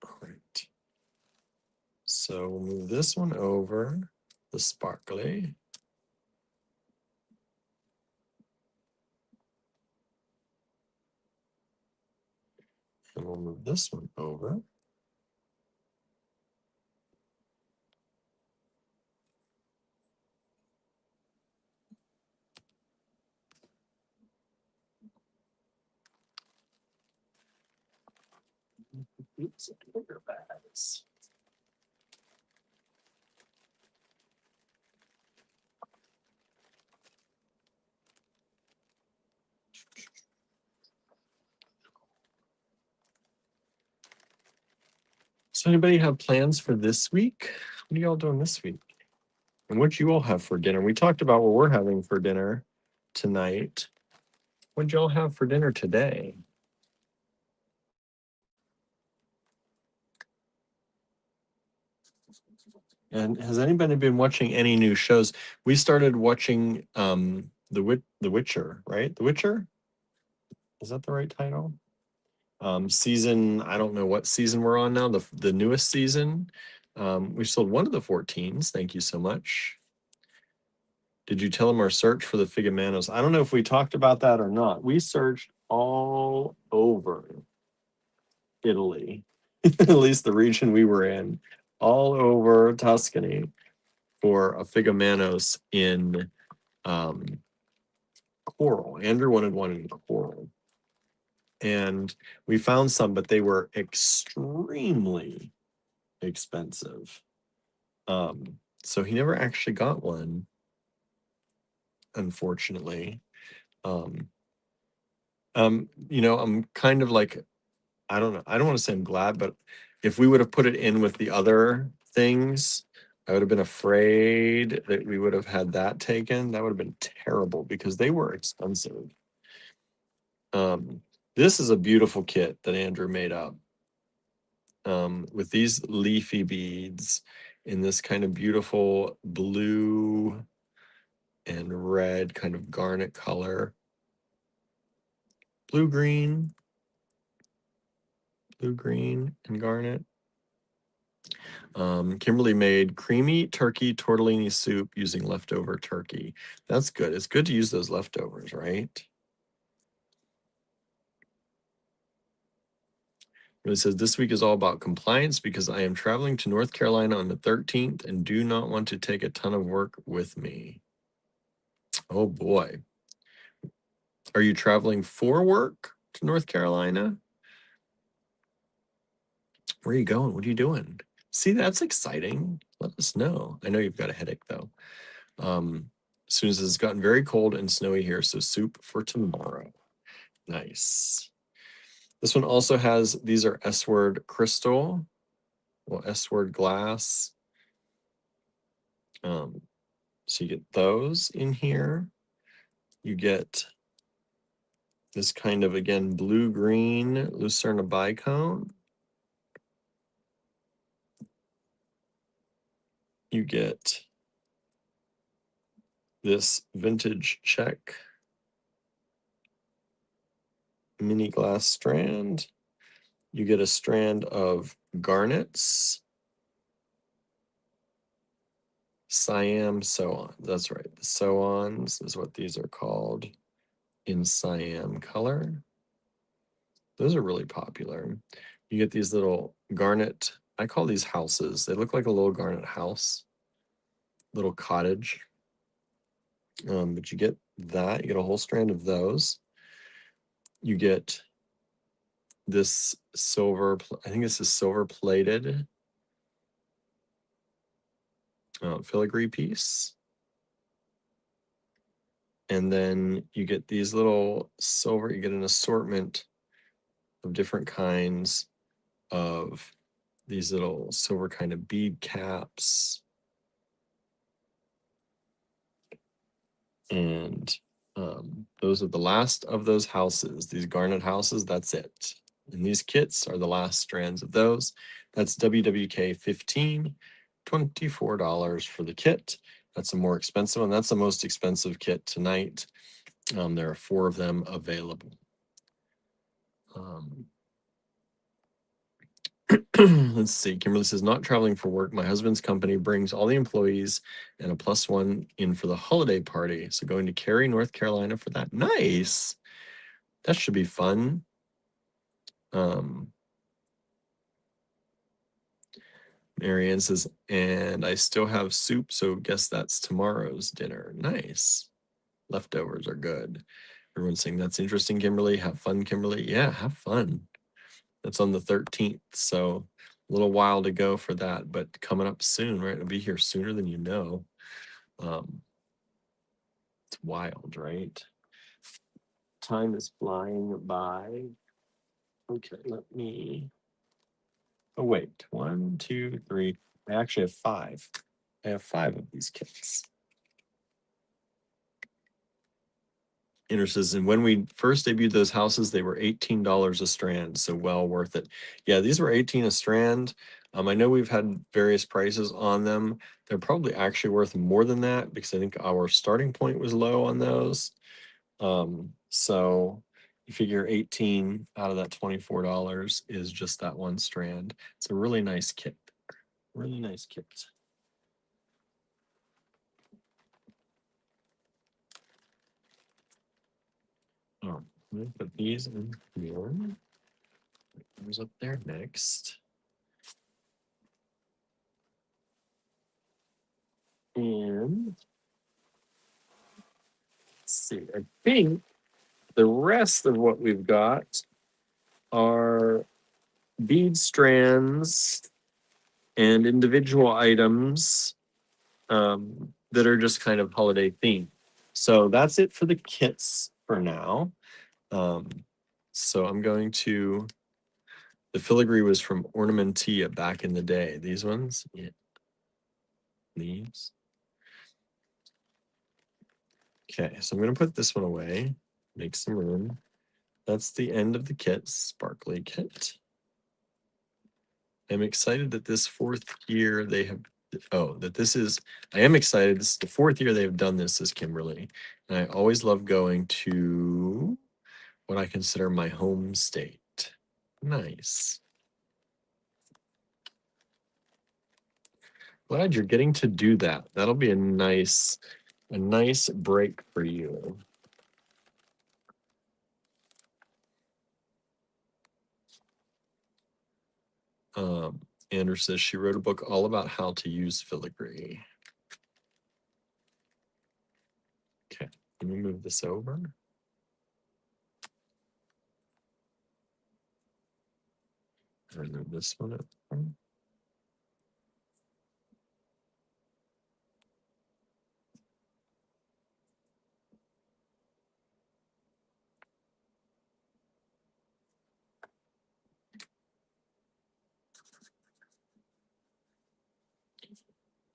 All right. So we'll move this one over, the sparkly. And we'll move this one over. Oops, bigger bags. So anybody have plans for this week? What are y'all doing this week? And what you all have for dinner? We talked about what we're having for dinner tonight. What'd y'all have for dinner today? And has anybody been watching any new shows? We started watching The Witcher, right? The Witcher? Is that the right title? Season, I don't know what season we're on now, the newest season. We sold one of the 14s. Thank you so much. Did you tell them our search for the Figamanos? I don't know if we talked about that or not. We searched all over Italy, at least the region we were in, all over Tuscany for a Figamanos in coral. Andrew wanted one in coral. And we found some, but they were extremely expensive. So he never actually got one, unfortunately. I'm kind of like, I don't know. I don't want to say I'm glad, but if we would have put it in with the other things, I would have been afraid that we would have had that taken. That would have been terrible because they were expensive. This is a beautiful kit that Andrew made up with these leafy beads in this kind of beautiful blue and red kind of garnet color. Blue, green, and garnet. Kimberly made creamy turkey tortellini soup using leftover turkey. That's good. It's good to use those leftovers, right? It says, this week is all about compliance because I am traveling to North Carolina on the 13th and do not want to take a ton of work with me. Oh boy. Are you traveling for work to North Carolina? Where are you going? What are you doing? See, that's exciting. Let us know. I know you've got a headache though. As soon as it's gotten very cold and snowy here, so soup for tomorrow. Nice. This one also has, these are S-word crystal, well, S-word glass. So you get those in here. You get this kind of, again, blue-green Lucerna bicone. You get this vintage check mini glass strand. You get a strand of garnets, Siam Soan. That's right. The Soans is what these are called in Siam color. Those are really popular. You get these little garnet, I call these houses. They look like a little garnet house, little cottage. But you get that, you get a whole strand of those. You get this silver, I think this is silver plated filigree piece. And then you get these little silver, you get an assortment of different kinds of these little silver kind of bead caps. And Those are the last of those houses. These garnet houses, that's it. And these kits are the last strands of those. That's WWK 15, $24 for the kit. That's a more expensive one. That's the most expensive kit tonight. There are 4 of them available. Let's see. Kimberly says, not traveling for work. My husband's company brings all the employees and a +1 in for the holiday party. So going to Cary, North Carolina for that. Nice. That should be fun. Marianne says, and I still have soup, so guess that's tomorrow's dinner. Nice. Leftovers are good. Everyone's saying that's interesting, Kimberly. Have fun, Kimberly. Yeah, have fun. That's on the 13th, so a little while to go for that, but coming up soon, right? It'll be here sooner than you know. It's wild, right? Time is flying by. Okay, let me. Oh, wait. 1, 2, 3. I actually have 5. I have 5 of these kits. Inner says, and when we first debuted those houses, they were $18 a strand, so well worth it. Yeah, these were 18 a strand. I know we've had various prices on them. They're probably actually worth more than that because I think our starting point was low on those. So you figure 18 out of that $24 is just that one strand. It's a really nice kit. Really nice kit. Oh, I'm gonna put these in here. Who's up there next? And let's see, I think the rest of what we've got are bead strands and individual items that are just kind of holiday themed. So that's it for the kits for now. So I'm going to, the filigree was from Ornamentia back in the day. These ones, yeah. These. Okay, so I'm going to put this one away, make some room. That's the end of the kit, sparkly kit. I'm excited that this 4th year they have, I am excited. This is the 4th year they have done this as Kimberly. And I always love going to what I consider my home state. Nice. Glad you're getting to do that. That'll be a nice break for you. Andrew says she wrote a book all about how to use filigree. Okay, let me move this over. Remove this one up.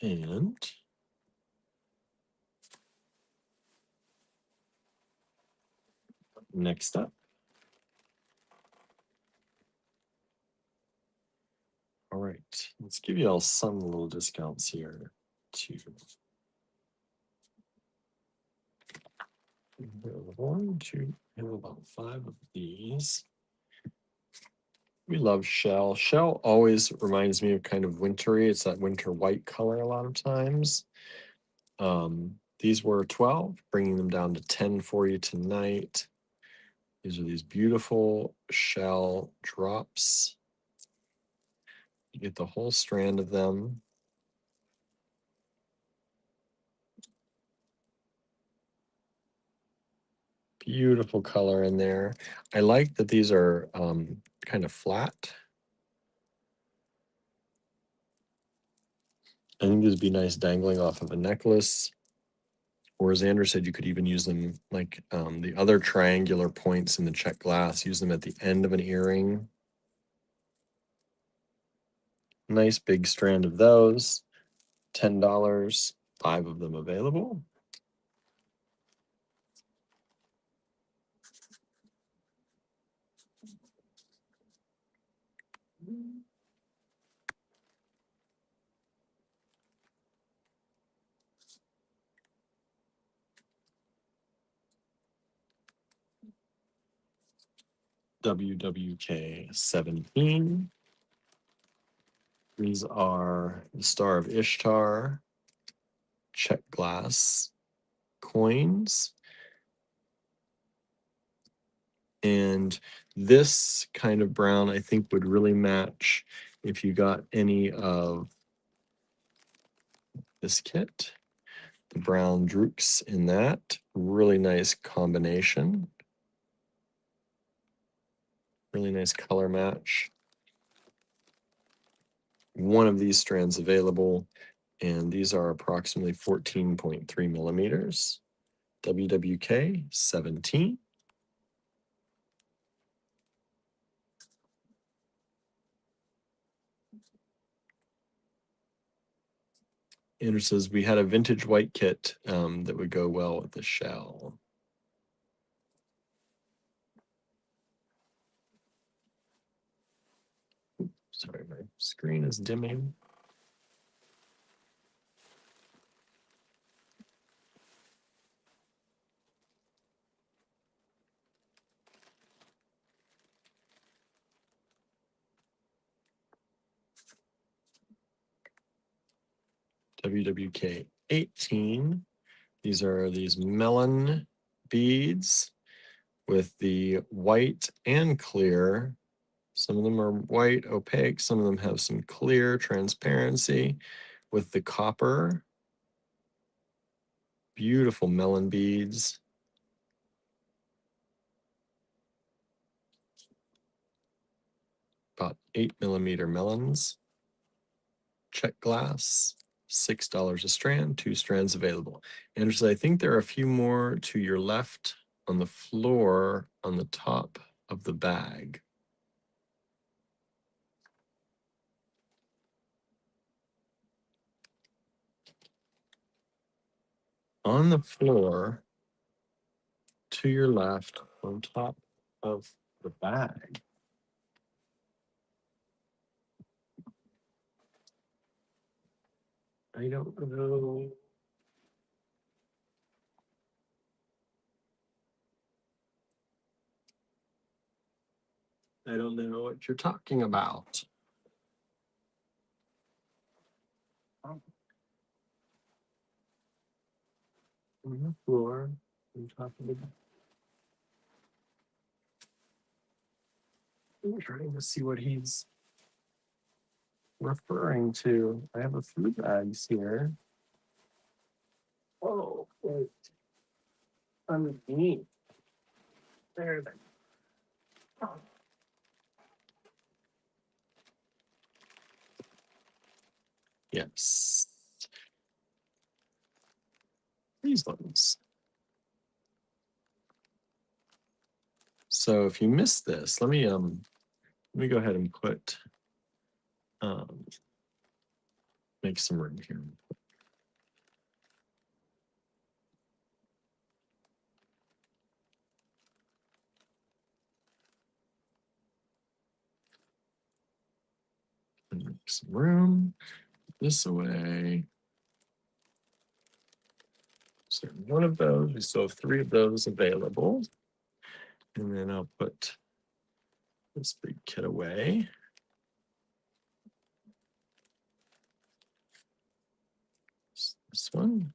And next up. All right, let's give you all some little discounts here too. One, two, have about 5 of these. We love shell. Shell always reminds me of kind of wintry. It's that winter white color a lot of times. These were 12, bringing them down to 10 for you tonight. These are these beautiful shell drops. You get the whole strand of them. Beautiful color in there. I like that these are kind of flat. I think these would be nice dangling off of a necklace. Or as Andrew said, you could even use them like the other triangular points in the check glass, use them at the end of an earring. Nice big strand of those, $10, 5 of them available. WWK 17. These are the Star of Ishtar check glass coins. And this kind of brown, I think, would really match if you got any of this kit. The brown drooks in that. Really nice combination. Really nice color match. One of these strands available, and these are approximately 14.3 millimeters. WWK 17. Andrew says we had a vintage white kit that would go well with the shell. Sorry, my screen is dimming. WWK 18. These are these melon beads with the white and clear. Some of them are white, opaque. Some of them have some clear transparency with the copper. Beautiful melon beads. About 8mm melons. Check glass. $6 a strand, 2 strands available. Andrew, I think there are a few more to your left on the floor on the top of the bag. On the floor to your left on top of the bag. I don't know. I don't know what you're talking about. On the floor on top of the bag. I'm trying to see what he's referring to. I have a few bags here. Oh, wait. Underneath. There they are. Yes. These ones. So if you missed this, let me go ahead and put make some room here. And make some room. Put this away. So one of those, we still have 3 of those available. And then I'll put this big kit away. This one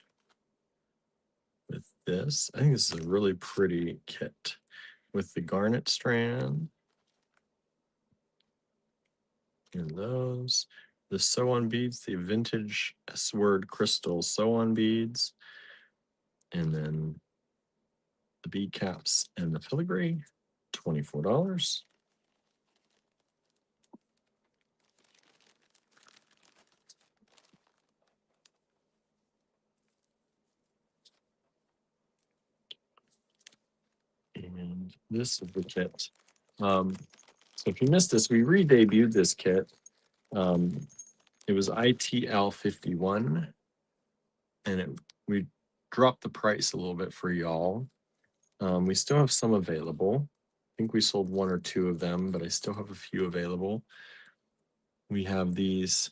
with this. I think this is a really pretty kit with the garnet strand. And those. The sew-on beads, the vintage S-word crystal sew-on beads. And then the bead caps and the filigree, $24. And this is the kit. So if you missed this, we re-debuted this kit. It was ITL 51, and we dropped the price a little bit for y'all. We still have some available. I think we sold 1 or 2 of them, but I still have a few available. We have these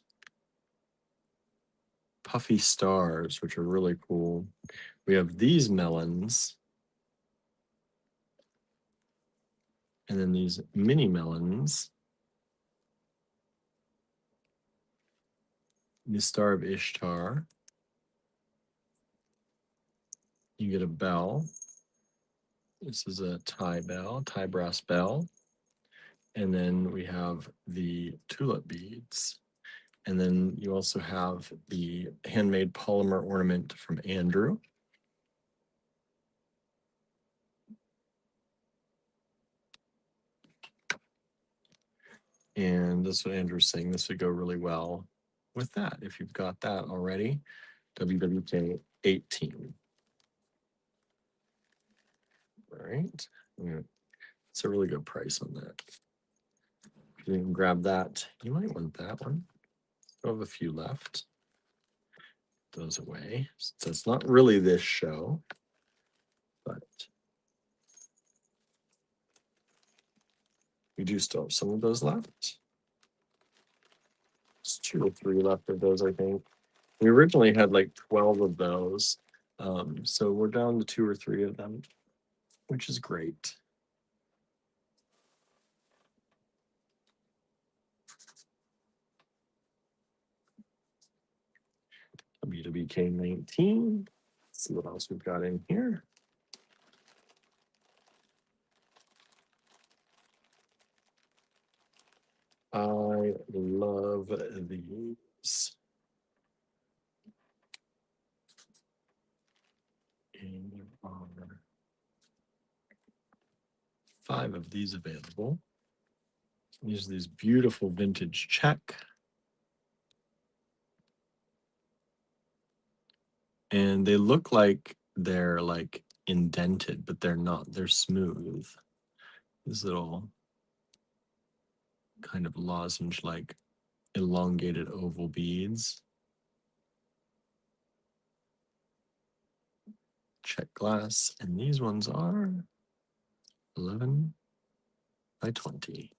puffy stars, which are really cool. We have these melons. And then these mini melons. The Star of Ishtar. You get a bell. This is a tie bell, tie brass bell. And then we have the tulip beads. And then you also have the handmade polymer ornament from Andrew. And that's what Andrew's saying. This would go really well with that. If you've got that already, WWK 18. All right. It's a really good price on that. If you can grab that, you might want that one. I have a few left. Those away. So it's not really this show, but we do still have some of those left. It's 2 or 3 left of those, I think. We originally had like 12 of those. So we're down to 2 or 3 of them, which is great. WWK 19. Let's see what else we've got in here. I love these. And there are 5 of these available. These are these beautiful vintage check. And they look like they're like indented, but they're not. They're smooth. These little kind of lozenge-like elongated oval beads. Check glass. And these ones are 11 by 20.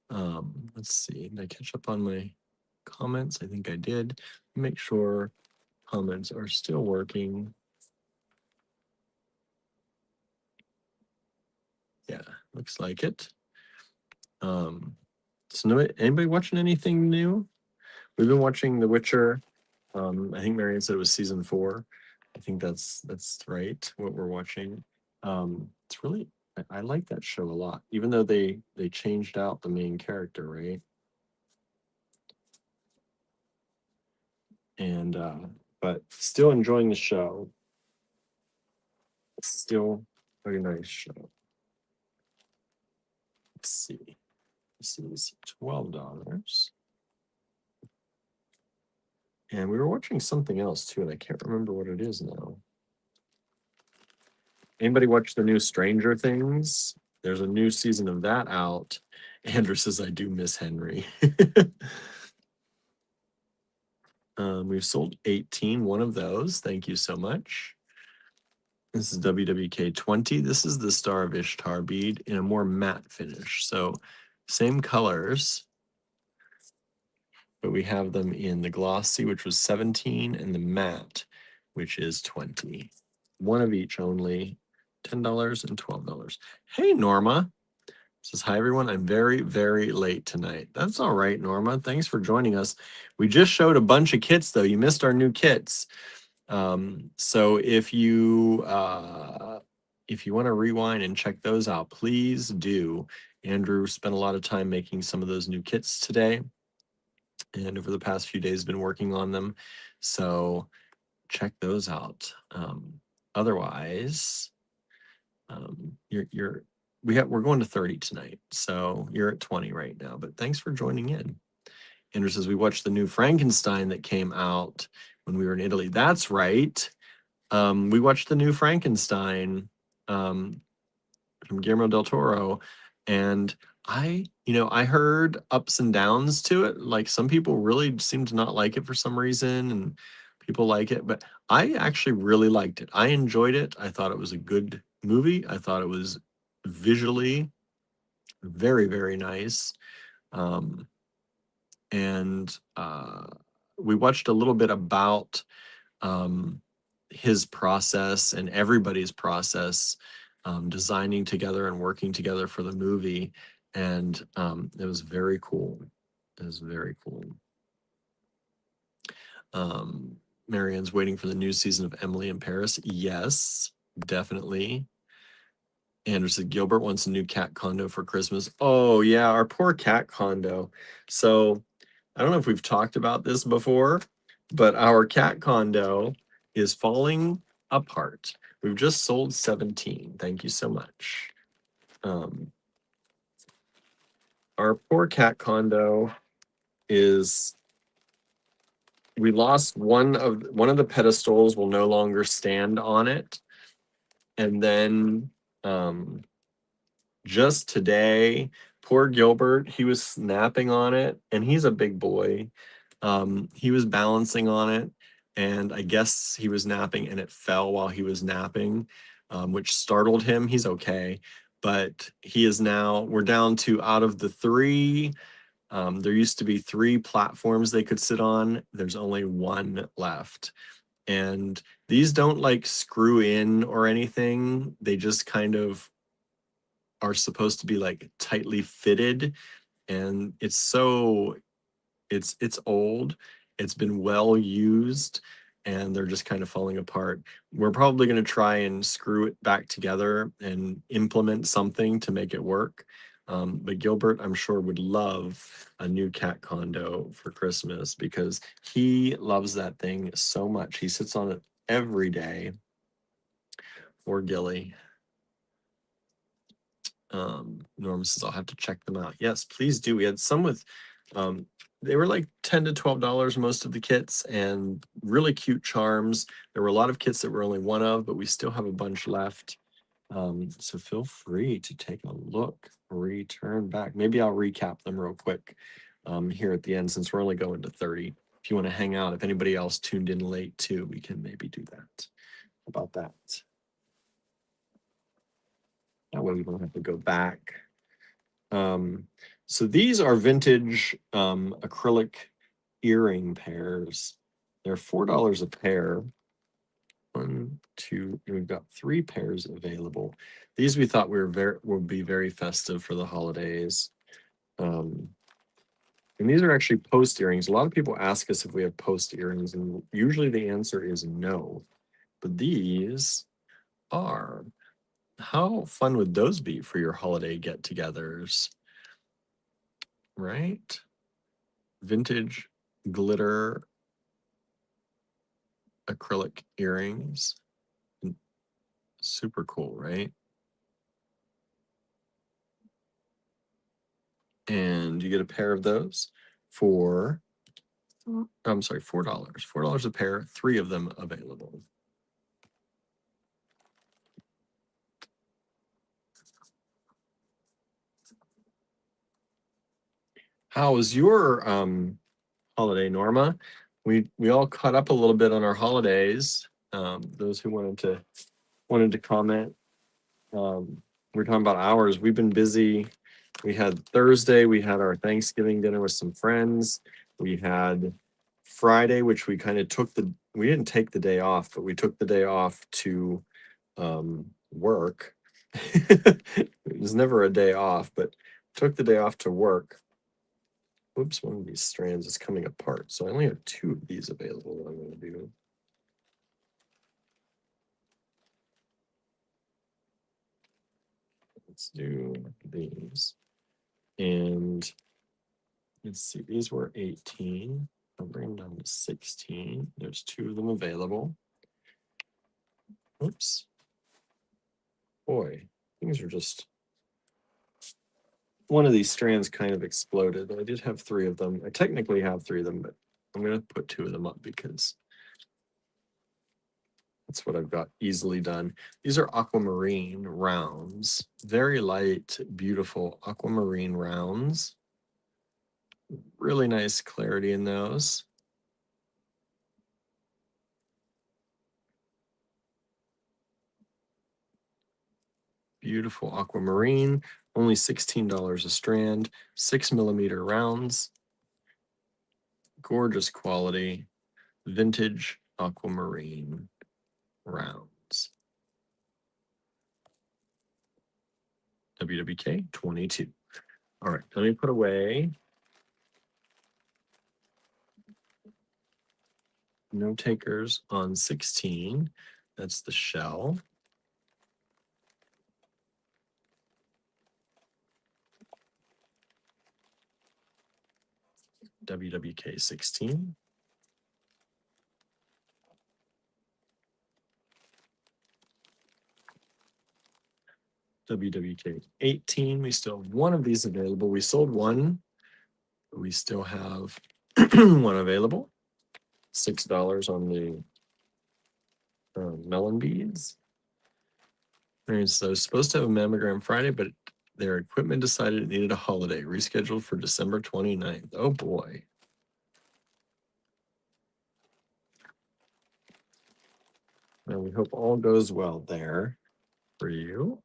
Let's see. Did I catch up on my comments? I think I did. Make sure comments are still working. Yeah, looks like it. So anybody watching anything new? We've been watching The Witcher. I think Marion said it was season 4. I think that's right, what we're watching. It's really, I like that show a lot, even though they changed out the main character, right? And but still enjoying the show. Still a very nice show. Let's see. This is $12. And we were watching something else too, and I can't remember what it is now. Anybody watch the new Stranger Things? There's a new season of that out. Andrew says, I do miss Henry. We've sold 18, one of those. Thank you so much. This is WWK 20. This is the Star of Ishtar bead in a more matte finish. So same colors, but we have them in the glossy, which was 17, and the matte, which is 20. One of each only, $10 and $12. Hey, Norma. Says, hi, everyone. I'm very, very late tonight. That's all right, Norma. Thanks for joining us. We just showed a bunch of kits, though. You missed our new kits. So if you want to rewind and check those out, please do. Andrew spent a lot of time making some of those new kits today, and over the past few days been working on them. So check those out. Otherwise, we're going to 30 tonight, so you're at 20 right now. But thanks for joining in. Andrew says we watched the new Frankenstein that came out when we were in Italy. That's right. We watched the new Frankenstein from Guillermo del Toro, and I heard ups and downs to it. Like some people really seem to not like it for some reason, and people like it, but I actually really liked it. I enjoyed it. I thought it was a good movie. I thought it was visually very, very nice. And we watched a little bit about his process and everybody's process designing together and working together for the movie. And it was very cool. It was very cool. Marianne's waiting for the new season of Emily in Paris. Yes, definitely. Andrew said Gilbert wants a new cat condo for Christmas. Oh yeah, our poor cat condo. So I don't know if we've talked about this before, but our cat condo is falling apart. We've just sold 17. Thank you so much. Our poor cat condo is, we lost one of the pedestals will no longer stand on it. And then just today, poor Gilbert, he was snapping on it, and he's a big boy. He was balancing on it, and I guess he was napping and it fell while he was napping, which startled him. He's okay, but he is now, we're down to, out of the three, there used to be 3 platforms they could sit on. There's only 1 left. And these don't like screw in or anything. They just kind of are supposed to be like tightly fitted. And it's old. It's been well used, and they're just kind of falling apart. We're probably going to try and screw it back together and implement something to make it work. But Gilbert, I'm sure, would love a new cat condo for Christmas because he loves that thing so much. He sits on it every day. Poor Gilly. Norm says I'll have to check them out. Yes, please do. We had some with they were like $10 to $12 most of the kits, and really cute charms. There were a lot of kits that were only one of, but we still have a bunch left. So feel free to take a look, return back. Maybe I'll recap them real quick here at the end, since we're only going to 30. If you want to hang out, if anybody else tuned in late too, we can maybe do that. How about that? That way we don't have to go back. So these are vintage acrylic earring pairs. They're $4 a pair. 1, 2, and we've got 3 pairs available. These we thought would be very festive for the holidays. And these are actually post earrings. A lot of people ask us if we have post earrings, and usually the answer is no. But these are. How fun would those be for your holiday get-togethers? Right? Vintage glitter acrylic earrings. Super cool, right? And you get a pair of those for, I'm sorry, $4. $4 a pair, 3 of them available. How was your holiday, Norma? We all caught up a little bit on our holidays. Those who wanted to comment. We're talking about ours. We've been busy. We had Thursday, we had our Thanksgiving dinner with some friends. We had Friday, which we kind of we didn't take the day off, but we took the day off to work. It was never a day off, but took the day off to work. Oops, one of these strands is coming apart. So I only have 2 of these available that I'm going to do. Let's do these. And let's see, these were 18. I'll bring them down to 16. There's 2 of them available. Oops. Boy, things are just, one of these strands kind of exploded. I did have 3 of them. I technically have 3 of them, but I'm going to put 2 of them up because that's what I've got easily done. These are aquamarine rounds. Very light, beautiful aquamarine rounds. Really nice clarity in those. Beautiful aquamarine, only $16 a strand, 6mm rounds. Gorgeous quality, vintage aquamarine rounds. WWK 22. All right, let me put away. No takers on 16. That's the shell. WWK 16. WWK 18. We still have one of these available. We sold one, but we still have one available. $6 on the melon beads. And so supposed to have a mammogram Friday, but their equipment decided it needed a holiday, rescheduled for December 29th. Oh boy. And we hope all goes well there for you.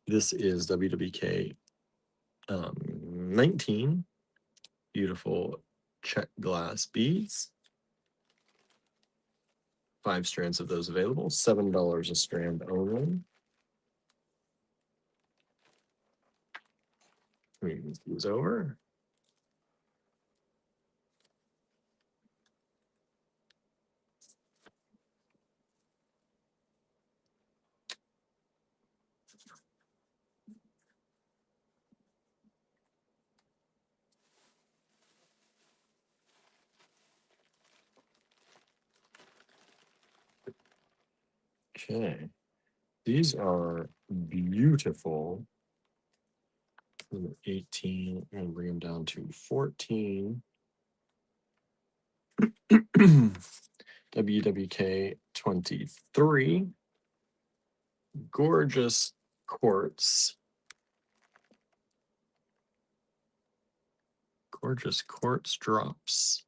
This is WWK 19. Beautiful check glass beads. 5 strands of those available. $7 a strand only. Move these over. Okay. These are beautiful. 18. I'm going to bring them down to 14. WWK 23. Gorgeous quartz. Gorgeous quartz drops.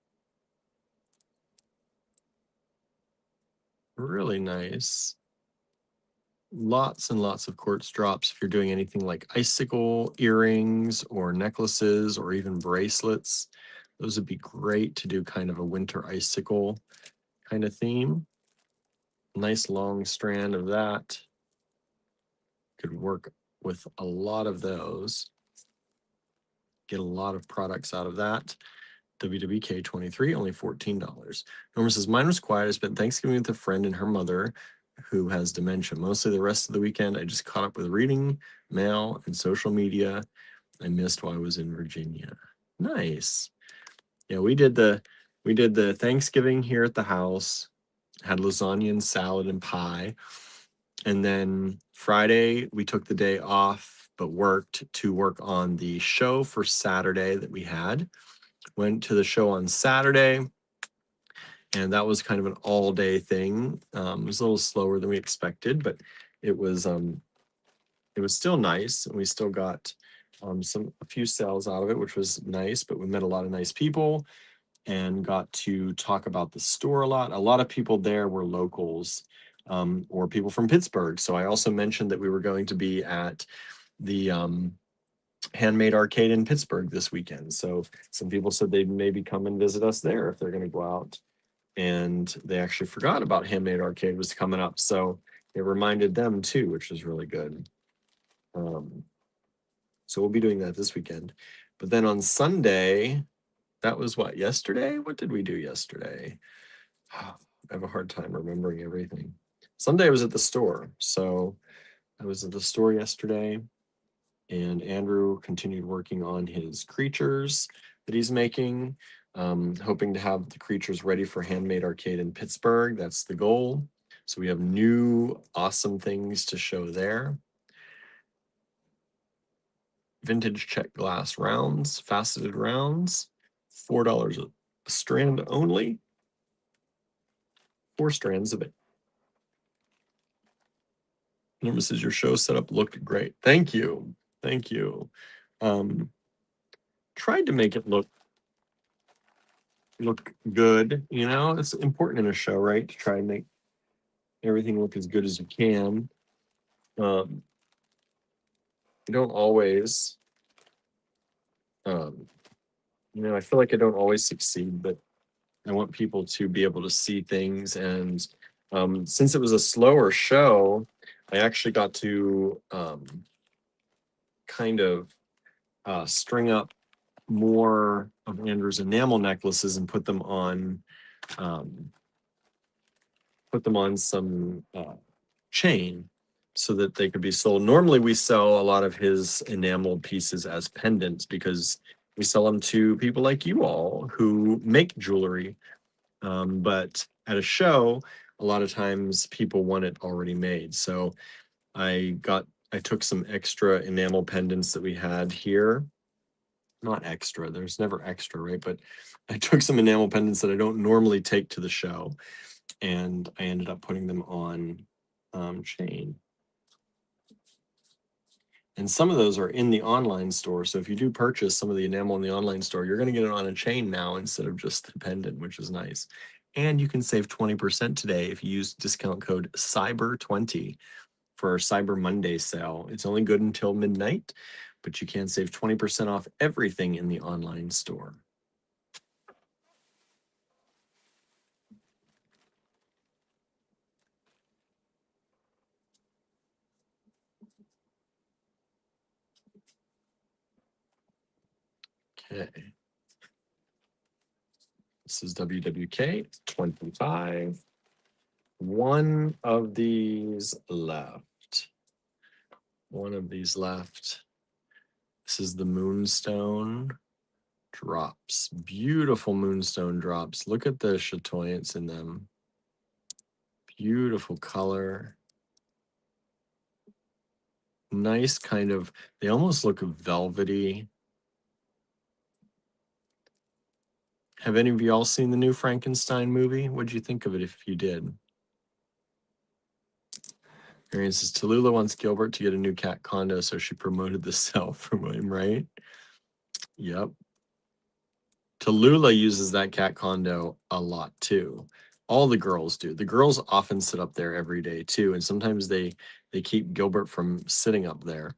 Really nice. Lots and lots of quartz drops if you're doing anything like icicle earrings or necklaces or even bracelets. Those would be great to do kind of a winter icicle kind of theme. Nice long strand of that. Could work with a lot of those. Get a lot of products out of that. WWK 23, only $14. Norma says, mine was quiet. I spent Thanksgiving with a friend and her mother who has dementia. Mostly the rest of the weekend, I just caught up with reading, mail, and social media I missed while I was in Virginia. Nice. Yeah, we did the Thanksgiving here at the house, had lasagna and salad and pie. And then Friday, we took the day off, but worked to work on the show for Saturday that we had. Went to the show on Saturday, and that was kind of an all-day thing. It was a little slower than we expected, but it was still nice, and we still got a few sales out of it, which was nice. But we met a lot of nice people and got to talk about the store a lot. A lot of people there were locals or people from Pittsburgh. So I also mentioned that we were going to be at the Handmade Arcade in Pittsburgh this weekend. So some people said they'd maybe come and visit us there if they're going to go out. And they actually forgot about Handmade Arcade was coming up. So it reminded them too, which is really good. So we'll be doing that this weekend. But then on Sunday, that was what, yesterday? What did we do yesterday? I have a hard time remembering everything. Sunday I was at the store. So I was at the store yesterday, and Andrew continued working on his creatures that he's making, hoping to have the creatures ready for Handmade Arcade in Pittsburgh. That's the goal. So we have new awesome things to show there. Vintage check glass rounds, faceted rounds, $4 a strand only. 4 strands of it. Norma says your show setup looked great. Thank you. Thank you. Tried to make it look good. You know, it's important in a show, right? To try and make everything look as good as you can. You don't always, I feel like I don't always succeed, but I want people to be able to see things. And since it was a slower show, I actually got to kind of string up more of Andrew's enamel necklaces and put them on some chain so that they could be sold. Normally we sell a lot of his enamel pieces as pendants because we sell them to people like you all who make jewelry. But at a show, a lot of times people want it already made. So I took some extra enamel pendants that we had here. Not extra, there's never extra, right? But I took some enamel pendants that I don't normally take to the show, and I ended up putting them on chain. And some of those are in the online store. So if you do purchase some of the enamel in the online store, you're going to get it on a chain now instead of just the pendant, which is nice. And you can save 20% today if you use discount code CYBER20 for our Cyber Monday sale. It's only good until midnight, but you can save 20% off everything in the online store. Okay. This is WWK 25. One of these left. One of these left. This is the Moonstone drops. Beautiful Moonstone drops. Look at the chatoyance in them. Beautiful color. Nice kind of, they almost look velvety. Have any of y'all seen the new Frankenstein movie? What'd you think of it if you did? Marion says, Tallulah wants Gilbert to get a new cat condo, so she promoted the sale from him, right? Yep. Tallulah uses that cat condo a lot too. All the girls do. The girls often sit up there every day too, and sometimes they keep Gilbert from sitting up there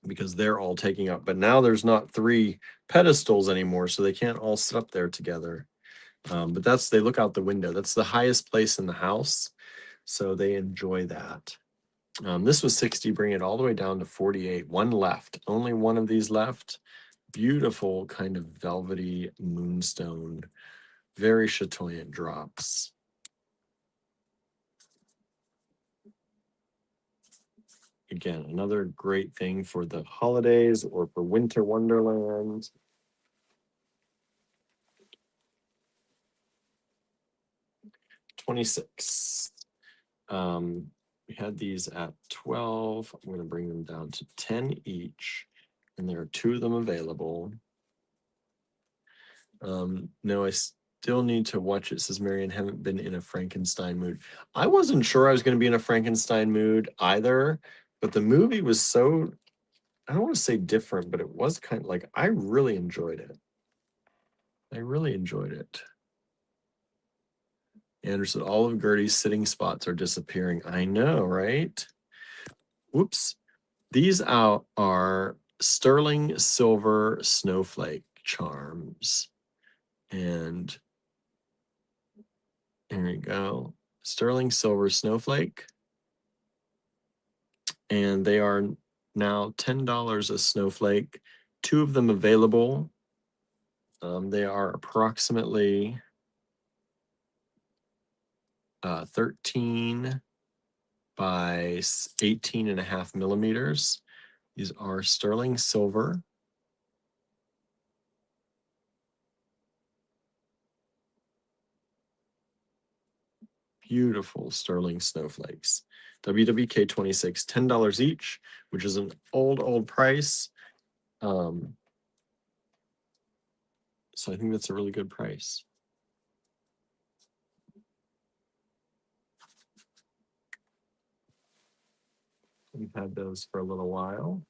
because they're all taking up. But now there's not 3 pedestals anymore, so they can't all sit up there together. But they look out the window. That's the highest place in the house, so they enjoy that. This was 60, bring it all the way down to 48. One left. Only one of these left. Beautiful kind of velvety moonstone. Very chatoyant drops. Again, another great thing for the holidays or for Winter Wonderland. $26. We had these at 12. I'm going to bring them down to 10 each, and there are 2 of them available. No, I still need to watch it, says Marion. Haven't been in a Frankenstein mood. I wasn't sure I was going to be in a Frankenstein mood either, but the movie was so, I don't want to say different, but it was kind of like, I really enjoyed it. I really enjoyed it. Anderson, all of Gertie's sitting spots are disappearing. I know, right? Whoops. These are sterling silver snowflake charms. And there you go. Sterling silver snowflake. And they are now $10 a snowflake. 2 of them available. They are approximately 13 by 18.5 millimeters. These are sterling silver. Beautiful sterling snowflakes. WWK 26, $10 each, which is an old price. So I think that's a really good price. We've had those for a little while.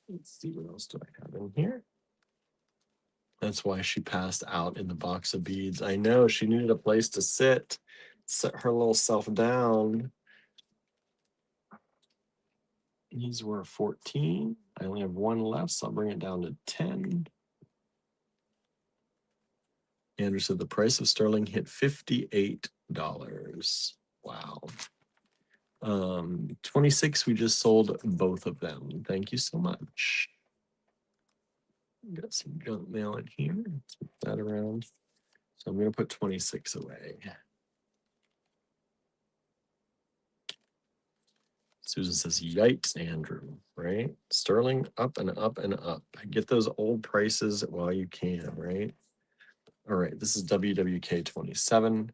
Let's see, what else do I have in here? That's why she passed out in the box of beads. I know, she needed a place to sit, set her little self down. These were 14. I only have 1 left, so I'll bring it down to 10. Andrew said the price of sterling hit $58. Wow. 26, we just sold both of them. Thank you so much. Got some junk mail in here. Let's move that around. So I'm going to put 26 away. Susan says, yikes, Andrew, right? Sterling up and up and up. Get those old prices while you can, right? All right, this is WWK 27.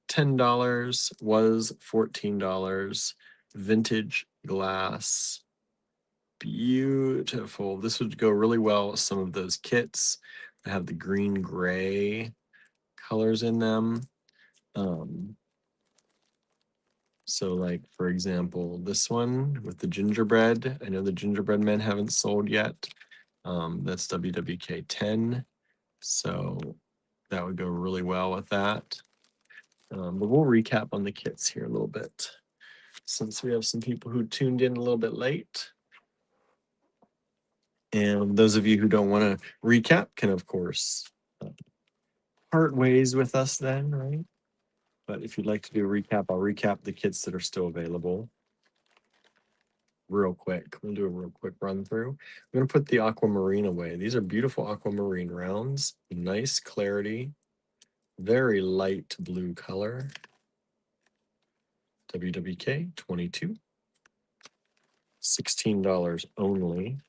$10 was $14. Vintage glass. Beautiful. This would go really well with some of those kits that have the green gray colors in them. So like, for example, this one with the gingerbread. I know the gingerbread men haven't sold yet. That's WWK 10. So that would go really well with that. But we'll recap on the kits here a little bit since we have some people who tuned in a little bit late. And those of you who don't want to recap can, of course, part ways with us then, right? But if you'd like to do a recap, I'll recap the kits that are still available real quick. We'll do a real quick run through. I'm going to put the aquamarine away. These are beautiful aquamarine rounds. Nice clarity. Very light blue color. WWK 22. $16 only.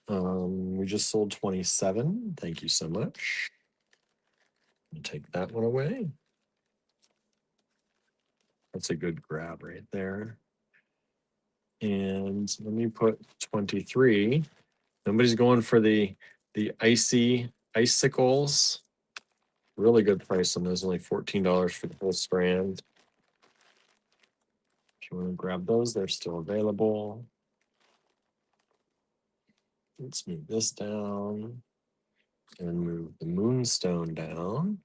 We just sold 27. Thank you so much. I'll take that one away. That's a good grab right there. And let me put 23. Nobody's going for the icicles. Really good price on those, only $14 for the whole strand. If you want to grab those, they're still available. Let's move this down and move the moonstone down.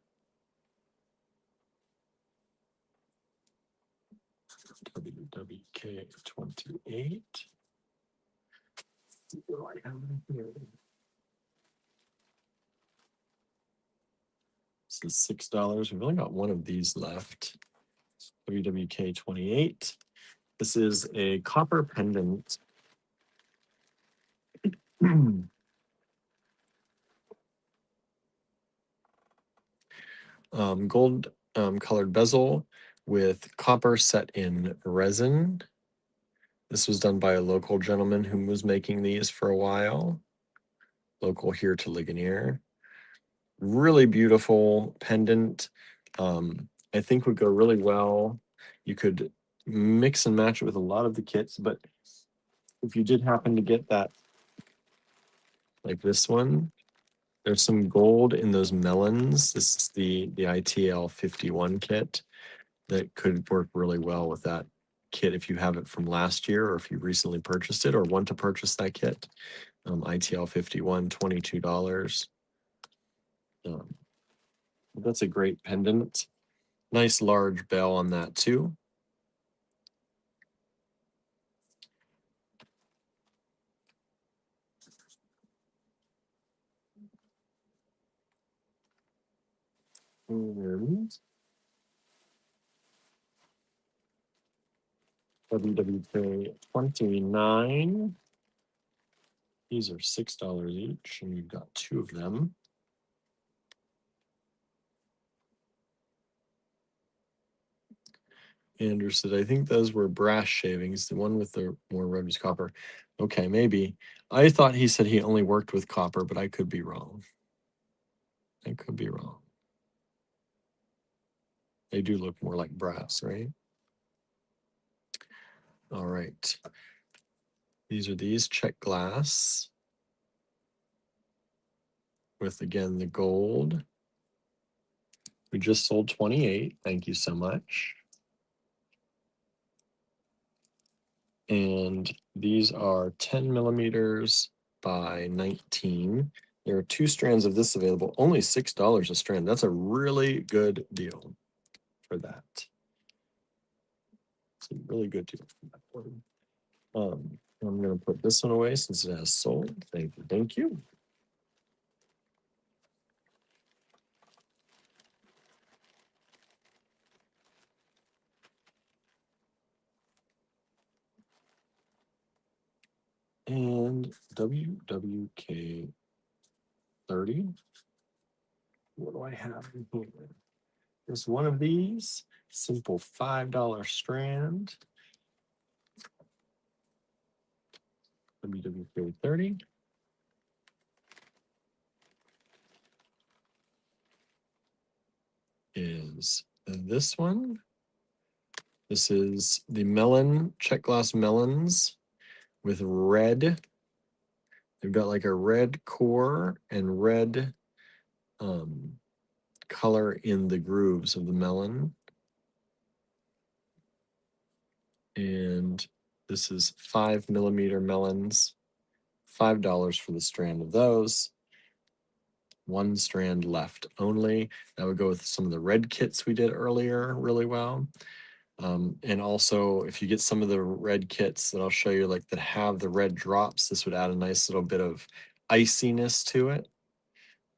WWK 28. What do I have here? This is $6. We've only got one of these left. WWK 28. This is a copper pendant. Gold colored bezel with copper set in resin. This was done by a local gentleman who was making these for a while. Local here to Ligonier. Really beautiful pendant. I think would go really well. You could mix and match it with a lot of the kits, but if you did happen to get that, like this one, there's some gold in those melons. This is the ITL 51 kit that could work really well with that kit if you have it from last year or if you recently purchased it or want to purchase that kit. ITL 51, $22. That's a great pendant. Nice large bell on that too. And WWK 29. These are $6 each, and you've got two of them. Andrew said, I think those were brass shavings, the one with the more red was copper. Okay, maybe. I thought he said he only worked with copper, but I could be wrong. I could be wrong. They do look more like brass, right? All right. These are these check glass with, again, the gold. We just sold 28. Thank you so much. And these are 10 millimeters by 19. There are two strands of this available, only $6 a strand. That's a really good deal for that. It's a really good deal for that one. I'm going to put this one away since it has sold. Thank you. Thank you. And WWK 30. What do I have in here? There's one of these. Simple $5 strand. WWK 30. Is this one. This is the melon, check glass melons with red. They've got like a red core and red color in the grooves of the melon. And this is 5mm melons, $5 for the strand of those. One strand left only. That would go with some of the red kits we did earlier really well. And also, if you get some of the red kits that I'll show you, like that have the red drops, this would add a nice little bit of iciness to it.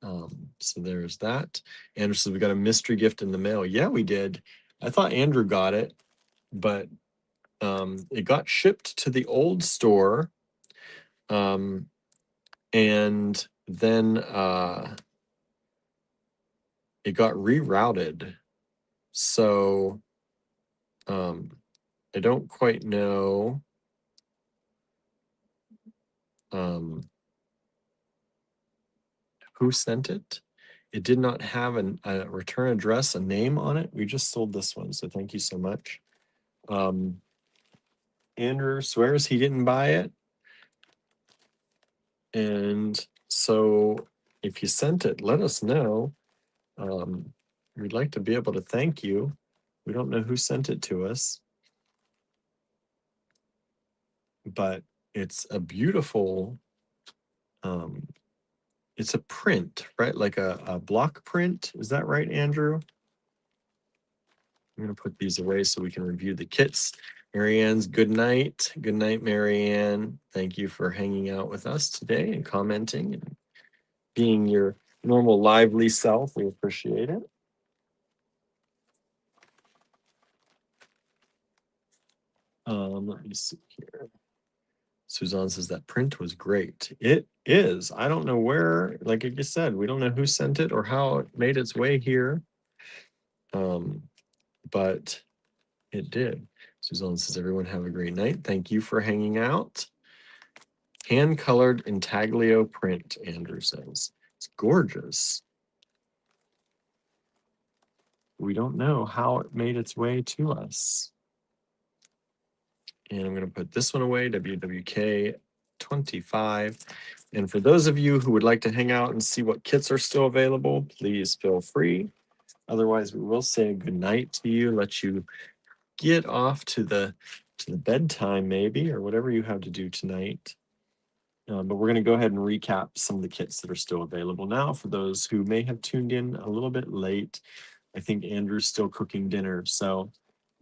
So there's that. Andrew says we got a mystery gift in the mail. Yeah, we did. I thought Andrew got it, but it got shipped to the old store. And then it got rerouted. So I don't quite know who sent it. It did not have a return address, a name on it. We just sold this one, so thank you so much. Andrew swears he didn't buy it. And so if you sent it, let us know. We'd like to be able to thank you. We don't know who sent it to us, but it's a beautiful, it's a print, right? Like a block print. Is that right, Andrew? I'm going to put these away so we can review the kits. Marianne's good night. Good night, Marianne. Thank you for hanging out with us today and commenting and being your normal lively self. We appreciate it. Let me see here. Suzanne says that print was great. It is. I don't know where, like I just said, we don't know who sent it or how it made its way here. But it did. Suzanne says, everyone have a great night. Thank you for hanging out. Hand-colored intaglio print, Andrew says. It's gorgeous. We don't know how it made its way to us. And I'm going to put this one away, WWK 25. And for those of you who would like to hang out and see what kits are still available, please feel free. Otherwise, we will say good night to you, let you get off to the bedtime maybe, or whatever you have to do tonight. But we're going to go ahead and recap some of the kits that are still available now for those who may have tuned in a little bit late. I think Andrew's still cooking dinner, so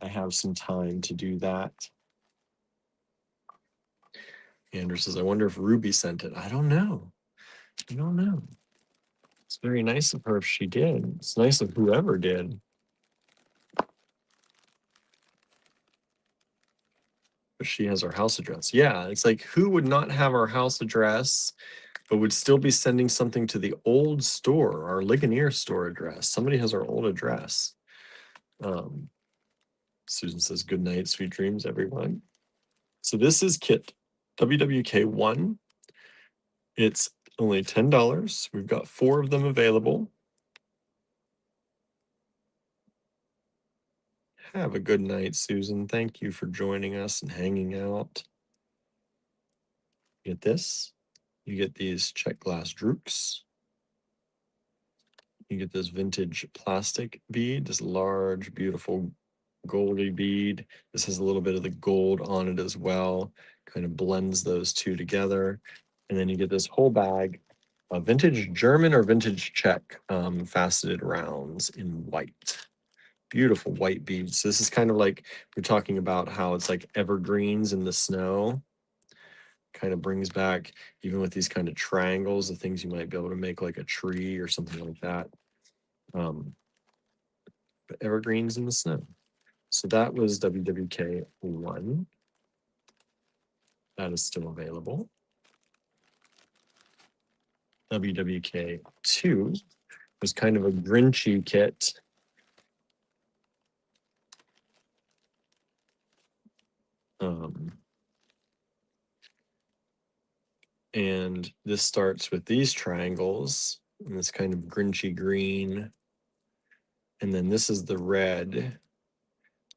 I have some time to do that. Andrew says, I wonder if Ruby sent it. I don't know. I don't know. It's very nice of her if she did. It's nice of whoever did. But she has our house address. Yeah, it's like, who would not have our house address, but would still be sending something to the old store, our Ligonier store address? Somebody has our old address. Susan says, good night, sweet dreams, everyone. So this is kit WWK1. It's only $10. We've got 4 of them available. Have a good night, Susan. Thank you for joining us and hanging out. Get this. You get these check glass drooks. You get this vintage plastic bead, this large, beautiful goldy bead. This has a little bit of the gold on it as well. Kind of blends those two together. And then you get this whole bag of vintage German or vintage Czech faceted rounds in white. Beautiful white beads. So this is kind of like we're talking about how it's like evergreens in the snow. kind of brings back, even with these kind of triangles, the things you might be able to make like a tree or something like that. But evergreens in the snow. So that was WWK 1. That is still available. WWK 2 was kind of a Grinchy kit. And this starts with these triangles and this kind of Grinchy green. And then this is the red.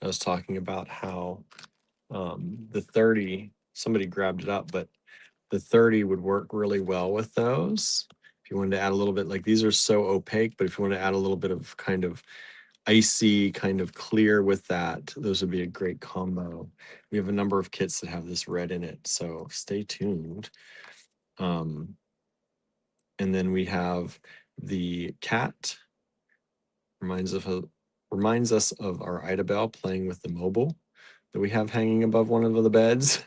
I was talking about how the 30, somebody grabbed it up, but the 30 would work really well with those. If you wanted to add a little bit, like these are so opaque, but if you want to add a little bit of kind of icy, kind of clear with that, those would be a great combo. We have a number of kits that have this red in it, so stay tuned. And then we have the cat, reminds us of our Ida Bell playing with the mobile that we have hanging above one of the beds.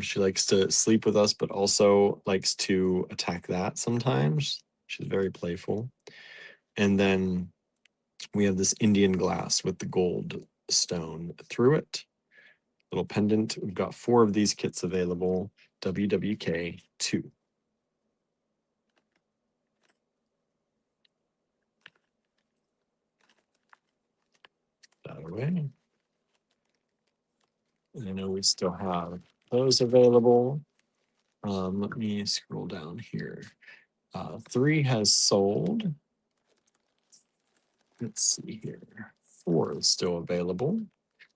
She likes to sleep with us, but also likes to attack that sometimes. She's very playful. And then we have this Indian glass with the gold stone through it. Little pendant. We've got 4 of these kits available. WWK 2. That away. And I know we still have those available. Let me scroll down here. 3 has sold. Let's see here. 4 is still available.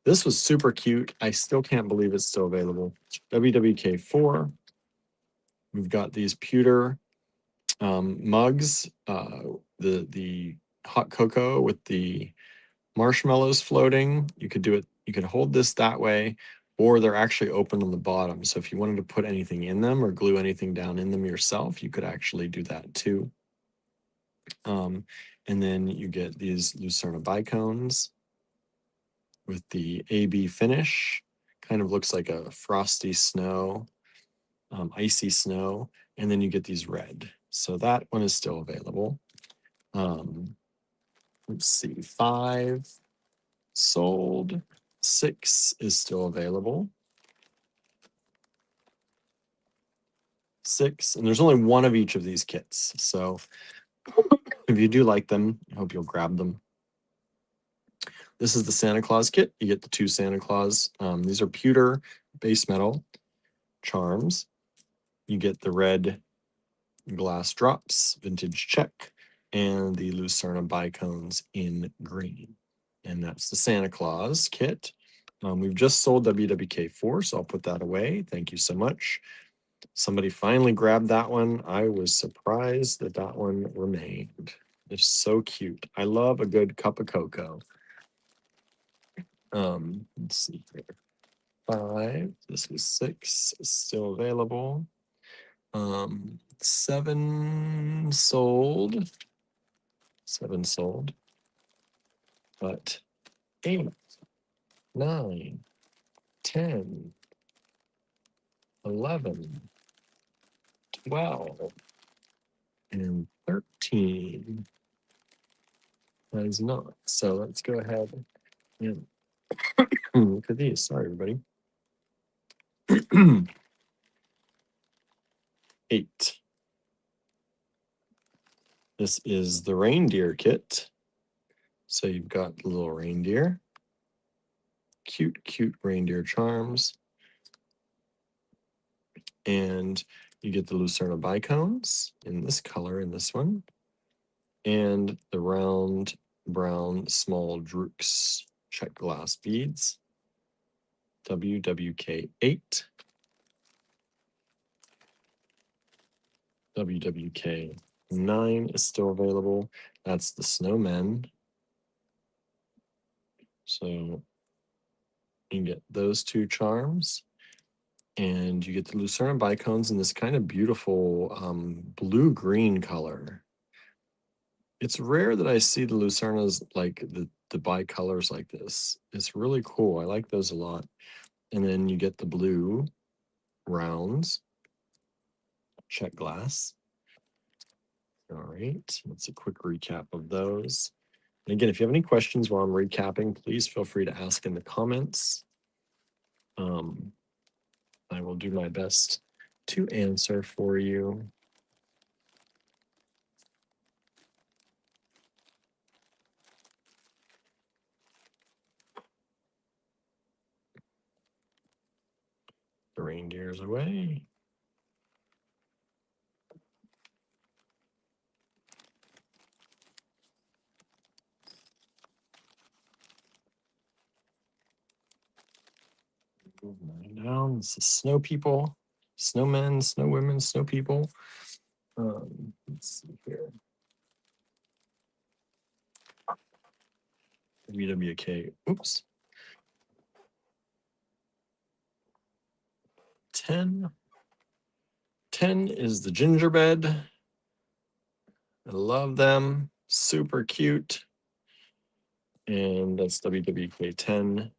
This was super cute. I still can't believe it's still available. WWK 4. We've got these pewter mugs. The hot cocoa with the marshmallows floating. You could do it. You could hold this that way, or they're actually open on the bottom. So if you wanted to put anything in them or glue anything down in them yourself, you could actually do that too. And then you get these Lucerna bicones with the AB finish. Kind of looks like a frosty snow, icy snow. And then you get these red. So that one is still available. Let's see, 5 sold. 6 is still available. 6, and there's only 1 of each of these kits. So if you do like them, I hope you'll grab them. This is the Santa Claus kit. You get the 2 Santa Claus. These are pewter base metal charms. You get the red glass drops, vintage check, and the Lucerna bicones in green. And that's the Santa Claus kit. We've just sold WWK4, so I'll put that away. Thank you so much. Somebody finally grabbed that one. I was surprised that that one remained. It's so cute. I love a good cup of cocoa. Let's see here. 5. This was 6. Still available. 7 sold. 7 sold. But 8, 9, 10, 11, 12, and 13 is not. So let's go ahead and look at these. Sorry, everybody. 8. This is the reindeer kit. So you've got the little reindeer. Cute, cute reindeer charms. And you get the Lucerna bicones in this color, in this one. And the round brown small drooks check glass beads. WWK 8. WWK 9 is still available. That's the snowmen. So you can get those 2 charms. And you get the Lucerna bicones in this kind of beautiful blue-green color. It's rare that I see the Lucernas like the bicolors like this. It's really cool. I like those a lot. And then you get the blue rounds. Check glass. All right, that's a quick recap of those. And again, if you have any questions while I'm recapping, please feel free to ask in the comments. I will do my best to answer for you. The reindeer's away. Move mine down. This is snow people, snowmen, snow women, snow people. Let's see here. WWK. Oops. 10. 10 is the gingerbread. I love them. Super cute. And that's WWK 10.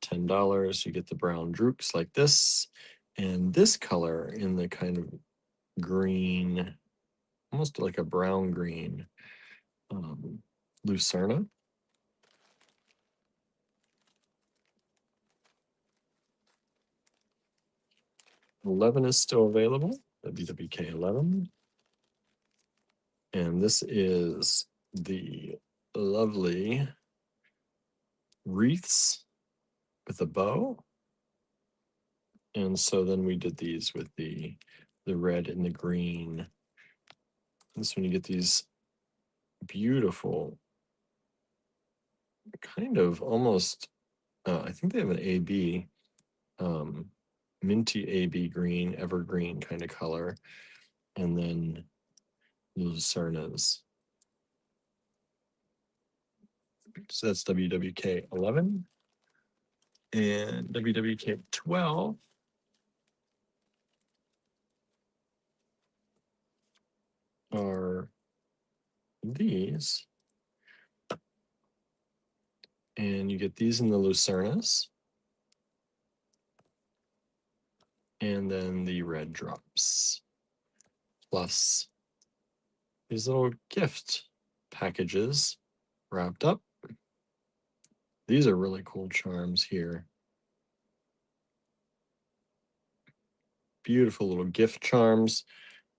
$10. You get the brown droops like this. And this color in the kind of green, almost like a brown green, Lucerna. $11 is still available, WWK 11. And this is the lovely wreaths with a bow. And so then we did these with the red and the green. This one you get these beautiful, kind of almost, I think they have an AB, minty AB green, evergreen kind of color. And then Lucernas. So that's WWK 11. And WWK 12 are these. And you get these in the Lucernas. And then the red drops. Plus these little gift packages wrapped up. These are really cool charms here. Beautiful little gift charms.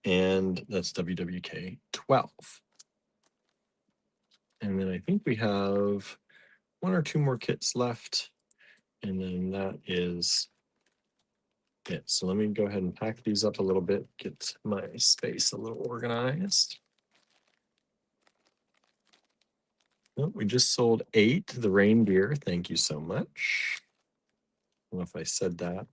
And that's WWK 12. And then I think we have 1 or 2 more kits left. And then that is it. So let me go ahead and pack these up a little bit, get my space a little organized. Oh, we just sold 8, the reindeer. Thank you so much. I don't know if I said that.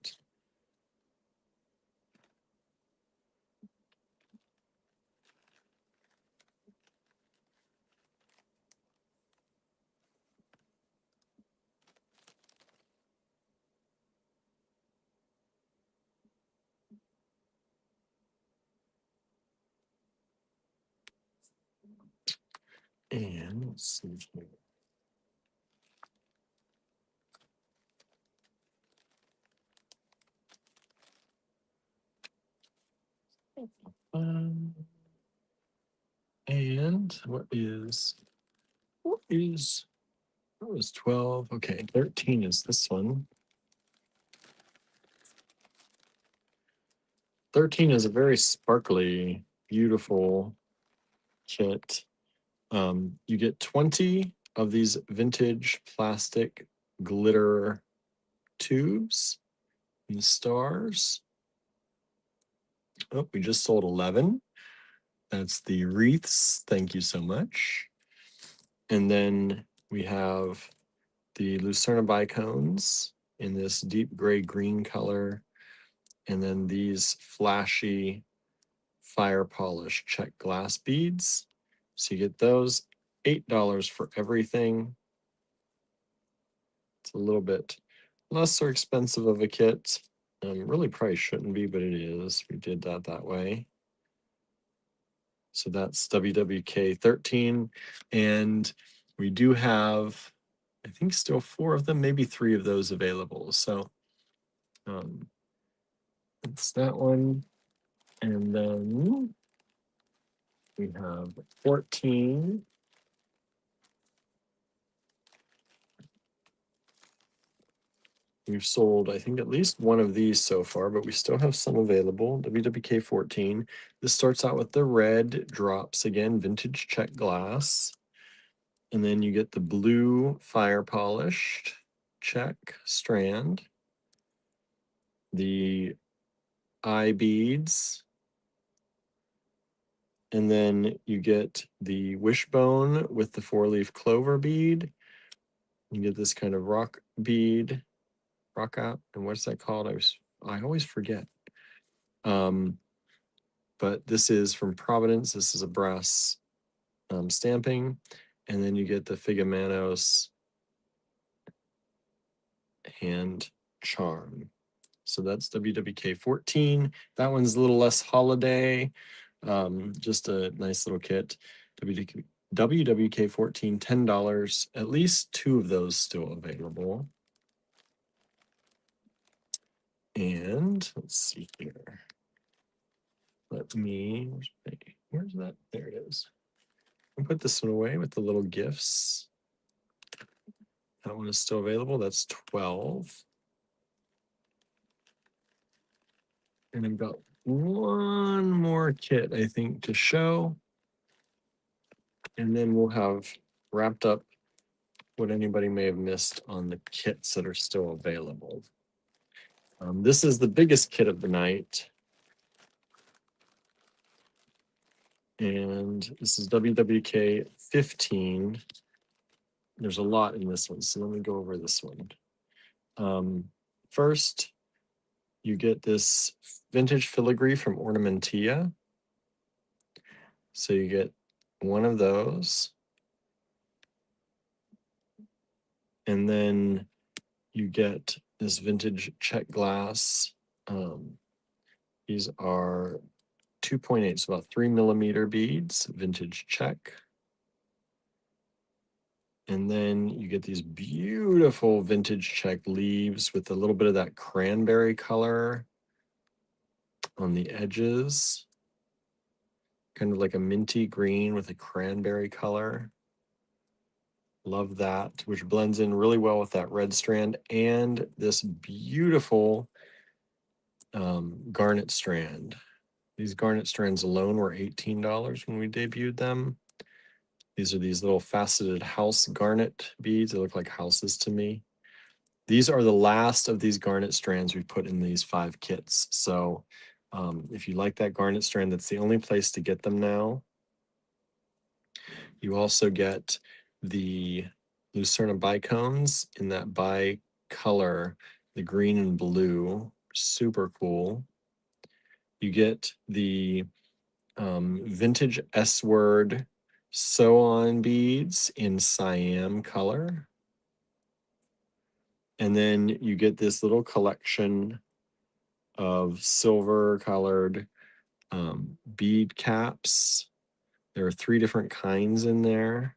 And let's see here. And what was 12? Okay, 13 is this one. 13 is a very sparkly, beautiful kit. You get 20 of these vintage plastic glitter tubes and stars. Oh, we just sold 11. That's the wreaths. Thank you so much. And then we have the Lucerna bicones in this deep gray green color. And then these flashy fire polish check glass beads. So you get those, $8 for everything. It's a little bit lesser expensive of a kit. Really probably shouldn't be, but it is. We did that way. So that's WWK 13. And we do have, I think, still 4 of them, maybe 3 of those available. So That's that one. And then we have 14. We've sold, I think, at least one of these so far, but we still have some available. WWK 14. This starts out with the red drops again, vintage check glass. And then you get the blue fire polished check strand, the eye beads, and then you get the wishbone with the 4-leaf clover bead. You get this kind of rock bead, rock out, and what's that called? I always forget. But this is from Providence. This is a brass stamping, and then you get the Figamanos hand charm. So that's WWK 14. That one's a little less holiday, just a nice little kit. WWK 14, $10. At least 2 of those still available. And let's see here. Where's that? There it is. I'll put this one away with the little gifts. That one is still available. That's 12. And I've got one more kit, I think, to show. And then we'll have wrapped up what anybody may have missed on the kits that are still available. This is the biggest kit of the night. And this is WWK 15. There's a lot in this one, so let me go over this one. First, you get this vintage filigree from Ornamentia. So you get one of those. And then you get this vintage check glass. These are 2.8, so about 3mm beads, vintage check. And then you get these beautiful vintage check leaves with a little bit of that cranberry color on the edges. Kind of like a minty green with a cranberry color. Love that, which blends in really well with that red strand and this beautiful garnet strand. These garnet strands alone were $18 when we debuted them. These are these little faceted house garnet beads. They look like houses to me. These are the last of these garnet strands we put in these 5 kits. So if you like that garnet strand, that's the only place to get them now. You also get the Lucerna bicones in that bi-color, the green and blue. Super cool. You get the vintage S-word sew-on beads in cyan color. And then you get this little collection of silver-colored bead caps. There are 3 different kinds in there.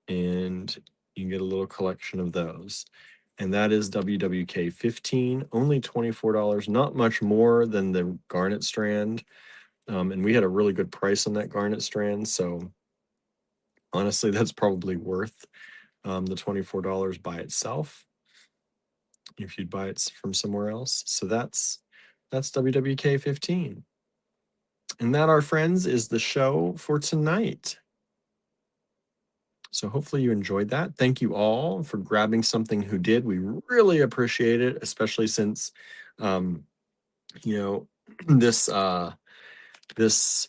And you can get a little collection of those. And that is WWK 15, only $24, not much more than the garnet strand. And we had a really good price on that garnet strand. So honestly, that's probably worth the $24 by itself if you'd buy it from somewhere else. So that's WWK 15. And that, our friends, is the show for tonight. So hopefully you enjoyed that. Thank you all for grabbing something who did. We really appreciate it, especially since, this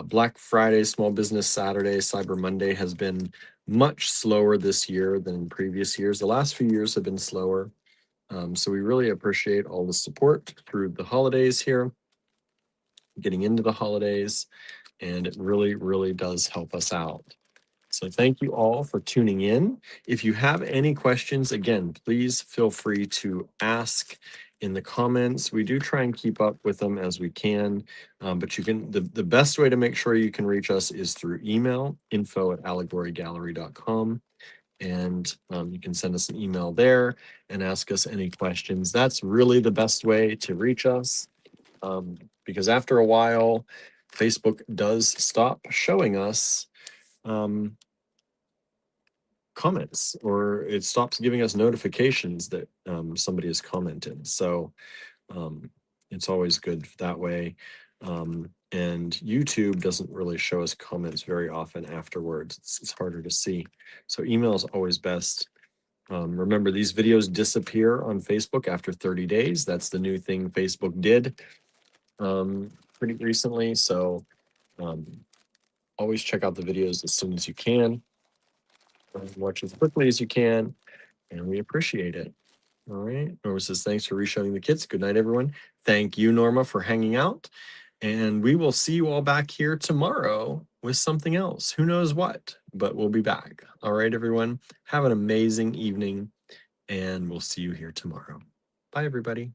Black Friday, Small Business Saturday, Cyber Monday has been much slower this year than in previous years. The last few years have been slower. So we really appreciate all the support through the holidays here, getting into the holidays, and it really, really does help us out. So thank you all for tuning in. If you have any questions, again, please feel free to ask in the comments. We do try and keep up with them as we can, but you can. The best way to make sure you can reach us is through email, info@allegorygallery.com. and you can send us an email there and ask us any questions. That's really the best way to reach us, because after a while, Facebook does stop showing us comments, or it stops giving us notifications that somebody has commented. So it's always good that way. And YouTube doesn't really show us comments very often afterwards. It's harder to see. So email is always best. Remember, these videos disappear on Facebook after 30 days. That's the new thing Facebook did pretty recently. So always check out the videos as soon as you can. Watch as quickly as you can, and we appreciate it. All right. Norma says, thanks for reshowing the kids. Good night, everyone. Thank you, Norma, for hanging out. And we will see you all back here tomorrow with something else. Who knows what, but we'll be back. All right, everyone. Have an amazing evening, and we'll see you here tomorrow. Bye, everybody.